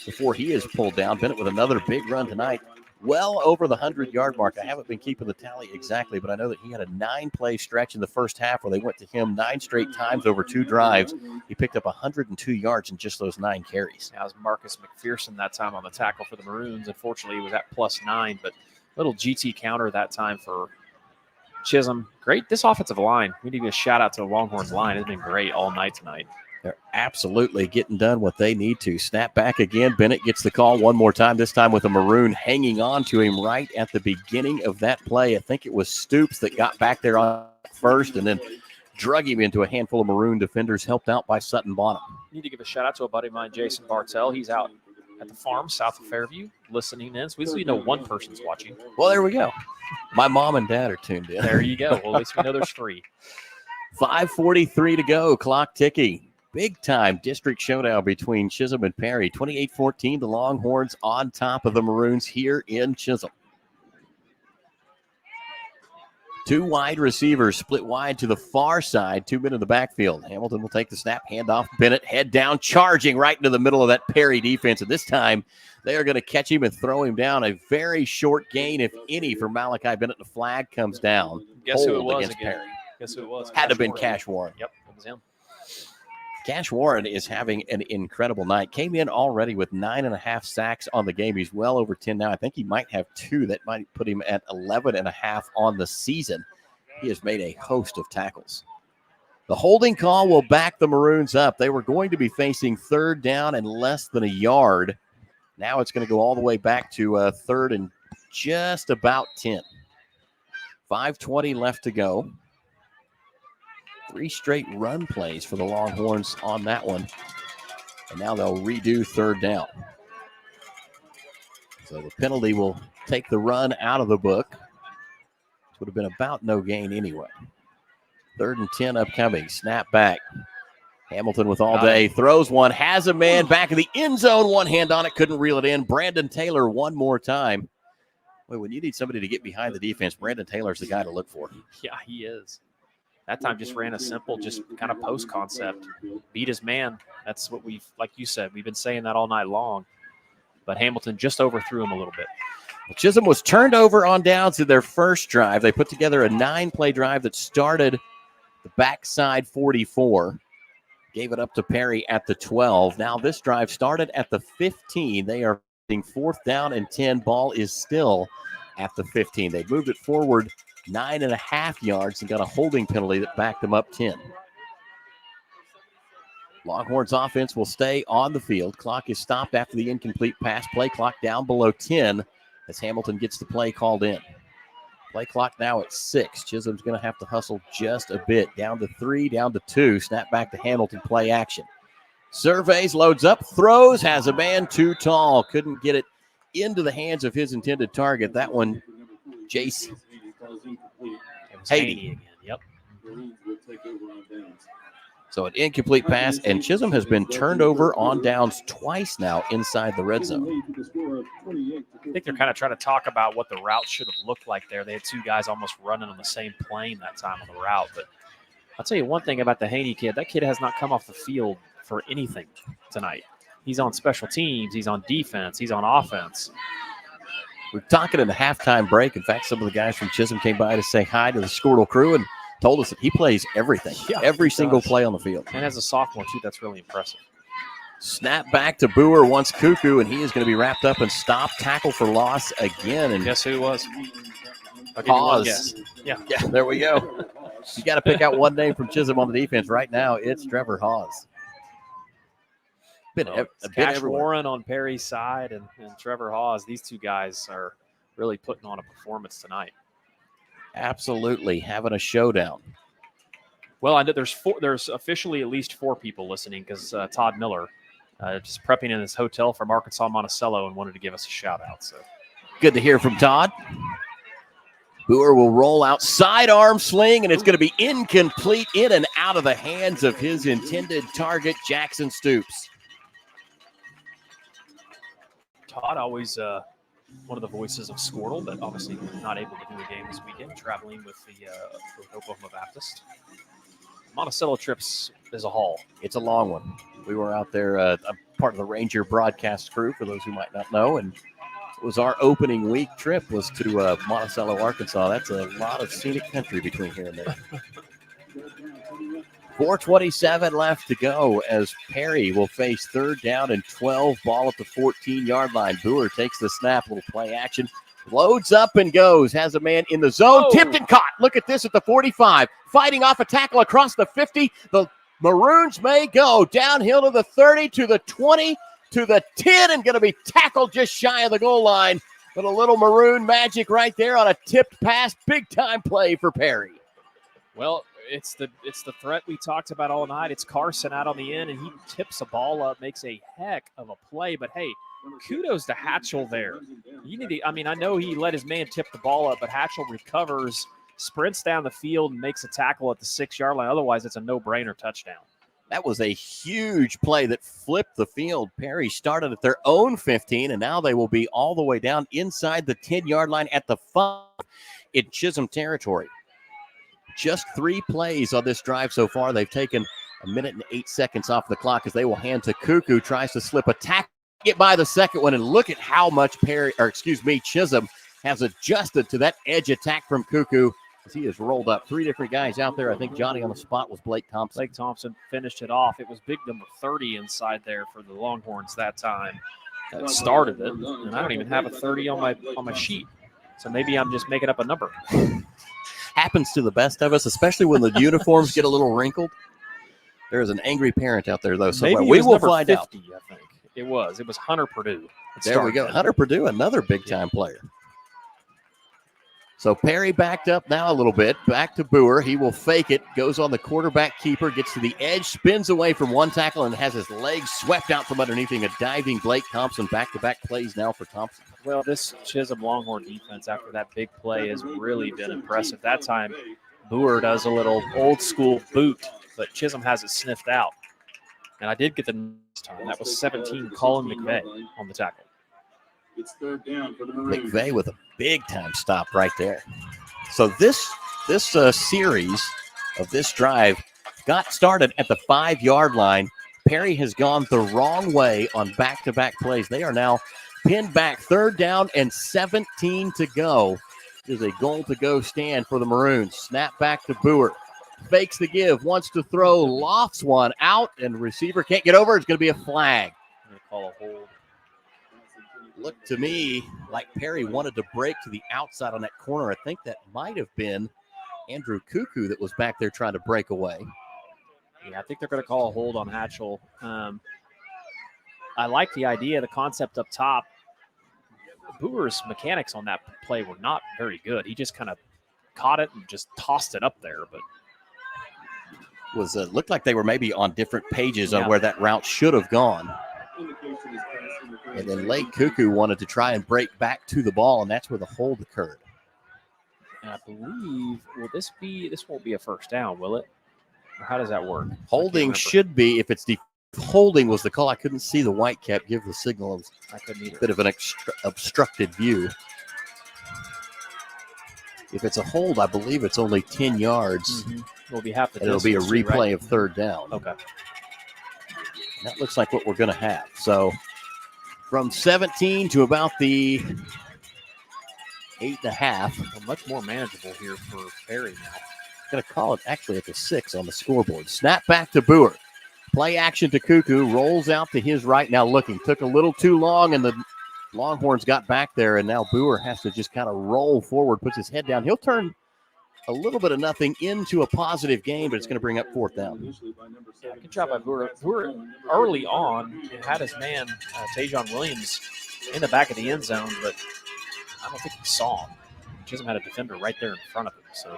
before he is pulled down. Bennett with another big run tonight. Well over the 100-yard mark. I haven't been keeping the tally exactly, but I know that he had a 9-play stretch in the first half where they went to him 9 straight times over 2 drives. He picked up 102 yards in just those 9 carries. That was Marcus McPherson that time on the tackle for the Maroons. Unfortunately, he was at +9, but little GT counter that time for Chisholm. Great. This offensive line, we need to give a shout out to the Longhorns line. It's been great all night tonight. They're absolutely getting done what they need to. Snap back again. Bennett gets the call one more time, this time with a Maroon hanging on to him right at the beginning of that play. I think it was Stoops that got back there on first and then drug him into a handful of Maroon defenders, helped out by Sutton Bonham. Need to give a shout out to a buddy of mine, Jason Bartell. He's out at the farm south of Fairview listening in. So we know one person's watching. Well, there we go. My mom and dad are tuned in. There you go. Well, at least we know there's 3. 5:43 to go. Clock ticking. Big time district showdown between Chisholm and Perry. 28-14, the Longhorns on top of the Maroons here in Chisholm. 2 wide receivers split wide to the far side. 2 men in the backfield. Hamilton will take the snap, hand off Bennett, head down, charging right into the middle of that Perry defense. And this time they are going to catch him and throw him down. A very short gain, if any, for Malachi Bennett. The flag comes down. Guess who it was against again? Perry. Guess who it was? Had to have been Cash Warren. Yep, it was him. Cash Warren is having an incredible night. Came in already with 9.5 sacks on the game. He's well over 10 now. I think he might have 2. That might put him at 11.5 on the season. He has made a host of tackles. The holding call will back the Maroons up. They were going to be facing 3rd down and less than a yard. Now it's going to go all the way back to 3rd and just about 10. 5:20 left to go. 3 straight run plays for the Longhorns on that one. And now they'll redo 3rd down. So the penalty will take the run out of the book. This would have been about no gain anyway. 3rd and 10 upcoming. Snap back. Hamilton with all day. Throws one. Has a man back in the end zone. One hand on it. Couldn't reel it in. Brandon Taylor one more time. Wait, when you need somebody to get behind the defense, Brandon Taylor's the guy to look for. Yeah, he is. That time just ran a simple, just kind of post concept. Beat his man. That's what we've, like you said, we've been saying that all night long. But Hamilton just overthrew him a little bit. Chisholm was turned over on downs in their first drive. They put together a 9-play drive that started the backside 44. Gave it up to Perry at the 12. Now this drive started at the 15. They are 4th down and 10. Ball is still at the 15. They moved it forward 9.5 yards and got a holding penalty that backed them up 10. Longhorns offense will stay on the field. Clock is stopped after the incomplete pass. Play clock down below 10. as Hamilton gets the play called in. Play clock now at 6. Chisholm's going to have to hustle just a bit. Down to 3, down to 2. Snap back to Hamilton, play action. Surveys, loads up, throws, has a man too tall. Couldn't get it into the hands of his intended target. That one, Jace Haney again. Yep. So an incomplete pass, and Chisholm has been turned over on downs twice now inside the red zone. I think they're kind of trying to talk about what the route should have looked like there. They had two guys almost running on the same plane that time on the route. But I'll tell you one thing about the Haney kid. That kid has not come off the field for anything tonight. He's on special teams. He's on defense. He's on offense. We're talking in the halftime break. In fact, some of the guys from Chisholm came by to say hi to the Squirtle crew and told us that he plays everything, every single play on the field. And as a sophomore, too, that's really impressive. Snap back to Boer, wants Cuckoo, and he is going to be wrapped up and stopped. Tackle for loss again. And guess who it was? Pause. Yeah, there we go. You got to pick out one name from Chisholm on the defense. Right now, it's Trevor Hawes. Cash Warren on Perry's side and Trevor Hawes. These two guys are really putting on a performance tonight. Absolutely, having a showdown. Well, I know there's officially at least 4 people listening because Todd Miller just prepping in his hotel from Arkansas Monticello and wanted to give us a shout out. So good to hear from Todd. Boer will roll out, sidearm sling, and it's going to be incomplete, in and out of the hands of his intended target, Jackson Stoops. Todd, always one of the voices of Squirtle, but obviously not able to do a game this weekend, traveling with the Oklahoma Baptist. Monticello trips is a haul. It's a long one. We were out there, I'm part of the Ranger broadcast crew, for those who might not know, and it was our opening week trip was to Monticello, Arkansas. That's a lot of scenic country between here and there. 4:27 left to go as Perry will face 3rd down and 12, ball at the 14-yard line. Boer takes the snap, little play action, loads up and goes, has a man in the zone, tipped and caught. Look at this at the 45, fighting off a tackle across the 50. The Maroons may go downhill to the 30, to the 20, to the 10, and going to be tackled just shy of the goal line. But a little Maroon magic right there on a tipped pass. Big-time play for Perry. Well, it's the threat we talked about all night. It's Carson out on the end, and he tips a ball up, makes a heck of a play. But, hey, kudos to Hatchell there. I know he let his man tip the ball up, but Hatchell recovers, sprints down the field, and makes a tackle at the 6-yard line. Otherwise, it's a no-brainer touchdown. That was a huge play that flipped the field. Perry started at their own 15, and now they will be all the way down inside the 10-yard line at the 5 in Chisholm territory. Just 3 plays on this drive so far. They've taken 1 minute and 8 seconds off the clock as they will hand to Cuckoo, tries to slip a tackle, get by the second one, and look at how much Chisholm has adjusted to that edge attack from Cuckoo as he has rolled up 3 different guys out there. I think Johnny on the spot was Blake Thompson. Blake Thompson finished it off. It was big number 30 inside there for the Longhorns that time. That started it, and I don't even have a 30 on my sheet. So maybe I'm just making up a number. Happens to the best of us, especially when the uniforms get a little wrinkled. There is an angry parent out there, though. So we will find 50, out. I think it was Hunter Purdue. There we go. Hunter Purdue, another big-time player. So Perry backed up now a little bit. Back to Boer. He will fake it. Goes on the quarterback keeper. Gets to the edge. Spins away from one tackle and has his legs swept out from underneath him. A diving Blake Thompson. Back-to-back plays now for Thompson. Well, this Chisholm Longhorn defense after that big play has really been impressive. That time, Boer does a little old-school boot, but Chisholm has it sniffed out. And I did get the next time. That was 17, Colin McVeigh on the tackle. It's 3rd down for the Maroons. McVeigh with a big-time stop right there. So this series of this drive got started at the 5-yard line. Perry has gone the wrong way on back-to-back plays. They are now pinned back, 3rd down and 17 to go. There's a goal-to-go stand for the Maroons. Snap back to Boer. Fakes the give, wants to throw, lofts one out, and receiver can't get over. It's going to be a flag. I'm going to call a hold. Looked to me like Perry wanted to break to the outside on that corner. I think that might have been Andrew Cuckoo that was back there trying to break away. Yeah, I think they're going to call a hold on Hatchell. I like the idea, the concept up top. Boer's mechanics on that play were not very good. He just kind of caught it and just tossed it up there, but looked like they were maybe on different pages on where that route should have gone. And then Lake Cuckoo wanted to try and break back to the ball, and that's where the hold occurred. And I believe, this won't be a first down, will it? Or how does that work? Holding should be, if it's holding was the call. I couldn't see the white cap give the signal. It was a bit of an obstructed view. If it's a hold, I believe it's only 10 yards. Mm-hmm. It'll be half the and it'll be a distance, replay right? of third down. Okay. That looks like what we're going to have. So from 17 to about the 8.5. Well, much more manageable here for Perry now. Going to call it actually at the 6 on the scoreboard. Snap back to Boer. Play action to Cuckoo. Rolls out to his right. Now looking. Took a little too long, and the Longhorns got back there, and now Boer has to just kind of roll forward, puts his head down. He'll turn a little bit of nothing into a positive game, but it's going to bring up fourth down. Yeah, good job by Boer. Boer early on had his man, Tajon Williams, in the back of the end zone, but I don't think he saw him. Chisholm had a defender right there in front of him. So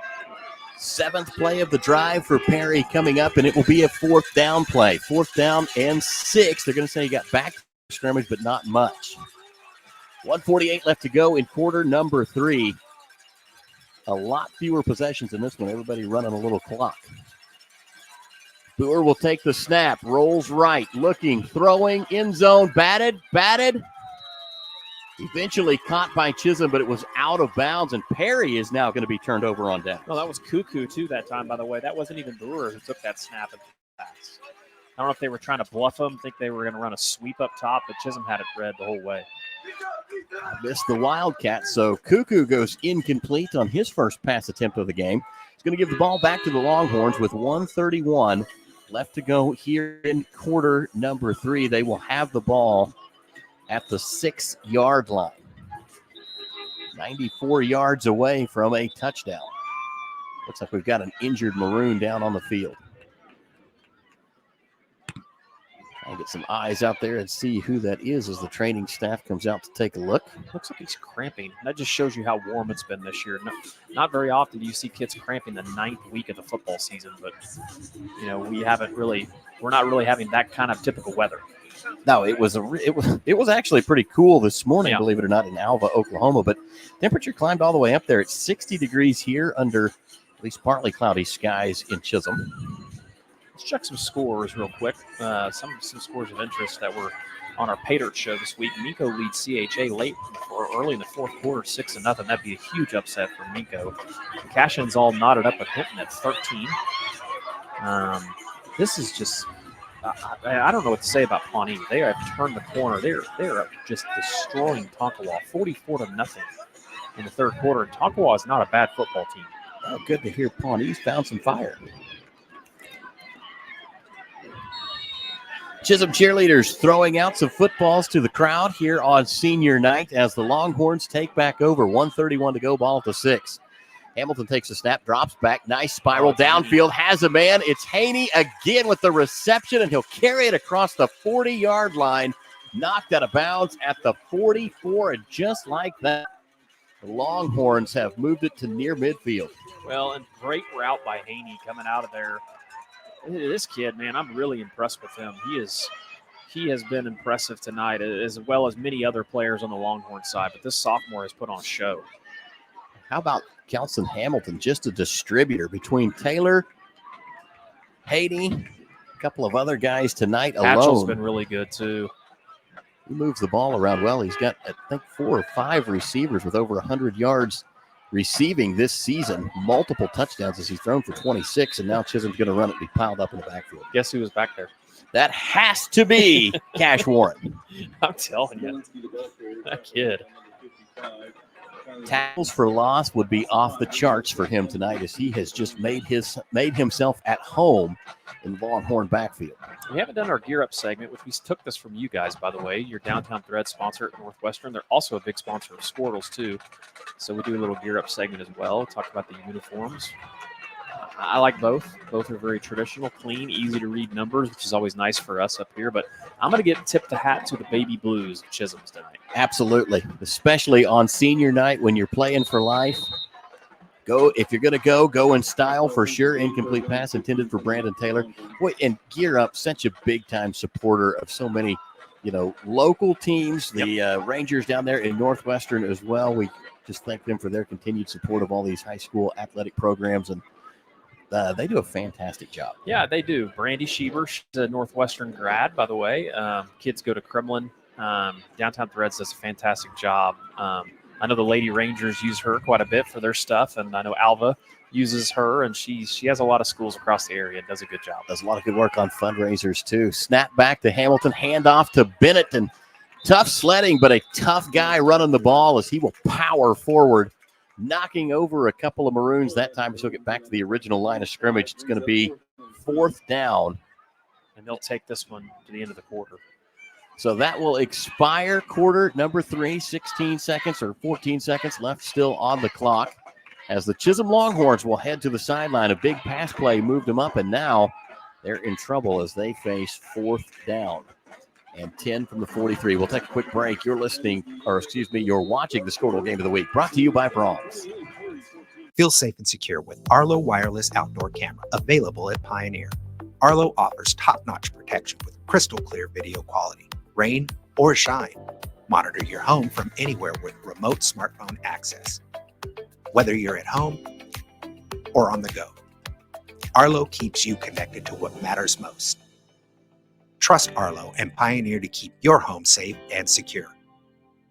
7th play of the drive for Perry coming up, and it will be a fourth down play. 4th down and 6. They're going to say he got back to scrimmage, but not much. 1:48 left to go in quarter number 3. A lot fewer possessions in this one. Everybody running a little clock. Boer will take the snap, rolls right, looking, throwing, end zone, batted. Eventually caught by Chisholm, but it was out of bounds, and Perry is now going to be turned over on down. No, that was Cuckoo, too, that time, by the way. That wasn't even Boer who took that snap and pass. I don't know if they were trying to bluff him, think they were going to run a sweep up top, but Chisholm had it read the whole way. Missed the Wildcat, so Cuckoo goes incomplete on his first pass attempt of the game. He's going to give the ball back to the Longhorns with 1:31 left to go here in quarter number 3. They will have the ball at the 6-yard line. 94 yards away from a touchdown. Looks like we've got an injured Maroon down on the field. I'll get some eyes out there and see who that is as the training staff comes out to take a look. Looks like he's cramping. That just shows you how warm it's been this year. Not very often do you see kids cramping the 9th week of the football season, but we're not really having that kind of typical weather. No, it was actually pretty cool this morning, believe it or not, in Alva, Oklahoma. But temperature climbed all the way up there. It's 60 degrees here under at least partly cloudy skies in Chisholm. Let's check some scores real quick. Some scores of interest that were on our Paydirt show this week. Nico leads CHA late or early in the fourth quarter, 6-0. That'd be a huge upset for Nico. Cashin's all knotted up with Hinton at 13. This is just. I don't know what to say about Pawnee. They have turned the corner. They're just destroying Tonkawa, 44-0 in the third quarter. And Tonkawa is not a bad football team. Oh, good to hear Pawnee's found some fire. Chisholm cheerleaders throwing out some footballs to the crowd here on senior night as the Longhorns take back over. 1:31 to go, ball at the 6. Hamilton takes a snap, drops back, nice spiral downfield, has a man. It's Haney again with the reception, and he'll carry it across the 40-yard line, knocked out of bounds at the 44, and just like that, the Longhorns have moved it to near midfield. Well, and great route by Haney coming out of there. This kid, man, I'm really impressed with him. He has been impressive tonight, as well as many other players on the Longhorn side, but this sophomore has put on a show. How about Kelson Hamilton, just a distributor between Taylor, Haney, a couple of other guys tonight alone. Hatchell's been really good, too. He moves the ball around well. He's got, I think, 4 or 5 receivers with over 100 yards receiving this season. Multiple touchdowns as he's thrown for 26, and now Chisholm's going to run it and be piled up in the backfield. Guess who was back there? That has to be Cash Warren. I'm telling you, that kid. Tackles for loss would be off the charts for him tonight as he has just made himself at home in the Longhorn backfield. We haven't done our Gear Up segment, which we took this from you guys, by the way. Your Downtown Thread sponsor at Northwestern. They're also a big sponsor of Squirtles, too. So we do a little Gear Up segment as well. Talk about the uniforms. I like both. Both are very traditional, clean, easy to read numbers, which is always nice for us up here. But I'm going to get tip the hat to the Baby Blues of Chisholm's tonight. Absolutely, especially on senior night when you're playing for life. Go if you're going to go in style for sure. Incomplete pass intended for Brandon Taylor. Boy, and Gear Up, such a big time supporter of so many, local teams. The Rangers down there in Northwestern as well. We just thank them for their continued support of all these high school athletic programs, and they do a fantastic job. Yeah, they do. Brandy Schieber, she's a Northwestern grad, by the way. Kids go to Kremlin. Downtown Threads does a fantastic job. I know the Lady Rangers use her quite a bit for their stuff, and I know Alva uses her, and she has a lot of schools across the area and does a good job. Does a lot of good work on fundraisers, too. Snap back to Hamilton, handoff to Bennett, and tough sledding, but a tough guy running the ball as he will power forward, knocking over a couple of Maroons. That time he'll get back to the original line of scrimmage. It's going to be 4th down. And they'll take this one to the end of the quarter. So that will expire quarter number 3, 16 seconds or 14 seconds left still on the clock as the Chisholm Longhorns will head to the sideline. A big pass play moved them up, and now they're in trouble as they face 4th down and 10 from the 43. We'll take a quick break. You're watching the Squirtle Game of the Week, brought to you by Brahms. Feel safe and secure with Arlo Wireless Outdoor Camera, available at Pioneer. Arlo offers top-notch protection with crystal clear video quality. Rain or shine, monitor your home from anywhere with remote smartphone access. Whether you're at home or on the go, Arlo keeps you connected to what matters most. Trust Arlo and Pioneer to keep your home safe and secure.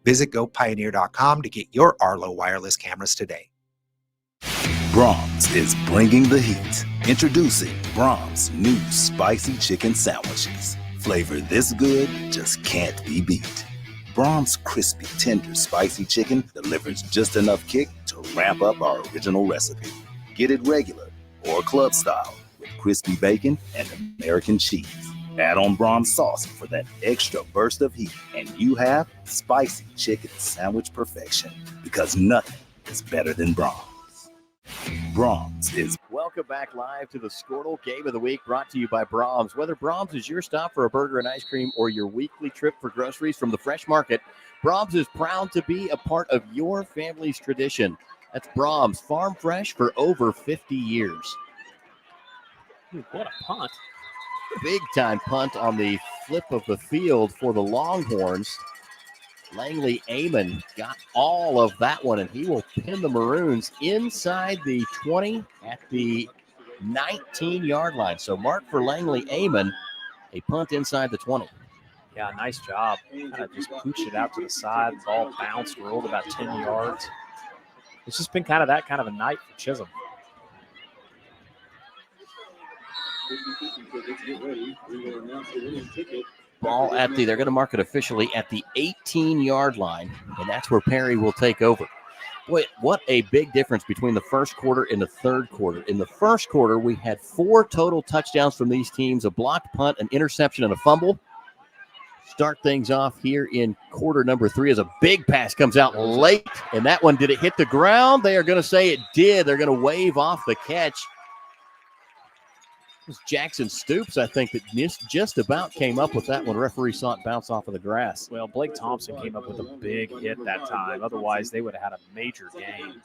Visit gopioneer.com to get your Arlo wireless cameras today. Brahms is bringing the heat. Introducing Brahms' new spicy chicken sandwiches. Flavor this good just can't be beat. Brahms' crispy, tender, spicy chicken delivers just enough kick to ramp up our original recipe. Get it regular or club style with crispy bacon and American cheese. Add on Brahms sauce for that extra burst of heat, and you have spicy chicken sandwich perfection, because nothing is better than Brahms. Brahms is... Welcome back live to the Squirtle Game of the Week, brought to you by Brahms. Whether Brahms is your stop for a burger and ice cream or your weekly trip for groceries from the fresh market, Brahms is proud to be a part of your family's tradition. That's Brahms, farm fresh for over 50 years. Dude, what a punt. Big time punt on the flip of the field for the Longhorns. Langley Amon got all of that one, and he will pin the Maroons inside the 20 at the 19-yard line. So mark for Langley Amon, a punt inside the 20. Yeah, nice job. Kind of just pooched it out to the side. The ball bounced, rolled about 10 yards. It's just been kind of that kind of a night for Chisholm. Ball at they're going to mark it officially at the 18-yard line, and that's where Perry will take over. Boy, what a big difference between the first quarter and the third quarter. In the first quarter, we had 4 total touchdowns from these teams, a blocked punt, an interception, and a fumble. Start things off here in quarter number 3 as a big pass comes out late, and that one, did it hit the ground? They are going to say it did. They're going to wave off the catch. It was Jackson Stoops, I think, that just about came up with that one. Referee saw it bounce off of the grass. Well, Blake Thompson came up with a big hit that time. Otherwise, they would have had a major game.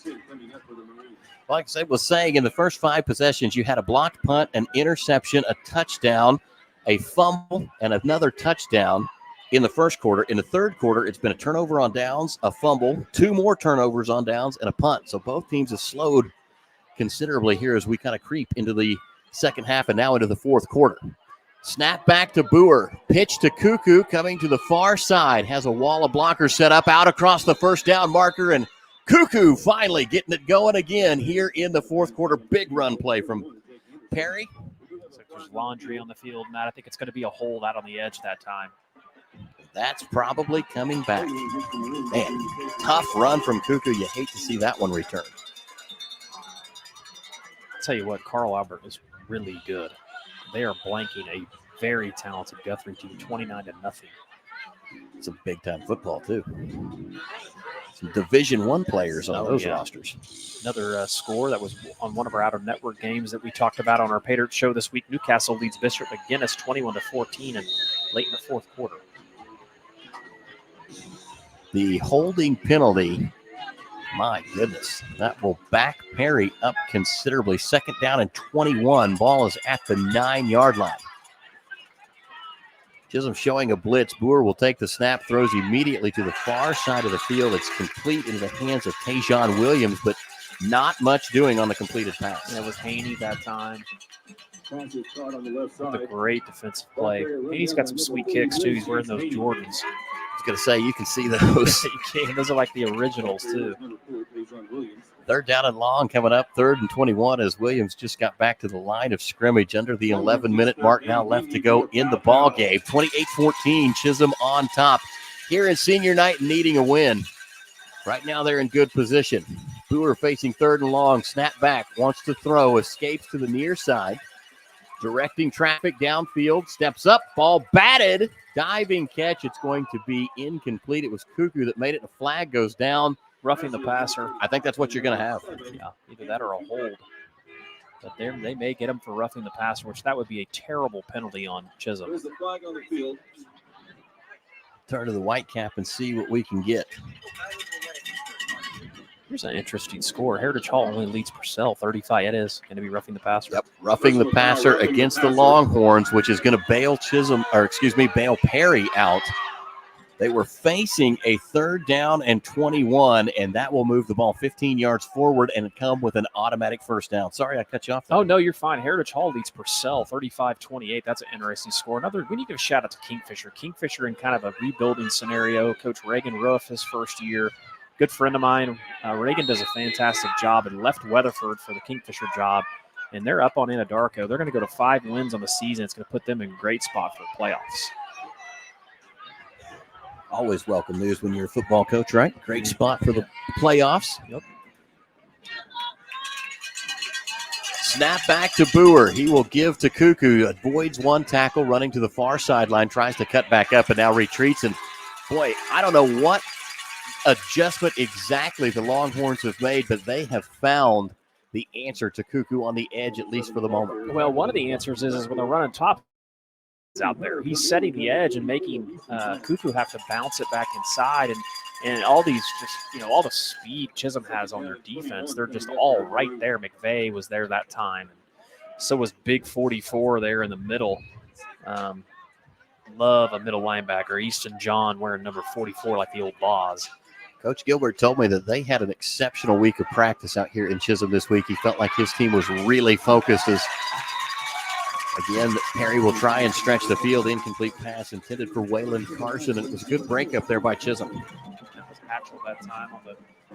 Like I was saying, in the first 5 possessions, you had a blocked punt, an interception, a touchdown, a fumble, and another touchdown in the first quarter. In the third quarter, it's been a turnover on downs, a fumble, 2 more turnovers on downs, and a punt. So both teams have slowed considerably here as we kind of creep into the second half and now into the fourth quarter. Snap back to Boer. Pitch to Cuckoo coming to the far side. Has a wall of blockers set up out across the first down marker, and Cuckoo finally getting it going again here in the fourth quarter. Big run play from Perry. Looks like there's laundry on the field, Matt. I think it's going to be a hold out on the edge that time. That's probably coming back. Man, tough run from Cuckoo. You hate to see that one return. I'll tell you what, Carl Albert is really good. They are blanking a very talented Guthrie team, 29-0. Some big-time football, too. Some Division I players on those rosters. Another score that was on one of our out-of-network games that we talked about on our Pay Dirt show this week. Newcastle leads Bishop McGinnis 21-14 and late in the fourth quarter. The holding penalty, my goodness, that will back Perry up considerably. Second down and 21. Ball is at the 9-yard line. Chisholm showing a blitz. Boer will take the snap, throws immediately to the far side of the field. It's complete into the hands of Tajon Williams, but not much doing on the completed pass. And it was Haney that time. With a great defensive play. Haney's got some sweet kicks, too. He's wearing those Jordans. I was going to say, you can see those. You can. Those are like the originals, too. Third down and long coming up, 3rd and 21 as Williams just got back to the line of scrimmage under the 11-minute mark now left to go in the ball game. 28-14, Chisholm on top here in senior night needing a win. Right now they're in good position. Boer facing 3rd and long, snap back, wants to throw, escapes to the near side. Directing traffic downfield, steps up, ball batted, diving catch. It's going to be incomplete. It was Cuckoo that made it. The flag goes down. Roughing the passer. I think that's what you're going to have. Yeah, either that or a hold. But they may get him for roughing the passer, which that would be a terrible penalty on Chisholm. There's the flag on the field. Turn to the white cap and see what we can get. Here's an interesting score. Heritage Hall only leads Purcell 35. It is going to be roughing the passer. Yep, roughing the passer against the Longhorns, which is going to bail bail Perry out. They were facing a 3rd down and 21, and that will move the ball 15 yards forward and come with an automatic first down. Sorry, I cut you off there. Oh, no, you're fine. Heritage Hall leads Purcell 35-28. That's an interesting score. We need to give a shout out to Kingfisher. Kingfisher in kind of a rebuilding scenario. Coach Reagan Ruff, his first year. Good friend of mine. Reagan does a fantastic job and left Weatherford for the Kingfisher job, and they're up on Anadarko. They're going to go to 5 wins on the season. It's going to put them in a great spot for the playoffs. Always welcome news when you're a football coach, right? Great spot for the playoffs. Yep. Snap back to Boer. He will give to Cuckoo. Avoids one tackle, running to the far sideline, tries to cut back up and now retreats. And boy, I don't know what adjustment exactly the Longhorns have made, but they have found the answer to Cuckoo on the edge, at least for the moment. Well, one of the answers is when they're running top out there, he's setting the edge and making Cuckoo have to bounce it back inside, and all these all the speed Chisholm has on their defense, they're just all right there. McVeigh was there that time, and so was Big 44 there in the middle. Love a middle linebacker, Easton John wearing number 44 like the old Boz. Coach Gilbert told me that they had an exceptional week of practice out here in Chisholm this week. He felt like his team was really focused as again, Perry will try and stretch the field. Incomplete pass intended for Waylon Carson. And it was a good break up there by Chisholm. That was Hatchell that time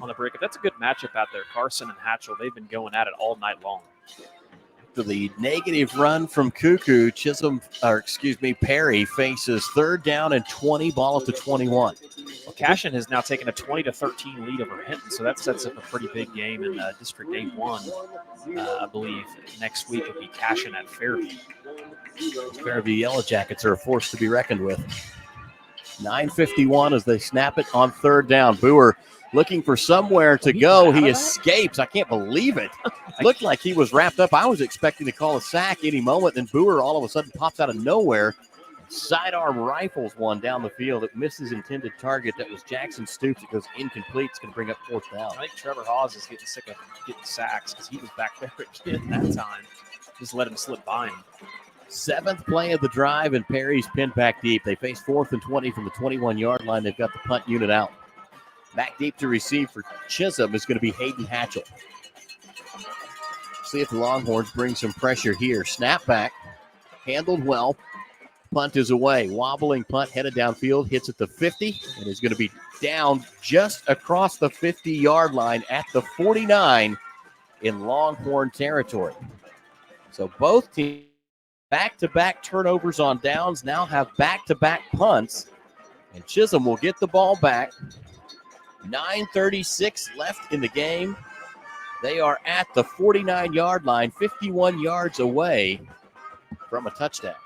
on the breakup. That's a good matchup out there. Carson and Hatchell, they've been going at it all night long. After the negative run from Cuckoo, Perry faces 3rd down and 20, ball up to 21. Well, Cashin has now taken a 20-13 lead over Hinton, so that sets up a pretty big game in District 8-1. I believe next week it'll be Cashin at Fairview. Fairview Yellow Jackets are a force to be reckoned with. 9:51 as they snap it on 3rd down. Boer looking for somewhere to go. He escapes. I can't believe it. Looked like he was wrapped up. I was expecting to call a sack any moment. Then Boer all of a sudden pops out of nowhere. Sidearm rifles one down the field. It misses intended target. That was Jackson Stoops. It goes incomplete. It's going to bring up 4th down. I think Trevor Hawes is getting sick of getting sacks because he was back there again that time. Just let him slip by him. 7th play of the drive, and Perry's pinned back deep. They face 4th and 20 from the 21-yard line. They've got the punt unit out. Back deep to receive for Chisholm is going to be Hayden Hatchell. See if the Longhorns bring some pressure here. Snap back, handled well. Punt is away. Wobbling punt headed downfield, hits at the 50, and is going to be down just across the 50-yard line at the 49 in Longhorn territory. So both teams back-to-back turnovers on downs, now have back-to-back punts, and Chisholm will get the ball back. 9:36 left in the game. They are at the 49-yard line, 51 yards away from a touchdown.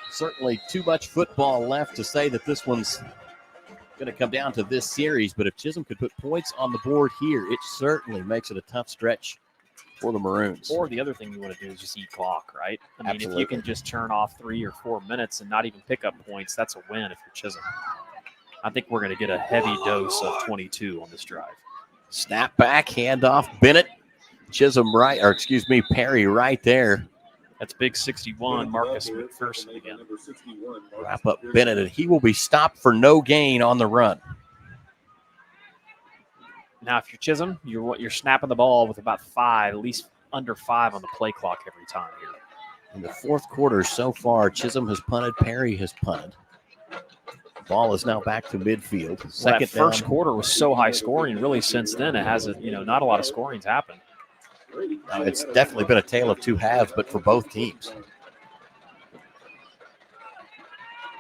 Certainly too much football left to say that this one's going to come down to this series, but if Chisholm could put points on the board here, it certainly makes it a tough stretch for the Maroons. Or the other thing you want to do is just eat clock, right? I mean, Absolutely. if you can just turn off 3 or 4 minutes and not even pick up points, that's a win if you're Chisholm. I think we're going to get a heavy dose of 22 on this drive. Snap back, handoff, Bennett. Perry right there. That's big 61, Marcus McPherson again. Wrap up Bennett, and he will be stopped for no gain on the run. Now, if you're Chisholm, you're snapping the ball with about 5, at least under 5 on the play clock every time here. In the fourth quarter so far, Chisholm has punted, Perry has punted. Ball is now back to midfield. Well, that first quarter was so high scoring. Really, since then, it hasn't, not a lot of scoring's happened. Now, it's definitely been a tale of two halves, but for both teams.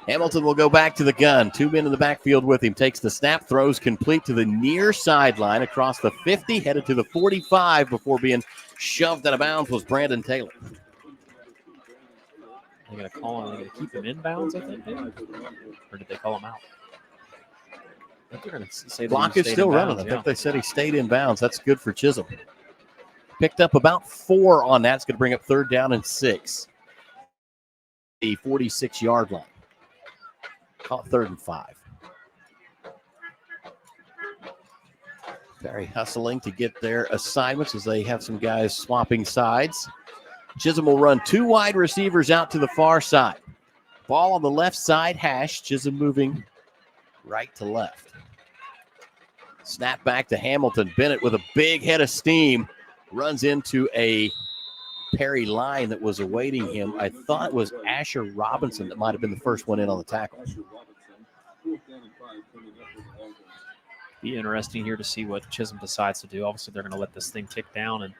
Hamilton will go back to the gun. 2 men in the backfield with him. Takes the snap, throws complete to the near sideline across the 50, headed to the 45 before being shoved out of bounds was Brandon Taylor. They're going to call him. They're going to keep him in bounds, I think, or did they call him out? I think they're going to say clock is still running. I think they said he stayed in bounds. That's good for Chisholm. Picked up about 4 on that. It's going to bring up 3rd down and 6. The 46-yard line. Call it 3rd and 5. Very hustling to get their assignments as they have some guys swapping sides. Chisholm will run 2 wide receivers out to the far side. Ball on the left side hash. Chisholm moving right to left. Snap back to Hamilton. Bennett with a big head of steam. Runs into a Perry line that was awaiting him. I thought it was Asher Robinson that might have been the first one in on the tackle. Be interesting here to see what Chisholm decides to do. Obviously, they're going to let this thing tick down. And,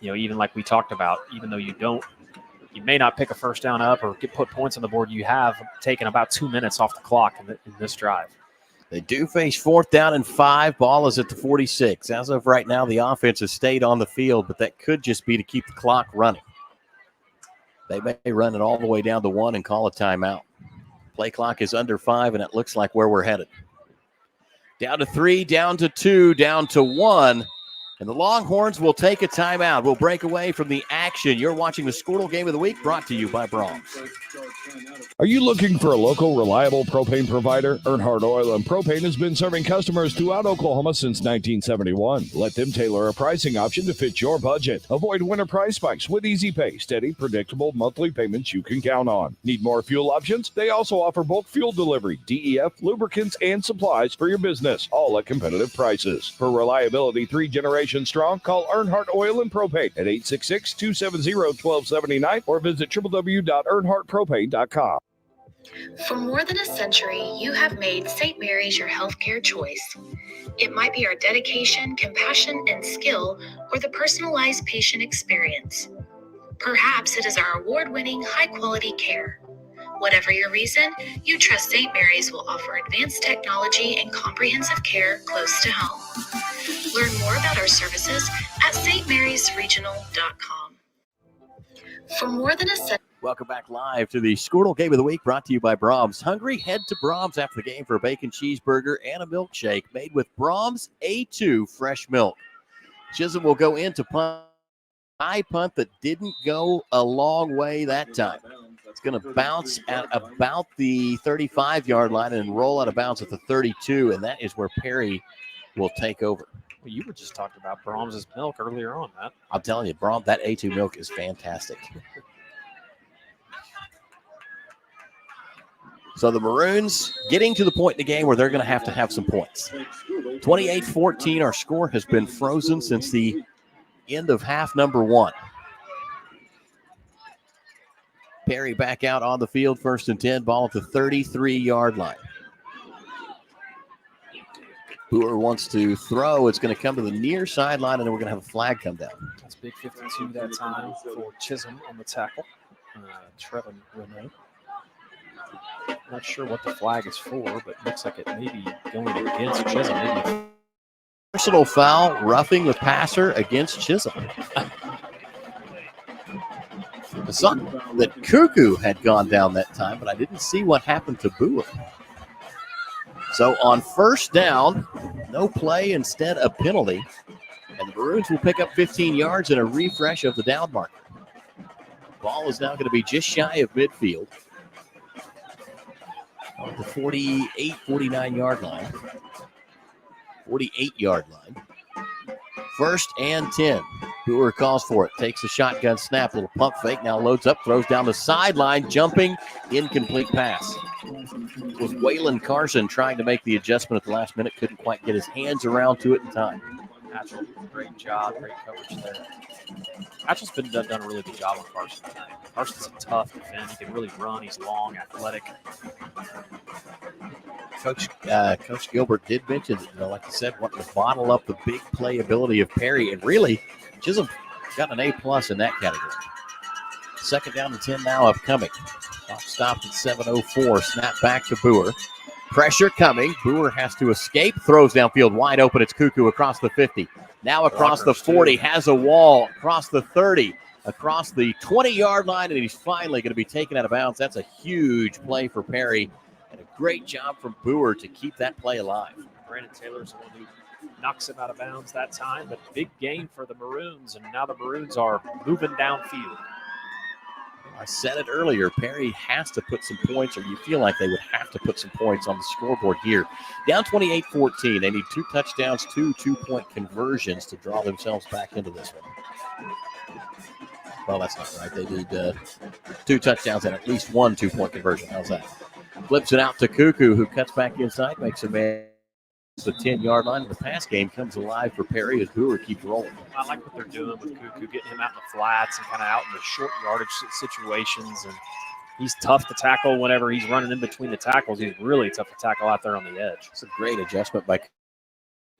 even like we talked about, even though you may not pick a first down up or put points on the board, you have taken about 2 minutes off the clock in this drive. They do face 4th down and 5. Ball is at the 46. As of right now, the offense has stayed on the field, but that could just be to keep the clock running. They may run it all the way down to 1 and call a timeout. Play clock is under 5, and it looks like where we're headed. Down to 3, down to 2, down to 1. And the Longhorns will take a timeout. We'll break away from the action. You're watching the Squirtle Game of the Week, brought to you by Brahms. Are you looking for a local, reliable propane provider? Earnhardt Oil and Propane has been serving customers throughout Oklahoma since 1971. Let them tailor a pricing option to fit your budget. Avoid winter price spikes with easy pay, steady, predictable monthly payments you can count on. Need more fuel options? They also offer bulk fuel delivery, DEF, lubricants, and supplies for your business, all at competitive prices. For reliability 3 generations strong, call Earnhardt Oil and Propane at 866-270-1279 or visit www.earnhardtpropane.com. For more than a century, you have made St. Mary's your healthcare choice. It might be our dedication, compassion, and skill, or the personalized patient experience. Perhaps it is our award-winning, high-quality care. Whatever your reason, you trust St. Mary's will offer advanced technology and comprehensive care close to home. Learn more about our services at stmarysregional.com. For more than a century. Welcome back live to the Squirtle Game of the Week, brought to you by Brahms. Hungry? Head to Brahms after the game for a bacon cheeseburger and a milkshake made with Brahms A2 fresh milk. Chisholm will go into punt. High punt that didn't go a long way that time. It's going to bounce at about the 35-yard line and roll out of bounds at the 32, and that is where Perry will take over. Well, you were just talking about Brahms' milk earlier on, Matt. I'm telling you, Brahms, that A2 milk is fantastic. So the Maroons getting to the point in the game where they're going to have some points. 28-14, our score has been frozen since the end of half number 1. Perry back out on the field, 1st and 10, ball at the 33-yard line. Boer wants to throw. It's going to come to the near sideline, and then we're going to have a flag come down. That's big 52 that time for Chisholm on the tackle. Trevin Renault. Not sure what the flag is for, but looks like it may be going against Chisholm. Personal foul, roughing the passer against Chisholm. I saw that Cuckoo had gone down that time, but I didn't see what happened to Boer. So on first down, no play, instead a penalty. And the Maroons will pick up 15 yards and a refresh of the down marker. Ball is now going to be just shy of midfield. On the 48, 49-yard line. 48-yard line. First and 10. Brewer calls for it. Takes a shotgun snap. Little pump fake. Now loads up. Throws down the sideline. Jumping. Incomplete pass. It was Waylon Carson trying to make the adjustment at the last minute. Couldn't quite get his hands around to it in time. Hatchell, great job. Great coverage there. Hatchell's done a really good job on Carson tonight. Carson's a tough defender. He can really run. He's long, athletic. Coach Gilbert did mention that, like you said, wanting to bottle up the big playability of Perry. And really, Chisholm got an A+ in that category. Second down and 10 now upcoming. Clock stopped at 7:04. Snap back to Boer. Pressure coming. Boer has to escape. Throws downfield wide open. It's Cuckoo across the 50. Now across the 40. Has a wall. Across the 30. Across the 20-yard line. And he's finally going to be taken out of bounds. That's a huge play for Perry. And a great job from Boer to keep that play alive. Brandon Taylor's the one who knocks him out of bounds that time. But big gain for the Maroons. And now the Maroons are moving downfield. I said it earlier, Perry has to put some points, or you feel like they would have to put some points on the scoreboard here. Down 28-14. They need 2 touchdowns, 2 two-point conversions to draw themselves back into this one. Well, that's not right. They need 2 touchdowns and at least 1 two-point conversion. How's that? Flips it out to Cuckoo, who cuts back inside, makes a man. The 10-yard line. The pass game comes alive for Perry as Brewer keeps rolling. I like what they're doing with Cuckoo, getting him out in the flats and kind of out in the short yardage situations. And he's tough to tackle whenever he's running in between the tackles. He's really tough to tackle out there on the edge. It's a great adjustment by Cuckoo.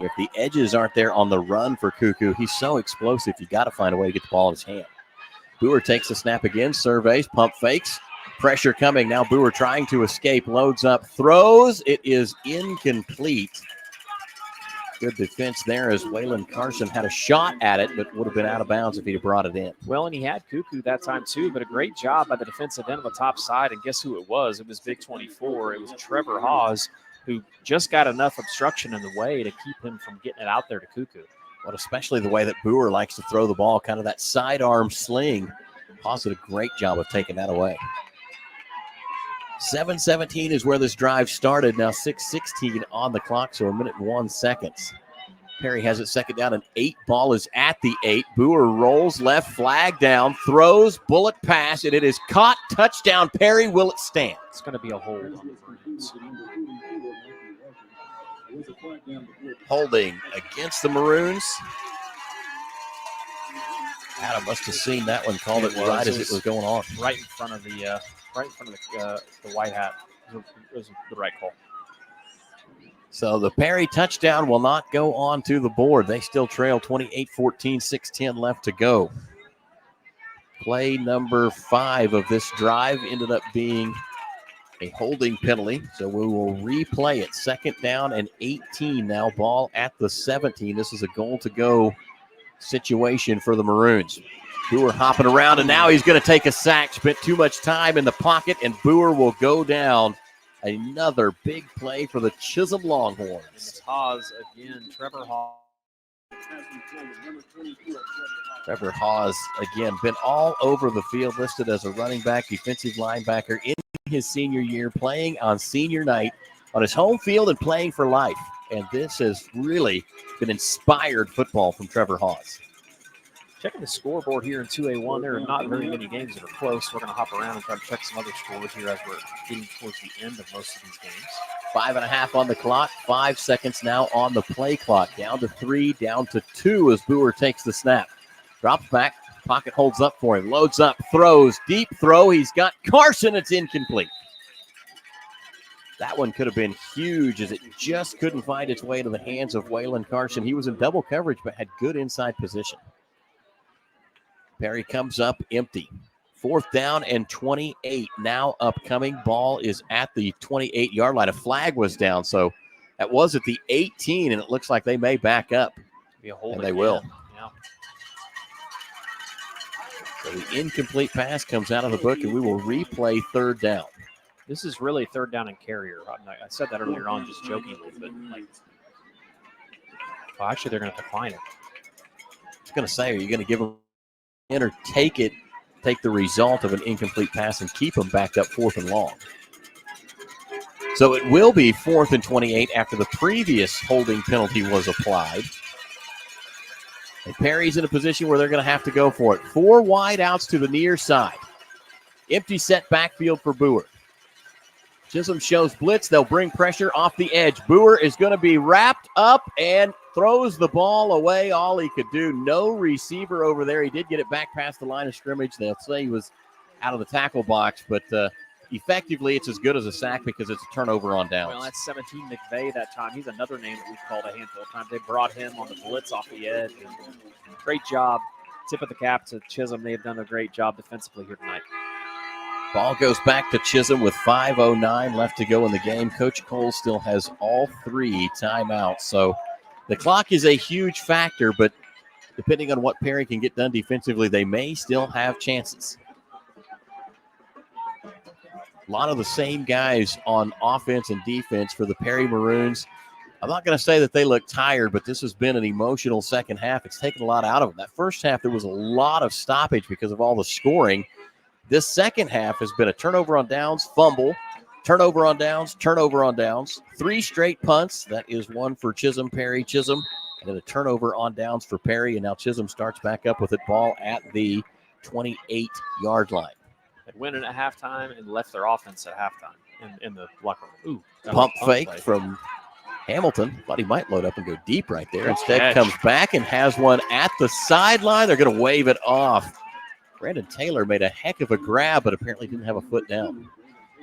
If the edges aren't there on the run for Cuckoo, he's so explosive. You got to find a way to get the ball in his hand. Brewer takes the snap again, surveys, pump fakes. Pressure coming. Now Brewer trying to escape, loads up, throws. It is incomplete. Good defense there as Waylon Carson had a shot at it, but would have been out of bounds if he'd have brought it in. Well, and he had Cuckoo that time too, but a great job by the defensive end on the top side. And guess who it was? It was Big 24. It was Trevor Hawes, who just got enough obstruction in the way to keep him from getting it out there to Cuckoo. But especially the way that Brewer likes to throw the ball, kind of that sidearm sling. Hawes did a great job of taking that away. 7:17 is where this drive started. Now 6:16 on the clock, so 1 minute and 1 second. Perry has it second down and 8. Ball is at the 8. Brewer rolls left, flag down, throws, bullet pass, and it is caught. Touchdown, Perry. Will it stand? It's going to be a hold on the Maroons. Holding against the Maroons. Adam must have seen that one, called it right as it was going on. Right in front of the white hat. It was the right call. So the Perry touchdown will not go on to the board. They still trail 28-14, 6:10 left to go. Play number 5 of this drive ended up being a holding penalty. So we will replay it. Second down and 18 now. Ball at the 17. This is a goal to go situation for the Maroons. Brewer hopping around, and now he's going to take a sack. Spent too much time in the pocket, and Brewer will go down. Another big play for the Chisholm Longhorns. And it's Hawes again, Trevor Hawes. Trevor Hawes, again, been all over the field, listed as a running back, defensive linebacker in his senior year, playing on senior night on his home field and playing for life. And this has really been inspired football from Trevor Hawes. Checking the scoreboard here in 2A1, there are not very many games that are close. We're going to hop around and try to check some other scores here as we're getting towards the end of most of these games. 5.5 on the clock, 5 seconds now on the play clock. Down to 3, down to 2 as Brewer takes the snap. Drops back, pocket holds up for him, loads up, throws, deep throw. He's got Carson, it's incomplete. That one could have been huge as it just couldn't find its way to the hands of Waylon Carson. He was in double coverage but had good inside position. Perry comes up empty. 4th down and 28 now upcoming. Ball is at the 28-yard line. A flag was down, so that was at the 18, and it looks like they may back up. Be a hold and they again. will. Yeah. So the incomplete pass comes out of the book, and we will replay 3rd down. This is really third down and carrier. I said that earlier on just jokingly, but actually they're going to decline it. I was going to say, are you going to give them in or take the result of an incomplete pass and keep them backed up 4th and long? So it will be 4th and 28 after the previous holding penalty was applied. And Perry's in a position where they're going to have to go for it. 4 wide outs to the near side. Empty set backfield for Boer. Chisholm shows blitz. They'll bring pressure off the edge. Boer is going to be wrapped up and throws the ball away. All he could do. No receiver over there. He did get it back past the line of scrimmage. They'll say he was out of the tackle box, but effectively it's as good as a sack because it's a turnover on downs. Well, that's 17 McVeigh that time. He's another name that we've called a handful of times. They brought him on the blitz off the edge. And great job. Tip of the cap to Chisholm. They have done a great job defensively here tonight. Ball goes back to Chisholm with 5:09 left to go in the game. Coach Cole still has all 3 timeouts. So the clock is a huge factor, but depending on what Perry can get done defensively, they may still have chances. A lot of the same guys on offense and defense for the Perry Maroons. I'm not going to say that they look tired, but this has been an emotional second half. It's taken a lot out of them. That first half, there was a lot of stoppage because of all the scoring. This second half has been a turnover on downs, fumble, turnover on downs, turnover on downs, 3 straight punts. That is 1 for Chisholm, Perry, Chisholm, and then a turnover on downs for Perry. And now Chisholm starts back up with it, ball at the 28-yard line. They went in at halftime and left their offense at halftime in the locker room. Ooh, pump fake from Hamilton. Thought he might load up and go deep right there. Instead, comes back and has one at the sideline. They're going to wave it off. Brandon Taylor made a heck of a grab, but apparently didn't have a foot down.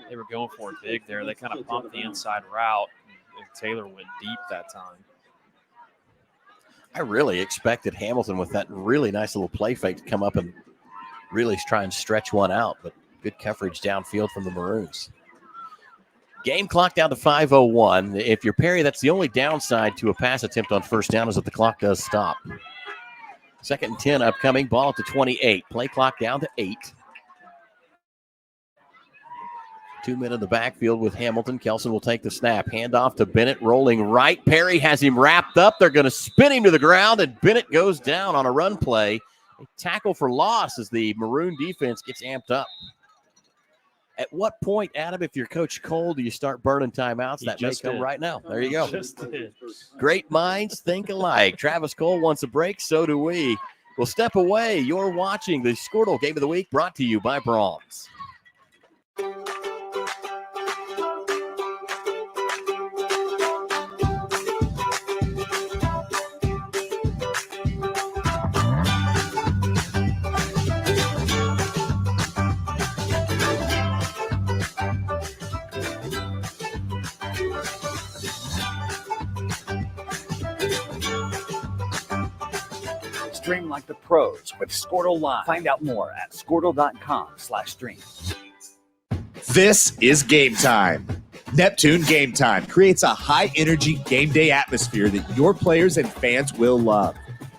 They were going for it big there. They kind of pumped the inside route, and Taylor went deep that time. I really expected Hamilton with that really nice little play fake to come up and really try and stretch one out, but good coverage downfield from the Maroons. Game clock down to 5:01. If you're Perry, that's the only downside to a pass attempt on first down is that the clock does stop. 2nd and 10 upcoming, ball at the 28. Play clock down to 8. 2 men in the backfield with Hamilton. Kelson will take the snap. Handoff to Bennett, rolling right. Perry has him wrapped up. They're going to spin him to the ground, and Bennett goes down on a run play. A tackle for loss as the Maroon defense gets amped up. At what point, Adam, if you're Coach Cole, do you start burning timeouts? That may come right now. There you go. Great minds think alike. Travis Cole wants a break. So do we. We'll step away. You're watching the Squirtle Game of the Week brought to you by Brahms. Stream like the pros with Squirtle Live. Find out more at squirtle.com/stream. This is Game Time. Neptune Game Time creates a high-energy game day atmosphere that your players and fans will love.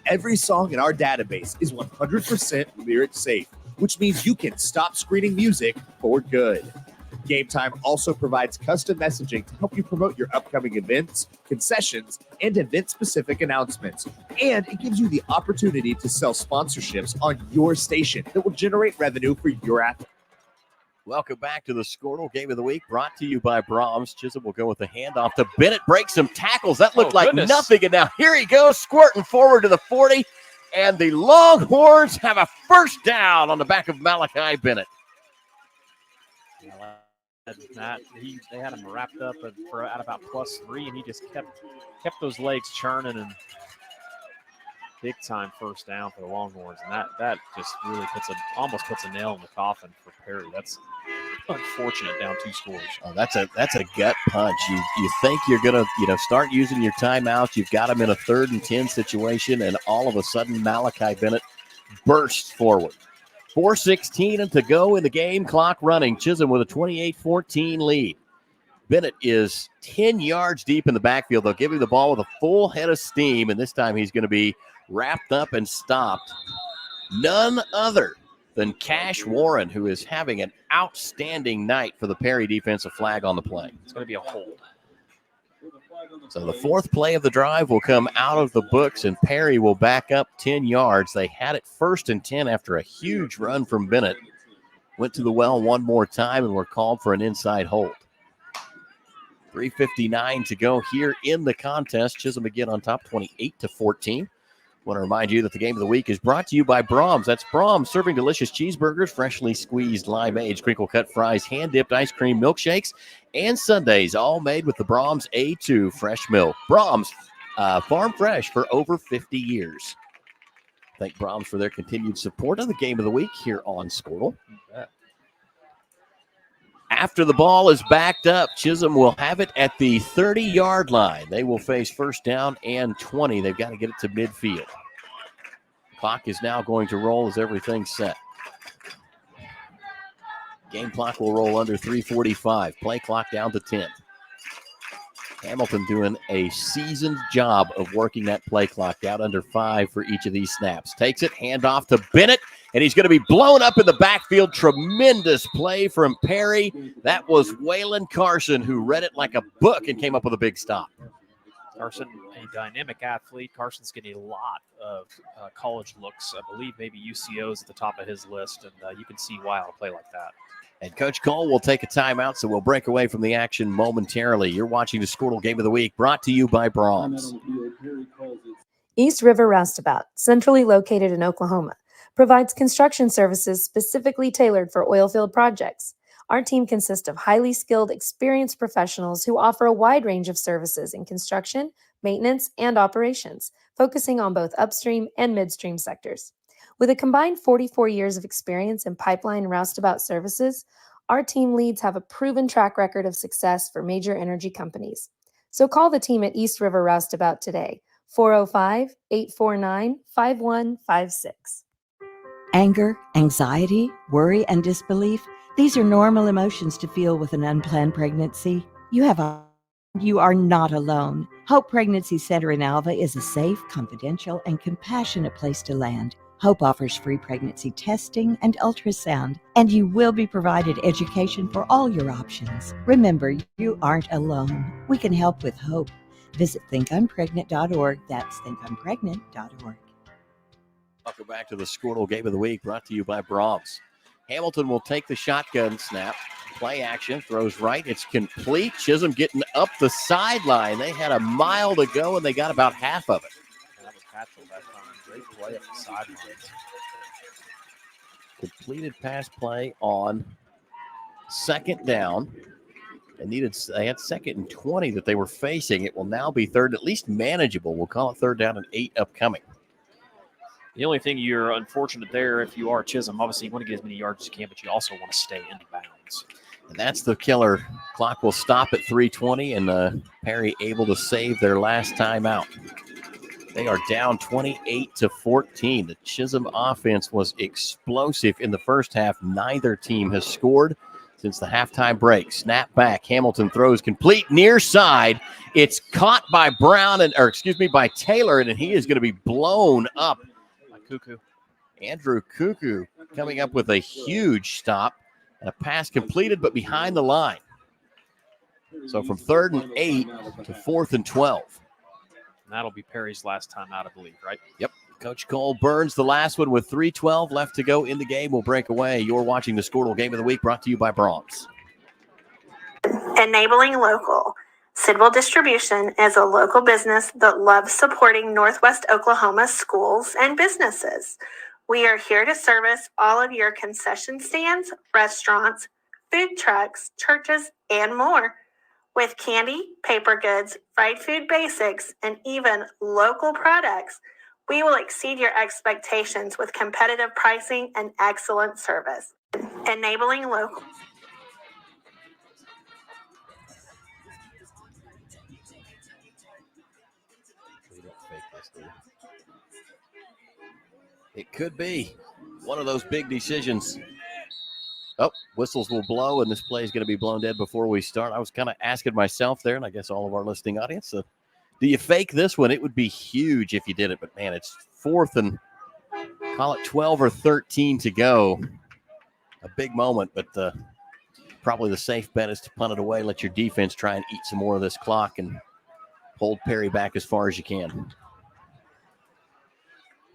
Every song in our database is 100% lyric safe, which means you can stop screening music for good. Game Time also provides custom messaging to help you promote your upcoming events, concessions, and event-specific announcements. And it gives you the opportunity to sell sponsorships on your station that will generate revenue for your athlete. Welcome back to the Squirtle Game of the Week, brought to you by Brahms. Chisholm will go with the handoff to Bennett, breaks some tackles. That looked like nothing, and now here he goes, squirting forward to the 40, and the Longhorns have a first down on the back of Malachi Bennett. They had him wrapped up at about +3, and he just kept those legs churning, and big time first down for the Longhorns. And that just really almost puts a nail in the coffin for Perry. That's unfortunate, down 2 scores. Oh, that's a gut punch. You think you're gonna start using your timeouts. You've got them in a 3rd and 10 situation, and all of a sudden Malachi Bennett bursts forward. 4:16 to go in the game, clock running. Chisholm with a 28-14 lead. Bennett is 10 yards deep in the backfield. They'll give him the ball with a full head of steam, and this time he's going to be wrapped up and stopped. None other than Cash Warren, who is having an outstanding night for the Perry defensive flag on the play. It's going to be a hold. So the fourth play of the drive will come out of the books, and Perry will back up 10 yards. They had it 1st and 10 after a huge run from Bennett. Went to the well one more time and were called for an inside hold. 3:59 to go here in the contest. Chisholm again on top, 28-14. Want to remind you that the game of the week is brought to you by Brahms. That's Brahms, serving delicious cheeseburgers, freshly squeezed lime-aged crinkle-cut fries, hand-dipped ice cream milkshakes, and sundaes, all made with the Brahms A2 fresh milk. Brahms, farm fresh for over 50 years. Thank Brahms for their continued support of the game of the week here on Squirtle. After the ball is backed up, Chisholm will have it at the 30-yard line. They will face 1st down and 20. They've got to get it to midfield. Clock is now going to roll as everything's set. Game clock will roll under 3:45. Play clock down to 10. Hamilton doing a seasoned job of working that play clock down under 5 for each of these snaps. Takes it, handoff to Bennett, and he's going to be blown up in the backfield. Tremendous play from Perry. That was Waylon Carson, who read it like a book and came up with a big stop. Carson, a dynamic athlete. Carson's getting a lot of college looks. I believe maybe UCO's at the top of his list, and you can see why on a play like that. And Coach Cole will take a timeout, so we'll break away from the action momentarily. You're watching the Squirtle Game of the Week, brought to you by Brahms. East River Roustabout, centrally located in Oklahoma, provides construction services specifically tailored for oilfield projects. Our team consists of highly skilled, experienced professionals who offer a wide range of services in construction, maintenance, and operations, focusing on both upstream and midstream sectors. With a combined 44 years of experience in pipeline and roustabout services, our team leads have a proven track record of success for major energy companies. So call the team at East River Roustabout today, 405-849-5156. Anger, anxiety, worry, and disbelief, these are normal emotions to feel with an unplanned pregnancy. You are not alone. Hope Pregnancy Center in Alva is a safe, confidential, and compassionate place to land. Hope offers free pregnancy testing and ultrasound, and you will be provided education for all your options. Remember, you aren't alone. We can help with hope. Visit thinkimpregnant.org. That's thinkimpregnant.org. Welcome back to the Squirtle Game of the Week, brought to you by Brahms. Hamilton will take the shotgun snap. Play action, throws right. It's complete. Chisholm getting up the sideline. They had a mile to go, and they got about half of it. That was Patchell that time. Great play up the sidelines. Completed pass play on 2nd down. They had 2nd and 20 that they were facing. It will now be 3rd, at least manageable. We'll call it 3rd down and 8 upcoming. The only thing you're unfortunate there, if you are Chisholm, obviously you want to get as many yards as you can, but you also want to stay in bounds. And that's the killer. Clock will stop at 3:20, and Perry able to save their last time out. They are down 28-14. The Chisholm offense was explosive in the first half. Neither team has scored since the halftime break. Snap back. Hamilton throws complete near side. It's caught by by Taylor, and he is going to be blown up. Cuckoo. Andrew Cuckoo coming up with a huge stop and a pass completed, but behind the line. So from 3rd and 8 to 4th and 12. And that'll be Perry's last time out, I believe, right? Yep. Coach Cole burns the last one with 3:12 left to go in the game. We'll break away. You're watching the Squirtle Game of the Week, brought to you by Brahms. Enabling local. Sidwell Distribution is a local business that loves supporting Northwest Oklahoma schools and businesses. We are here to service all of your concession stands, restaurants, food trucks, churches, and more. With candy, paper goods, fried food basics, and even local products, we will exceed your expectations with competitive pricing and excellent service. Enabling local. It could be one of those big decisions. Oh, whistles will blow, and this play is going to be blown dead before we start. I was kind of asking myself there, and I guess all of our listening audience, do you fake this one? It would be huge if you did it, but man, it's 4th and call it 12 or 13 to go. A big moment, but probably the safe bet is to punt it away, let your defense try and eat some more of this clock and hold Perry back as far as you can.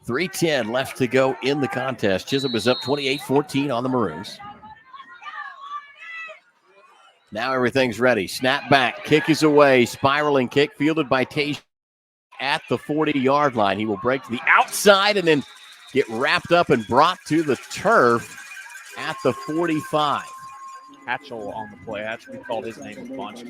3:10 left to go in the contest. Chisholm is up 28-14 on the Maroons. Now everything's ready. Snap back. Kick is away. Spiraling kick fielded by Tage at the 40-yard line. He will break to the outside and then get wrapped up and brought to the turf at the 45. Hatchell on the play. Hatchell, we called his name a bunch.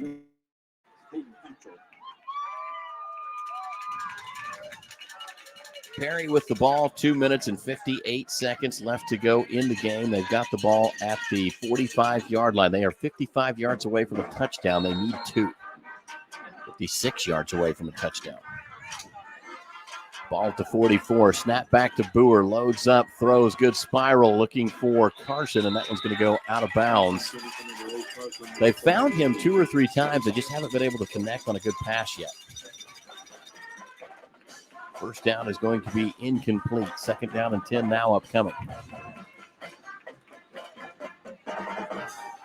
Perry with the ball, 2 minutes and 58 seconds left to go in the game. They've got the ball at the 45-yard line. They are 55 yards away from a touchdown. They need 2. 56 yards away from a touchdown. Ball to 44. Snap back to Boer. Loads up. Throws. Good spiral. Looking for Carson, and that one's going to go out of bounds. They found him 2 or 3 times. They just haven't been able to connect on a good pass yet. First down is going to be incomplete. Second down and 10 now upcoming.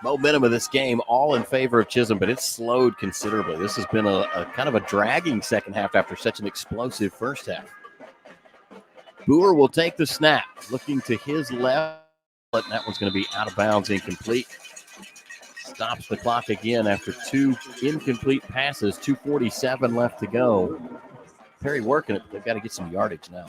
Momentum of this game all in favor of Chisholm, but it's slowed considerably. This has been a kind of a dragging second half after such an explosive first half. Boer will take the snap, looking to his left. And that one's going to be out of bounds, incomplete. Stops the clock again after 2 incomplete passes, 2:47 left to go. Perry working it, but they've got to get some yardage now.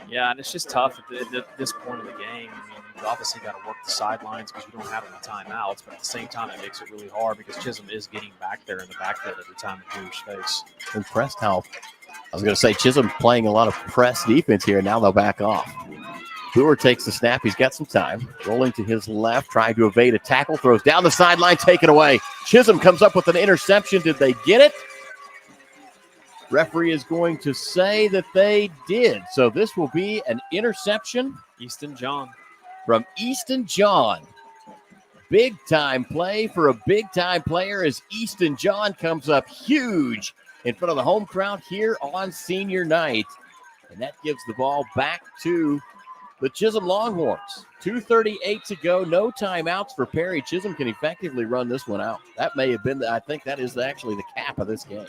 Yeah, and it's just tough at this point of the game. I mean, you've obviously got to work the sidelines because you don't have any timeouts, but at the same time, it makes it really hard because Chisholm is getting back there in the backfield every time the Jewish face. Impressed how, I was going to say, Chisholm playing a lot of press defense here, and now they'll back off. Boer takes the snap. He's got some time. Rolling to his left, trying to evade a tackle, throws down the sideline, taken away. Chisholm comes up with an interception. Did they get it? Referee is going to say that they did. So this will be an interception. Easton John. From Easton John. Big time play for a big time player as Easton John comes up huge in front of the home crowd here on senior night. And that gives the ball back to the Chisholm Longhorns. 2:38 to go. No timeouts for Perry. Chisholm can effectively run this one out. That may have been, I think that is actually the cap of this game.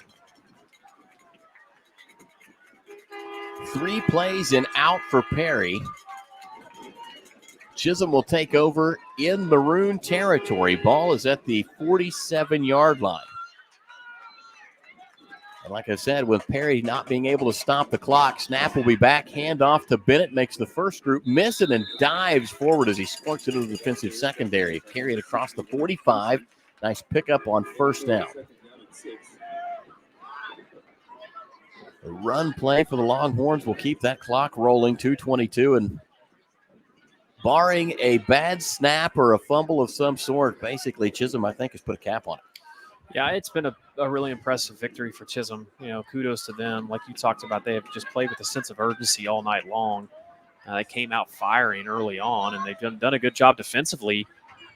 3 plays and out for Perry. Chisholm will take over in Maroon territory. Ball is at the 47-yard line. And like I said, with Perry not being able to stop the clock, snap will be back. Hand off to Bennett. Makes the first group miss it and dives forward as he squirts into the defensive secondary. Carried across the 45. Nice pickup on first down. The run play for the Longhorns will keep that clock rolling, 2:22, and barring a bad snap or a fumble of some sort, basically Chisholm, I think, has put a cap on it. Yeah, it's been a really impressive victory for Chisholm. You know, kudos to them. Like you talked about, they have just played with a sense of urgency all night long. They came out firing early on, and they've done a good job defensively,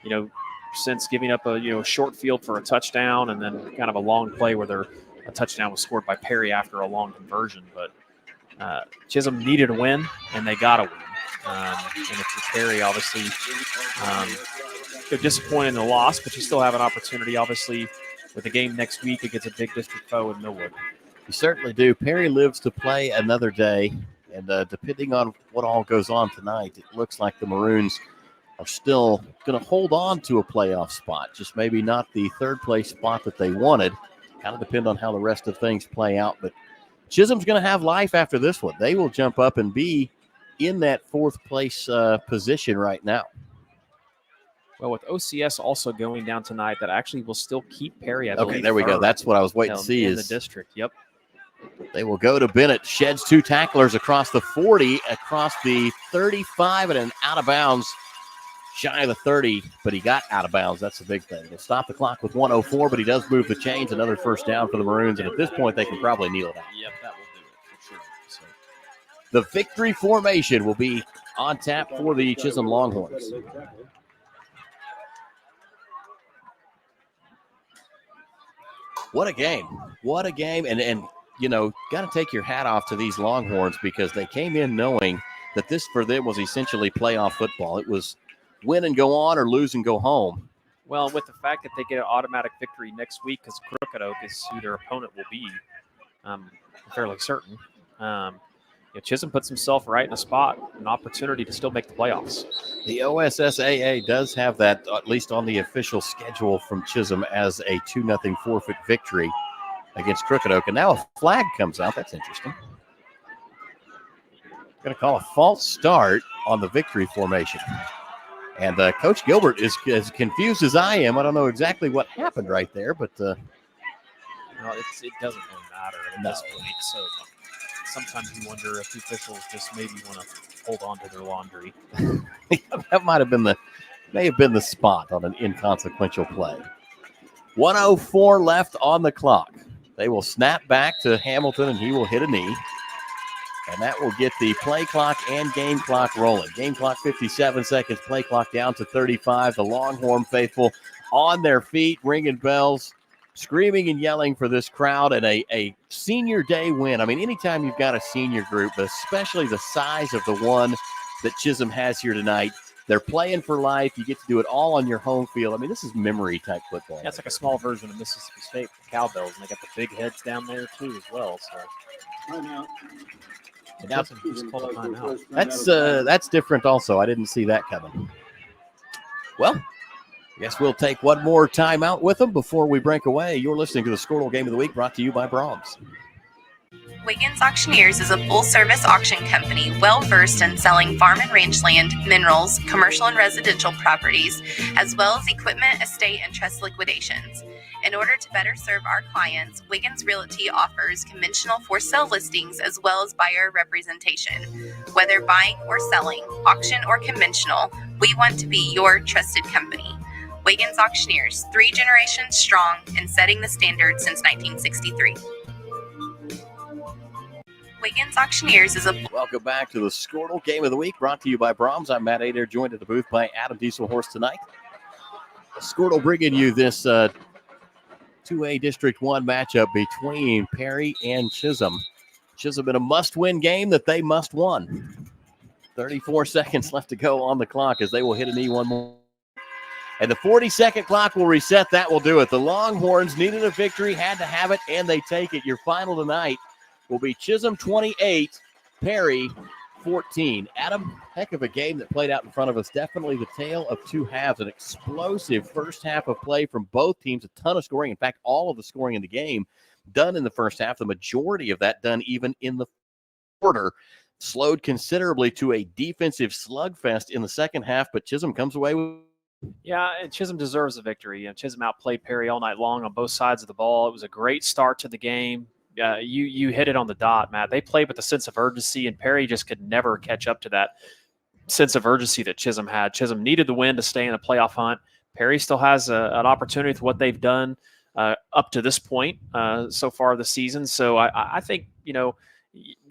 you know, since giving up a short field for a touchdown and then kind of a long play where a touchdown was scored by Perry after a long conversion. But Chisholm needed a win, and they got a win. And if you're Perry, obviously, they're disappointed in the loss, but you still have an opportunity, obviously, with the game next week against a big district foe in Millwood. You certainly do. Perry lives to play another day, and depending on what all goes on tonight, it looks like the Maroons are still going to hold on to a playoff spot, just maybe not the third-place spot that they wanted. Kind of depend on how the rest of things play out, but Chisholm's going to have life after this one. They will jump up and be in that 4th place position right now. Well, with OCS also going down tonight, that actually will still keep Perry, I believe. Okay, there we go. That's what I was waiting to see. In the district, yep. They will go to Bennett. Sheds 2 tacklers across the 40, across the 35, and then out of bounds. Shy of the 30, but he got out of bounds. That's the big thing. He'll stop the clock with 1:04, but he does move the chains. Another first down for the Maroons, and at this point, they can probably kneel it out. Yep, that will do it for sure. So. The victory formation will be on tap for the Chisholm Longhorns. What a game. What a game. And you know, got to take your hat off to these Longhorns because they came in knowing that this for them was essentially playoff football. It was win and go on or lose and go home. Well, with the fact that they get an automatic victory next week because Crooked Oak is who their opponent will be, I'm fairly certain. Chisholm puts himself right in a spot, an opportunity to still make the playoffs. The OSSAA does have that, at least on the official schedule from Chisholm, as a 2-0 forfeit victory against Crooked Oak. And now a flag comes out. That's interesting. Going to call a false start on the victory formation. And Coach Gilbert is as confused as I am. I don't know exactly what happened right there, but it doesn't really matter at this point. So sometimes you wonder if the officials just maybe want to hold on to their laundry. that may have been the spot on an inconsequential play. 1:04 left on the clock. They will snap back to Hamilton, and he will hit a knee. And that will get the play clock and game clock rolling. Game clock 57 seconds, play clock down to 35. The Longhorn faithful on their feet, ringing bells, screaming and yelling for this crowd, and a senior day win. I mean, anytime you've got a senior group, especially the size of the one that Chisholm has here tonight, they're playing for life. You get to do it all on your home field. I mean, this is memory-type football. That's like a small version of Mississippi State with the Cowbells, and they got the big heads down there, too, as well. So. That's different also. I didn't see that coming. Well, I guess we'll take one more timeout with them before we break away. You're listening to the Squirtle Game of the Week, brought to you by Brahms. Wiggins Auctioneers is a full-service auction company well-versed in selling farm and range land, minerals, commercial and residential properties, as well as equipment, estate, and trust liquidations. In order to better serve our clients, Wiggins Realty offers conventional for-sale listings as well as buyer representation. Whether buying or selling, auction or conventional, we want to be your trusted company. Wiggins Auctioneers, 3 generations strong and setting the standard since 1963. Wiggins Auctioneers is a... Welcome back to the Squirtle Game of the Week, brought to you by Brahms. I'm Matt Adair, joined at the booth by Adam Dieselhorst tonight. Squirtle bringing you this 2A District 1 matchup between Perry and Chisholm. Chisholm in a must-win game that they must won. 34 seconds left to go on the clock as they will hit a knee one more. And the 40-second clock will reset. That will do it. The Longhorns needed a victory, had to have it, and they take it. Your final tonight will be Chisholm 28, Perry 14. Adam, heck of a game that played out in front of us. Definitely the tale of two halves. An explosive first half of play from both teams. A ton of scoring. In fact, all of the scoring in the game done in the first half. The majority of that done even in the quarter. Slowed considerably to a defensive slugfest in the second half, but Chisholm comes away with... Yeah, and Chisholm deserves a victory. And Chisholm outplayed Perry all night long on both sides of the ball. It was a great start to the game. You hit it on the dot, Matt. They played with a sense of urgency, and Perry just could never catch up to that sense of urgency that Chisholm had. Chisholm needed the win to stay in the playoff hunt. Perry still has an opportunity with what they've done up to this point so far this season. So I think,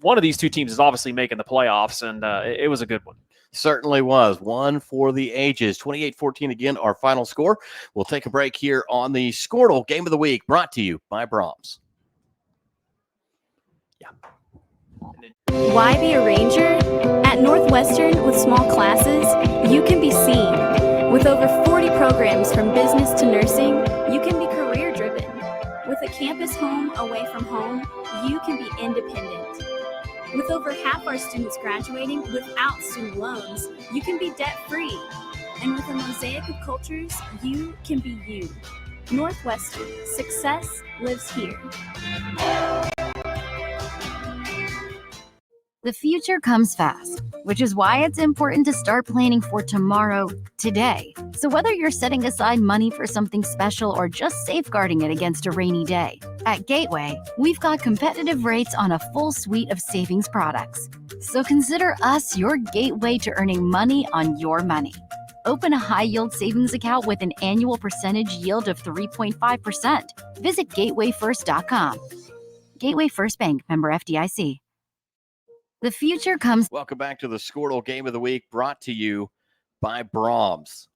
one of these two teams is obviously making the playoffs, and it was a good one. Certainly was. One for the ages. 28-14 again, our final score. We'll take a break here on the Squirtle Game of the Week, brought to you by Brahms. Why be a ranger? At Northwestern, with small classes, you can be seen. With over 40 programs from business to nursing, you can be career-driven. With a campus home away from home, you can be independent. With over half our students graduating without student loans, you can be debt-free. And with a mosaic of cultures, you can be you. Northwestern, success lives here. The future comes fast, which is why it's important to start planning for tomorrow, today. So whether you're setting aside money for something special or just safeguarding it against a rainy day, at Gateway, we've got competitive rates on a full suite of savings products. So consider us your gateway to earning money on your money. Open a high-yield savings account with an annual percentage yield of 3.5%. Visit gatewayfirst.com. Gateway First Bank, member FDIC. The future comes. Welcome back to the Squirtle Game of the Week, brought to you by Brahms.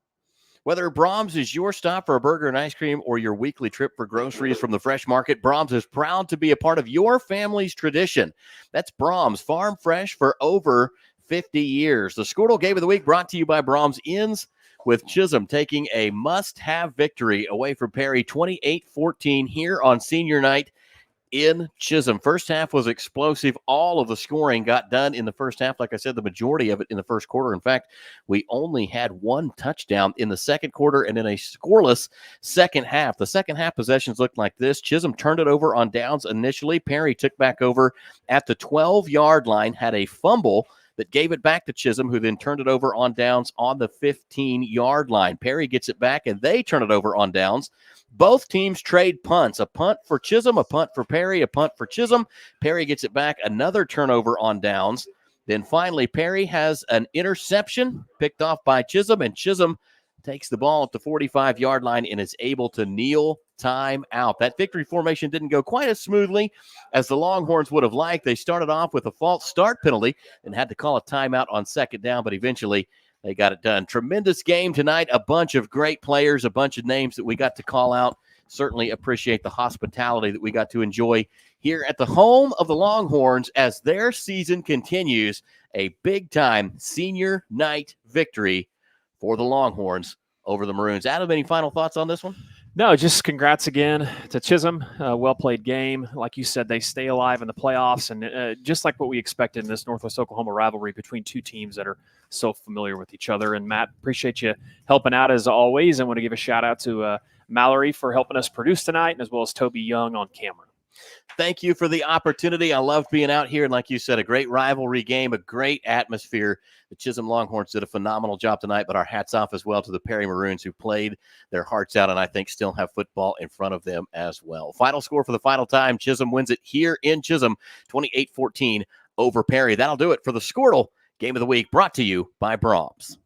Whether Brahms is your stop for a burger and ice cream or your weekly trip for groceries from the fresh market, Brahms is proud to be a part of your family's tradition. That's Brahms Farm Fresh for over 50 years. The Squirtle Game of the Week brought to you by Brahms ends with Chisholm taking a must-have victory away from Perry 28-14 here on senior night in Chisholm. First half was explosive. All of the scoring got done in the first half. Like I said, the majority of it in the first quarter. In fact, we only had one touchdown in the second quarter and in a scoreless second half. The second half possessions looked like this. Chisholm turned it over on downs initially. Perry took back over at the 12-yard line, had a fumble that gave it back to Chisholm, who then turned it over on downs on the 15-yard line. Perry gets it back, and they turn it over on downs. Both teams trade punts, a punt for Chisholm, a punt for Perry, a punt for Chisholm. Perry gets it back, another turnover on downs. Then finally, Perry has an interception picked off by Chisholm, and Chisholm takes the ball at the 45-yard line and is able to kneel time out. That victory formation didn't go quite as smoothly as the Longhorns would have liked. They started off with a false start penalty and had to call a timeout on second down, but eventually they got it done. Tremendous game tonight. A bunch of great players, a bunch of names that we got to call out. Certainly appreciate the hospitality that we got to enjoy here at the home of the Longhorns as their season continues. A big-time senior night victory for the Longhorns over the Maroons. Adam, any final thoughts on this one? No, just congrats again to Chisholm. Well-played game. Like you said, they stay alive in the playoffs, and just like what we expected in this Northwest Oklahoma rivalry between two teams that are so familiar with each other. And, Matt, appreciate you helping out as always. I want to give a shout-out to Mallory for helping us produce tonight, and as well as Toby Young on camera. Thank you for the opportunity. I loved being out here. And like you said, a great rivalry game, a great atmosphere. The Chisholm Longhorns did a phenomenal job tonight, but our hats off as well to the Perry Maroons who played their hearts out and I think still have football in front of them as well. Final score for the final time. Chisholm wins it here in Chisholm, 28-14 over Perry. That'll do it for the Squirtle Game of the Week brought to you by Brahms.